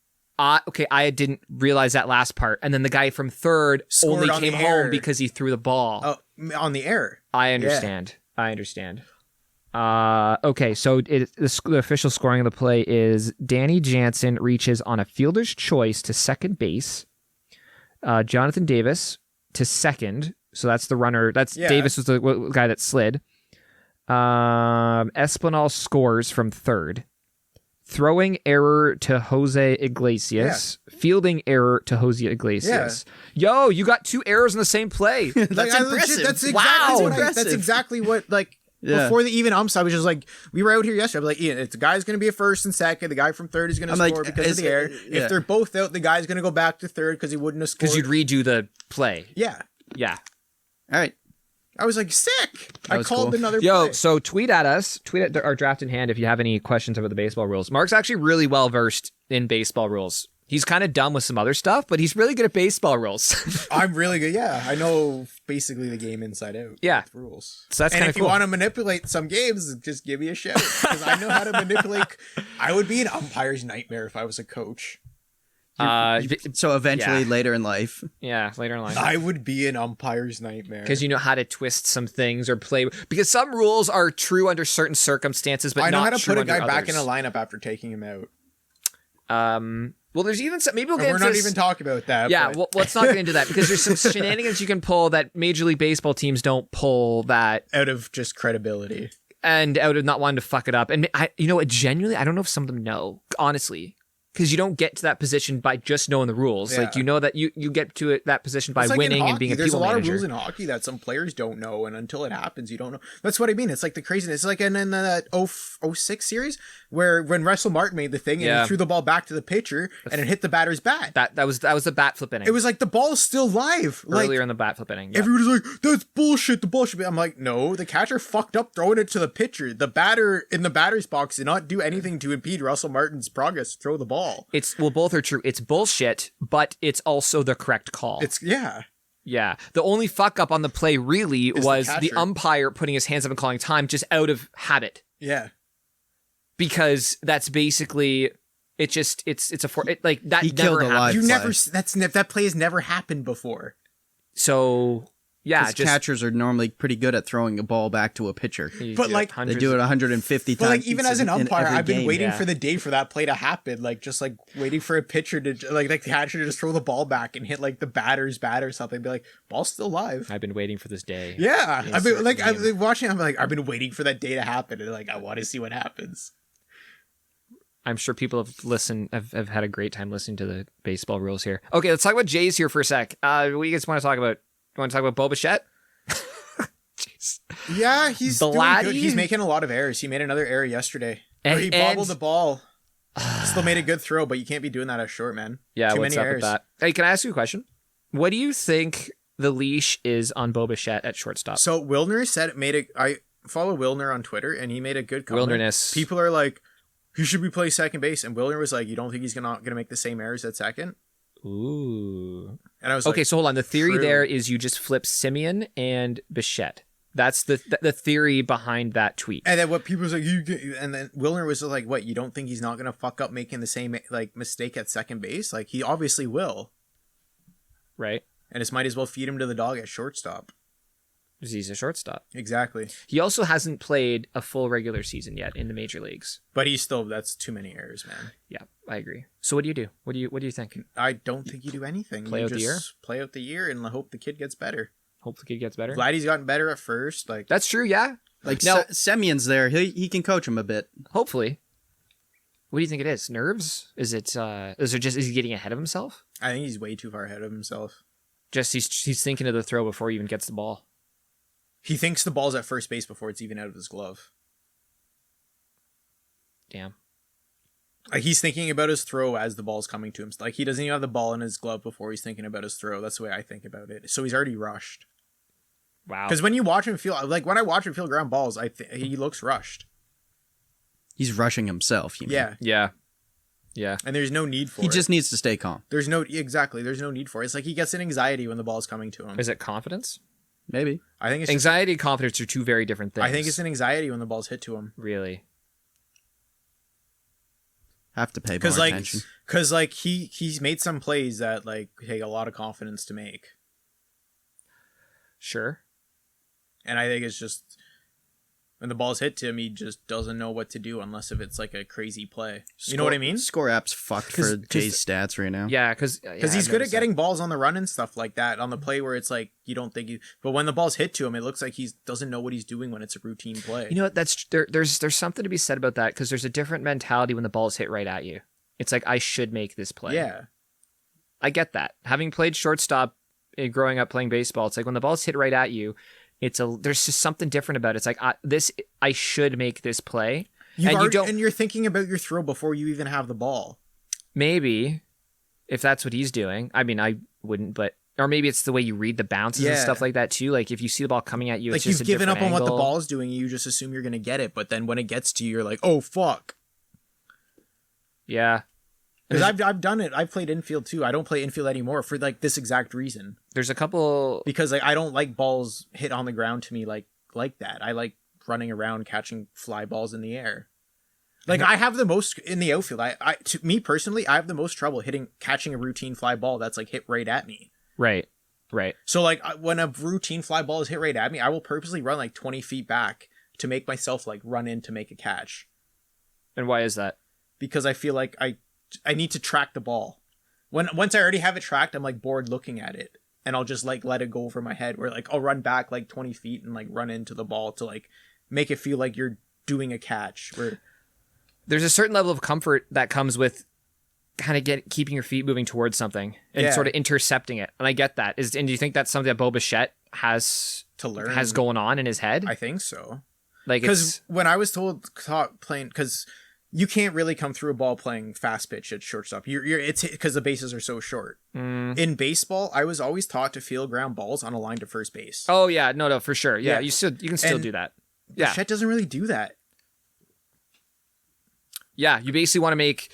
Okay, I didn't realize that last part. And then the guy from third only came home because he threw the ball. Oh, on the error. I understand. Okay, so the official scoring of the play is Danny Jansen reaches on a fielder's choice to second base. Jonathan Davis to second. So that's the runner. Davis was the guy that slid. Espinal scores from third. Throwing error to Jose Iglesias. Fielding error to Jose Iglesias. Yo, you got 2 errors in the same play. That's impressive. That's exactly what before the even umps, I was just like, we were out here yesterday. I was like, Ian, the guy's going to be a first and second. The guy from third is going to score because of the error. If they're both out, the guy's going to go back to third because he wouldn't have scored. Because you'd redo the play. Yeah. Yeah. All right. I was like, sick. I called another play. So tweet at our draft in hand if you have any questions about the baseball rules. Mark's actually really well versed in baseball rules. He's kind of dumb with some other stuff, but he's really good at baseball rules. I'm really good. Yeah, I know basically the game inside out. Yeah, with rules. So that's kind of cool. If you want to manipulate some games, just give me a shout because I know how to manipulate. I would be an umpire's nightmare if I was a coach. So eventually, later in life. Yeah, later in life. I would be an umpire's nightmare. Because you know how to twist some things or play. Because some rules are true under certain circumstances, but I know not how to true put a guy under back in others. a lineup after taking him out. Well, there's even some. Maybe we'll get We're into not this. even talking about that. Yeah, but... well, let's not get into that because there's some shenanigans you can pull that Major League Baseball teams don't pull that out of just credibility. and out of not wanting to fuck it up. And genuinely, I don't know if some of them know, honestly, because you don't get to that position by just knowing the rules. Yeah. Like, you know that you get to that position by It's like winning in and being a hockey. There's people a lot manager. of rules in hockey that some players don't know, and until it happens, you don't know. That's what I mean. It's like the craziness. It's like in that 06 series where when Russell Martin made the thing and he threw the ball back to the pitcher and it hit the batter's bat. That was the bat flip inning. It was like the ball's still live. Earlier in the bat flip inning. Yeah. Everybody's like, that's bullshit. The ball should be. I'm like, no, the catcher fucked up throwing it to the pitcher. The batter in the batter's box did not do anything to impede Russell Martin's progress to throw the ball. Both are true. It's bullshit, but it's also the correct call. Yeah. The only fuck up on the play really was the umpire putting his hands up and calling time just out of habit. Yeah. Because that's basically that He never killed a live happened. That play has never happened before. So yeah, catchers are normally pretty good at throwing a ball back to a pitcher. But like They do it 150 But times. like even as an umpire, I've been waiting Yeah. for the day for that play to happen. Like just like waiting for a pitcher to like the catcher to just throw the ball back and hit like the batter's bat or something. Be like, ball's still live. I've been waiting for this day. Yeah, I've been like Insert I've been watching. I'm like I've been waiting for that day to happen, and like I want to see what happens. I'm sure people have had a great time listening to the baseball rules here. Okay, let's talk about Jays here for a sec. What do you guys want to talk about? You want to talk about Bichette? Jeez. Yeah, he's doing Blatty? good. He's making a lot of errors. He made another error yesterday. And- Where he bobbled the ball. Still made a good throw, but you can't be doing that as short, man. Yeah, Too what's many up errors. with that? Hey, can I ask you a question? What do you think the leash is on Bichette at shortstop? So Wilner said I follow Wilner on Twitter, and he made a good comment. Wilderness. People are like, he should be playing second base, and Wilner was like, you don't think he's gonna make the same errors at second? Ooh. And I was Okay, like, so hold on. The theory true. there is you just flip Simeon and Bichette. That's the theory behind that tweet. And then what people was like, and then Wilner was like, what? You don't think he's not gonna fuck up making the same like mistake at second base? Like he obviously will, Right? and it's might as well feed him to the dog at shortstop. Because he's a shortstop. Exactly, He also hasn't played a full regular season yet in the major leagues. but that's too many errors, man. Yeah, I agree. So what do you do? What do you think? I don't think you do anything. Play You out the year? Play out the year and hope the kid gets better. Hope the kid gets better. Glad he's gotten better at first. Like That's true. Yeah. Like Now- Semyon's there. He can coach him a bit. Hopefully. What do you think it is? Nerves? Is he getting ahead of himself? I think he's way too far ahead of himself. Just he's thinking of the throw before he even gets the ball. He thinks the ball's at first base before it's even out of his glove. Damn. Like he's thinking about his throw as the ball's coming to him. Like he doesn't even have the ball in his glove before he's thinking about his throw. That's the way I think about it. So he's already rushed. Wow. Because when you watch him when I watch him feel ground balls, he looks rushed. He's rushing himself. You mean. Yeah, Yeah. Yeah. and there's no need for He it. just needs to stay calm. There's no need for it. It's like he gets an anxiety when the ball's coming to him. Is it confidence? Maybe. I think it's Anxiety and confidence are two very different things. I think it's an anxiety when the ball's hit to him. Really. Have to pay more attention. Because he's made some plays that like take a lot of confidence to make, Sure. and I think it's just when the ball's hit to him, he just doesn't know what to do unless if it's like a crazy play. You know what I mean? Score app's fucked for 'Cause- Jay's stats right now. Yeah, because Because he's good at getting balls on the run and stuff like that on the play where it's like you don't think but when the ball's hit to him, it looks like he doesn't know what he's doing when it's a routine play. You know what? There's something to be said about that because there's a different mentality when the ball is hit right at you. It's like I should make this play. Yeah, I get that. Having played shortstop growing up playing baseball, it's like when the ball's hit right at you, there's just something different about it. It's like I should make this play. and you're thinking about your throw before you even have the ball. Maybe if that's what he's doing. I mean, I wouldn't, but or maybe it's the way you read the bounces and Yeah. stuff like that too. Like if you see the ball coming at you, Like it's just you've a given up different on what the angle. ball's doing, you just assume you're gonna get it, but then when it gets to you, you're like, oh fuck. Yeah. Because I've done it. I've played infield too. I don't play infield anymore for like this exact reason. There's a couple. Because like I don't like balls hit on the ground to me like that. I like running around catching fly balls in the air. Like I have the most in the outfield. To me personally, I have the most trouble catching a routine fly ball that's like hit right at me. Right. So like when a routine fly ball is hit right at me, I will purposely run like 20 feet back to make myself like run in to make a catch. And why is that? Because I feel like I need to track the ball. Once I already have it tracked, I'm like bored looking at it, and I'll just like let it go over my head. Where like I'll run back like 20 feet and like run into the ball to like make it feel like you're doing a catch. Where There's a certain level of comfort that comes with kind of keeping your feet moving towards something and sort of intercepting it. And I get that. And do you think that's something that Bo Bichette has to learn has going on in his head? I think so. Like, because when I was taught playing, because you can't really come through a ball playing fast pitch at shortstop. It's because the bases are so short. In baseball, I was always taught to field ground balls on a line to first base. Oh yeah, no, for sure. Yeah, you can still do that. Yeah, Bichette doesn't really do that. Yeah, you basically want to make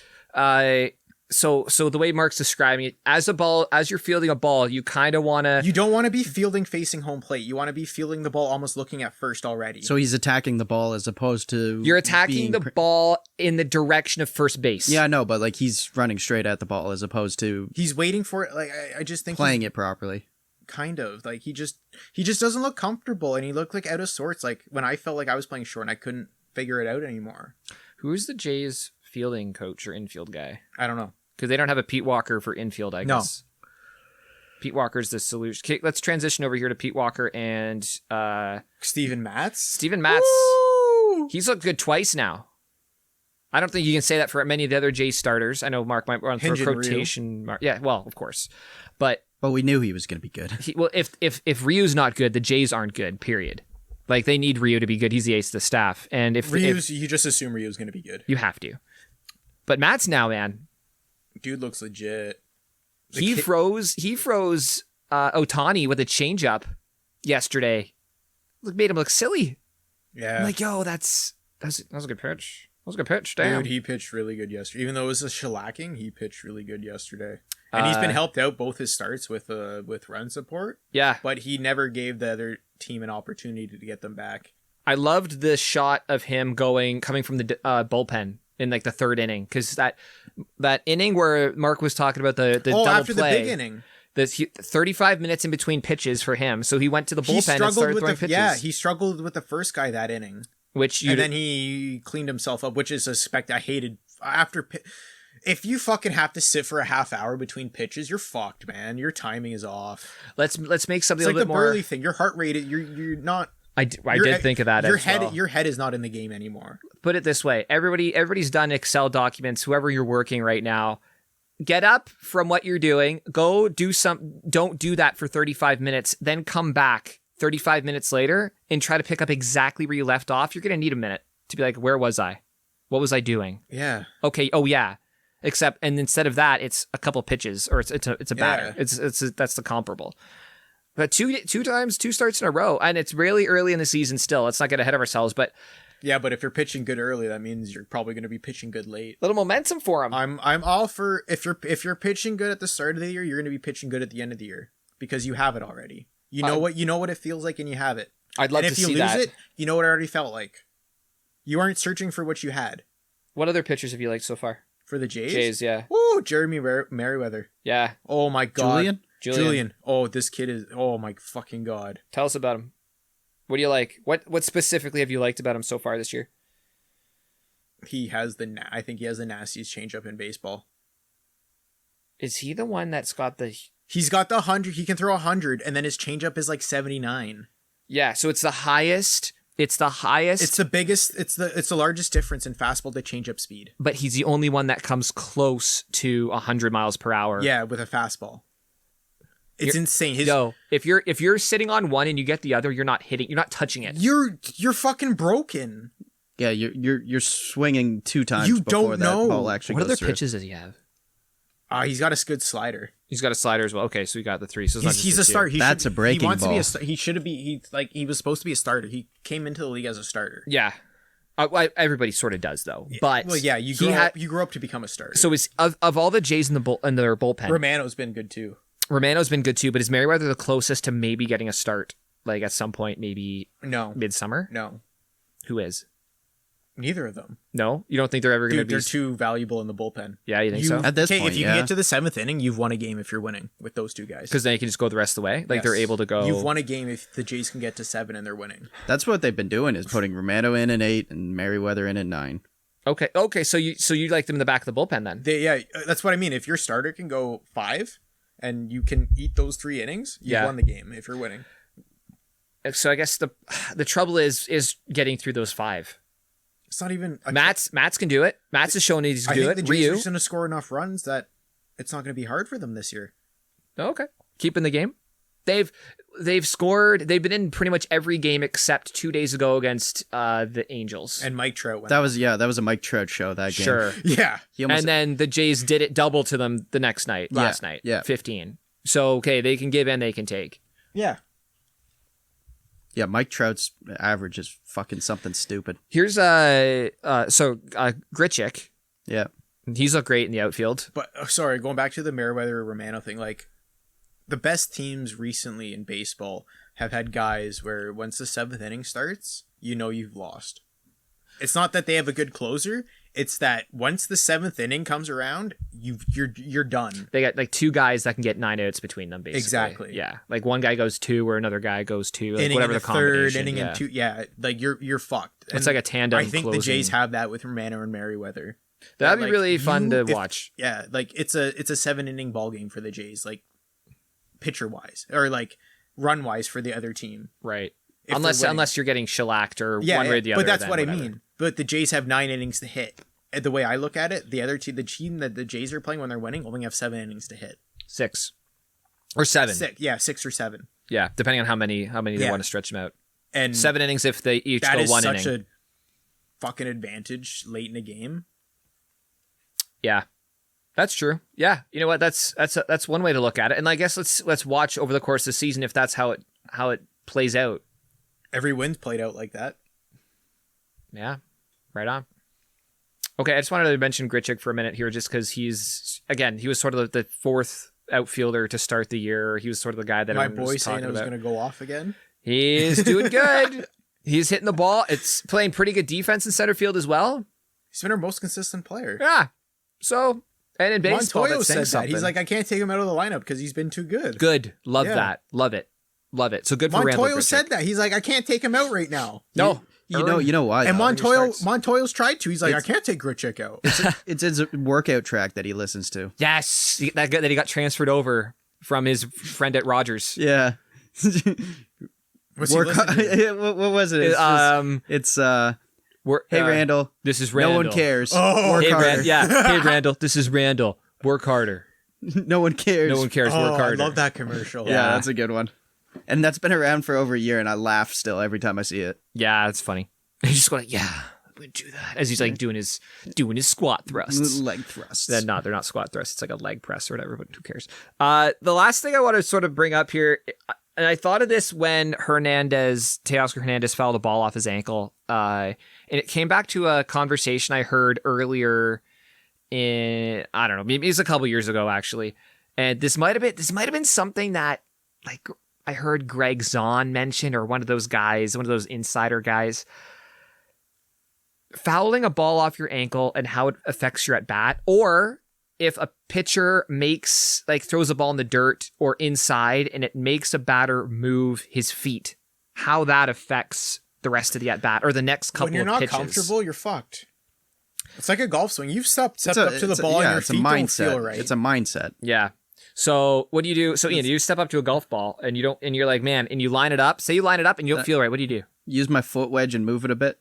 so the way Mark's describing it, as you're fielding a ball, you kind of want to. You don't want to be fielding facing home plate. You want to be fielding the ball almost looking at first already. So he's attacking the ball as opposed to you're attacking the ball in the direction of first base. Yeah, I know, but like he's running straight at the ball as opposed to he's waiting for it. Like I just think playing it properly. Kind of like he just doesn't look comfortable, and he looked like out of sorts. Like when I felt like I was playing short and I couldn't figure it out anymore. Who's the Jays fielding coach or infield guy? I don't know. Because they don't have a Pete Walker for infield, I guess. Pete Walker's the solution. Okay, let's transition over here to Pete Walker and Steven Matz. Steven Matz. Woo! He's looked good twice now. I don't think you can say that for many of the other Jays starters. I know Mark might run for a quotation mark. Yeah, well, of course. But we knew he was going to be good. If Ryu's not good, the Jays aren't good, period. Like, they need Ryu to be good. He's the ace of the staff. And if you just assume Ryu's going to be good. You have to. But Matt's now, man. Dude looks legit. He froze Ohtani with a changeup yesterday. Made him look silly. Yeah. I'm like, yo, that was a good pitch. That was a good pitch. Damn. Dude, he pitched really good yesterday. Even though it was a shellacking, he pitched really good yesterday. And he's been helped out both his starts with run support. Yeah. But he never gave the other team an opportunity to get them back. I loved the shot of him coming from the bullpen in like the third inning, because that inning where Mark was talking about the double after play, the big inning. 35 minutes in between pitches for him. So he went to the bullpen and started throwing pitches. Yeah, he struggled with the first guy that inning. And then he cleaned himself up, which is I hated after. If you fucking have to sit for a half hour between pitches, you're fucked, man. Your timing is off. Let's make something it's a little bit more. Burley thing. Your heart rate, you're not. I did think of that. Your head is not in the game anymore. Put it this way: everybody's done Excel documents. Whoever you're working right now, get up from what you're doing. Go do Don't do that for 35 minutes. Then come back 35 minutes later and try to pick up exactly where you left off. You're gonna need a minute to be like, where was I? What was I doing? Yeah. Okay. Oh yeah. And instead of that, it's a couple pitches, or it's a batter. Yeah. That's the comparable. But two starts in a row, and it's really early in the season still. Let's not get ahead of ourselves, but yeah, but if you're pitching good early, that means you're probably going to be pitching good late. Little momentum for him. I'm all for if you're pitching good at the start of the year, you're going to be pitching good at the end of the year because you have it already. You know what it feels like, and you have it. I'd love to see that. If you lose it, you know what it already felt like. You aren't searching for what you had. What other pitchers have you liked so far? For the Jays? Jays, yeah. Woo, Jeremy Merryweather. Yeah. Oh my God. Julian. Oh, this kid is. Oh my fucking God. Tell us about him. What do you like? What specifically have you liked about him so far this year? I think he has the nastiest changeup in baseball. Is he the one that's got the? He's got the 100. He can throw 100, and then his changeup is like 79. Yeah, so it's the highest. It's the highest. It's the biggest. It's the largest difference in fastball to changeup speed. But he's the only one that comes close to 100 miles per hour. Yeah, with a fastball. It's insane. If you're sitting on one and you get the other, you're not touching it. You're fucking broken. Yeah, you're swinging two times before that ball actually goes through. What other pitches does he have? He's got a good slider. He's got a slider as well. Okay, so we got the three. So he's a starter. That's a breaking ball. He was supposed to be a starter. He came into the league as a starter. Yeah. Everybody sort of does though, but you grow up to become a starter. So is of all the Jays in their bullpen, Romano's been good too. But is Merryweather the closest to maybe getting a start, like at some point, maybe midsummer? No. Who is? Neither of them. No, you don't think they're ever going to be? They're too valuable in the bullpen. Yeah, you think so? At this point, if you can get to the 7th inning, you've won a game if you're winning with those two guys. Because then you can just go the rest of the way. Like they're able to go. You've won a game if the Jays can get to 7 and they're winning. That's what they've been doing, is putting Romano in at 8 and Merryweather in at 9. Okay. So you like them in the back of the bullpen then? That's what I mean. If your starter can go 5 and you can eat those 3 innings, you've won the game if you're winning. So I guess the trouble is getting through those 5. It's not even Matz can do it. Matz has shown he's I do think it. the Jays are just going to score enough runs that it's not going to be hard for them this year. Okay. Keeping the game. They've scored. They've been in pretty much every game except 2 days ago against the Angels. And Mike Trout went. That was a Mike Trout show that game. Sure. Yeah. And then the Jays did it double to them the next night, last night. Yeah. 15. So, okay, they can give and they can take. Yeah. Yeah, Mike Trout's average is fucking something stupid. Here's Gritchick. Yeah. He's looked great in the outfield. But sorry, going back to the Merryweather Romano thing, like the best teams recently in baseball have had guys where once the 7th inning starts, you've lost. It's not that they have a good closer. It's that once the 7th inning comes around, you're done. They got like 2 guys that can get 9 outs between them, basically. Exactly. Yeah, like one guy goes 2 or another guy goes 2, like Inning whatever in the third, combination. inning yeah. in 2. Yeah, like you're fucked. It's And like a tandem. I think closing. the Jays have that with Romano and Merryweather. That'd be Like, really fun to if- watch. Yeah, like it's a 7-inning ball game for the Jays, like pitcher wise or like run wise for the other team. Right. If they're winning. Unless you're getting shellacked or Yeah, one way or the other. but that's then what I whatever. mean. But the Jays have 9 innings to hit. And the way I look at it, the other team, the team that the Jays are playing when they're winning, only have 7 innings to hit. 6 or 7. 6 or 7. Yeah, depending on how many they Yeah. want to stretch them out. And 7 innings if they each that go is 1 such inning. a fucking advantage late in a game. Yeah, that's true. Yeah, you know what? That's one way to look at it. And I guess let's watch over the course of the season if that's how it plays out. Every win's played out like that. Yeah, right on. Okay, I just wanted to mention Gritchick for a minute here, just because he was sort of the 4th outfielder to start the year. He was sort of the guy that My everyone boy was saying talking it was about. going to go off again. He's doing good. He's hitting the ball. It's playing pretty good defense in center field as well. He's been our most consistent player. Yeah. So, and in baseball, Montoyo that's said saying that. something. He's like, I can't take him out of the lineup because he's been too good. Good. Love Yeah. that. Love it. Love it. So good for Randall Montoyo Gritchick. said that. He's like, I can't take him out right now. No. You know why? And though? Montoyo's tried to. He's like, I can't take Gritchick out. It's his workout track that he listens to. Yes. That guy that he got transferred over from his friend at Rogers. Yeah. What's he Work. listening to? What was it? It's hey Randall. This is Randall. No one cares. Oh. Work Hey, harder. hey Randall. This is Randall. Work harder. No one cares. No one cares. Oh, Work I harder. love that commercial. Yeah, Yeah. that's a good one. And that's been around for over a year, and I laugh still every time I see it. Yeah, it's funny. He's just going, yeah, I'm gonna do that as he's like doing his squat thrusts. Leg thrusts. They're not squat thrusts. It's like a leg press or whatever, but who cares? The last thing I want to sort of bring up here, and I thought of this when Teoscar Hernandez fouled a ball off his ankle, and it came back to a conversation I heard earlier in, I don't know, maybe it was a couple years ago actually, and this might have been something that like I heard Greg Zahn mention, or one of those insider guys. Fouling a ball off your ankle and how it affects your at bat, or if a pitcher throws a ball in the dirt or inside and it makes a batter move his feet, how that affects the rest of the at bat or the next couple of pitches. When you're not comfortable, you're fucked. It's like a golf swing. You've stepped up to the ball and your it's feet a mindset. don't feel right. It's a mindset. Yeah. So what do you do? So Ian, you step up to a golf ball and you're like, man, and you line it up. Say you line it up and you don't feel right. What do you do? Use my foot wedge and move it a bit.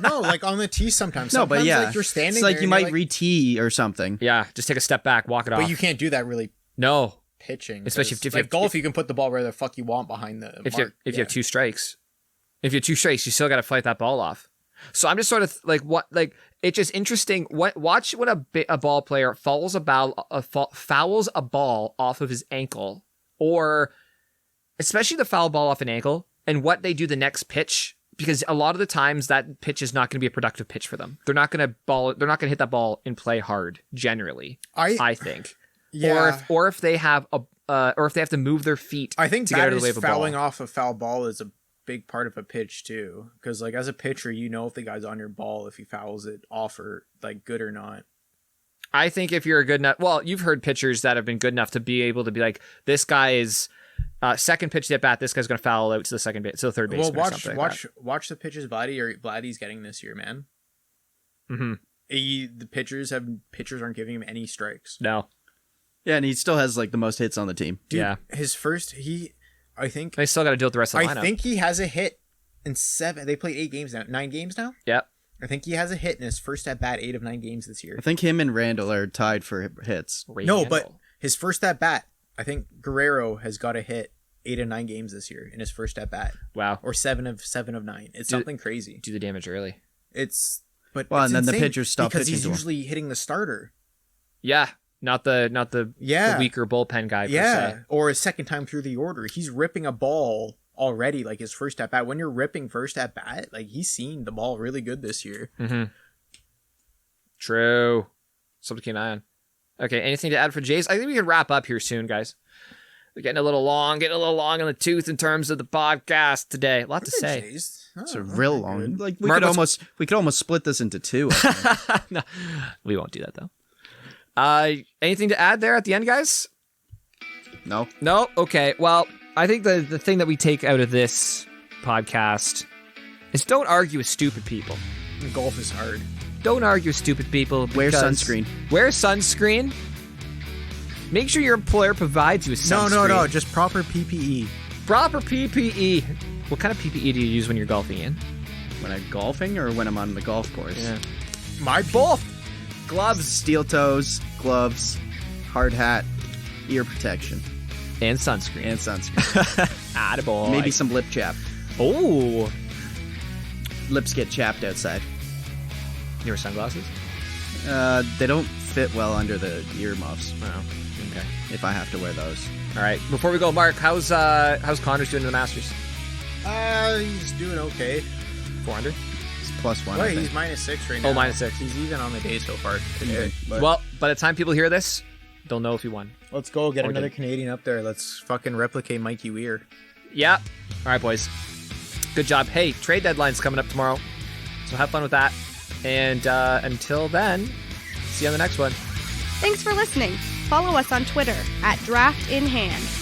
No, like on the tee sometimes. No, but Sometimes, yeah, like you're standing it's like there you and might you're like, re-tee or something. Yeah. Just take a step back, walk it off. but you can't do that really No. pitching. Especially 'cause, if you like have- golf, you can put the ball where the fuck you want behind the If mark. you have 2 strikes. If you have 2 strikes, you still got to fight that ball off. So I'm just sort of like, what, like, it's just interesting. Watch when a ball player fouls a ball off of his ankle, or especially the foul ball off an ankle, and what they do the next pitch, because a lot of the times that pitch is not going to be a productive pitch for them. They're not going to hit that ball and play hard generally. I think. Yeah. Or if they have or if they have to move their feet. I think to get out of the way batters of a ball. fouling off a foul ball is a big part of a pitch too, because like as a pitcher, you know if the guy's on your ball if he fouls it off or like good or not. I think if you're a good enough, well, you've heard pitchers that have been good enough to be able to be like, this guy is second pitch at bat. This guy's going to foul out to the third baseman. Well, or something like watch the pitches Vladdy's getting this year, man. that. Mm-hmm. The pitchers aren't giving him any strikes. No. Yeah, and he still has like the most hits on the team. Dude, Yeah. his first I think They still got to deal with the rest of the lineup. I think he has a hit in 7. They played 8 games now. 9 games now? Yep. I think he has a hit in his first at bat 8 of 9 games this year. I think him and Randall are tied for hits. No, but his first at bat, I think Guerrero has got a hit 8 of 9 games this year in his first at bat. Wow. Or 7 of 9. It's something crazy. Do the damage early. It's but Well, it's and then the insane pitchers stop because pitching he's to him. usually hitting the starter. Yeah. Not the weaker bullpen guy per se. Or his second time through the order. He's ripping a ball already, like his first at bat. When you're ripping first at bat, like he's seen the ball really good this year. Mm-hmm. True. Something to keep an eye on. Okay, anything to add for Jays? I think we can wrap up here soon, guys. We're getting a little long on the tooth in terms of the podcast today. A lot to say. It's a real long. Like we Mark, could almost split this into 2. I think. No, we won't do that though. Anything to add there at the end, guys? No. No? Okay. Well, I think the thing that we take out of this podcast is don't argue with stupid people. Golf is hard. Don't argue with stupid people. Wear because sunscreen. Wear sunscreen. Make sure your employer provides you with sunscreen. No. Just proper PPE. Proper PPE. What kind of PPE do you use when you're golfing, Ian? When I'm golfing or when I'm on the golf course? Yeah. Both. Gloves, steel toes, gloves, hard hat, ear protection, And sunscreen. Attaboy. Maybe some lip chap. Oh. Lips get chapped outside. You wear sunglasses? They don't fit well under the earmuffs. Oh. Okay. If I have to wear those. All right. Before we go, Mark, how's Connors doing in the Masters? He's doing okay. 400? It's +1. Wait, I think. he's -6 right now. Oh, -6. He's even on the day so far today. But Well, by the time people hear this, they'll know if he won. let's go get Or another did. Canadian up there. Let's fucking replicate Mikey Weir. Yeah. All right, boys. Good job. Hey, trade deadline's coming up tomorrow, so have fun with that. And until then, see you on the next one. Thanks for listening. Follow us on Twitter @DraftInHand.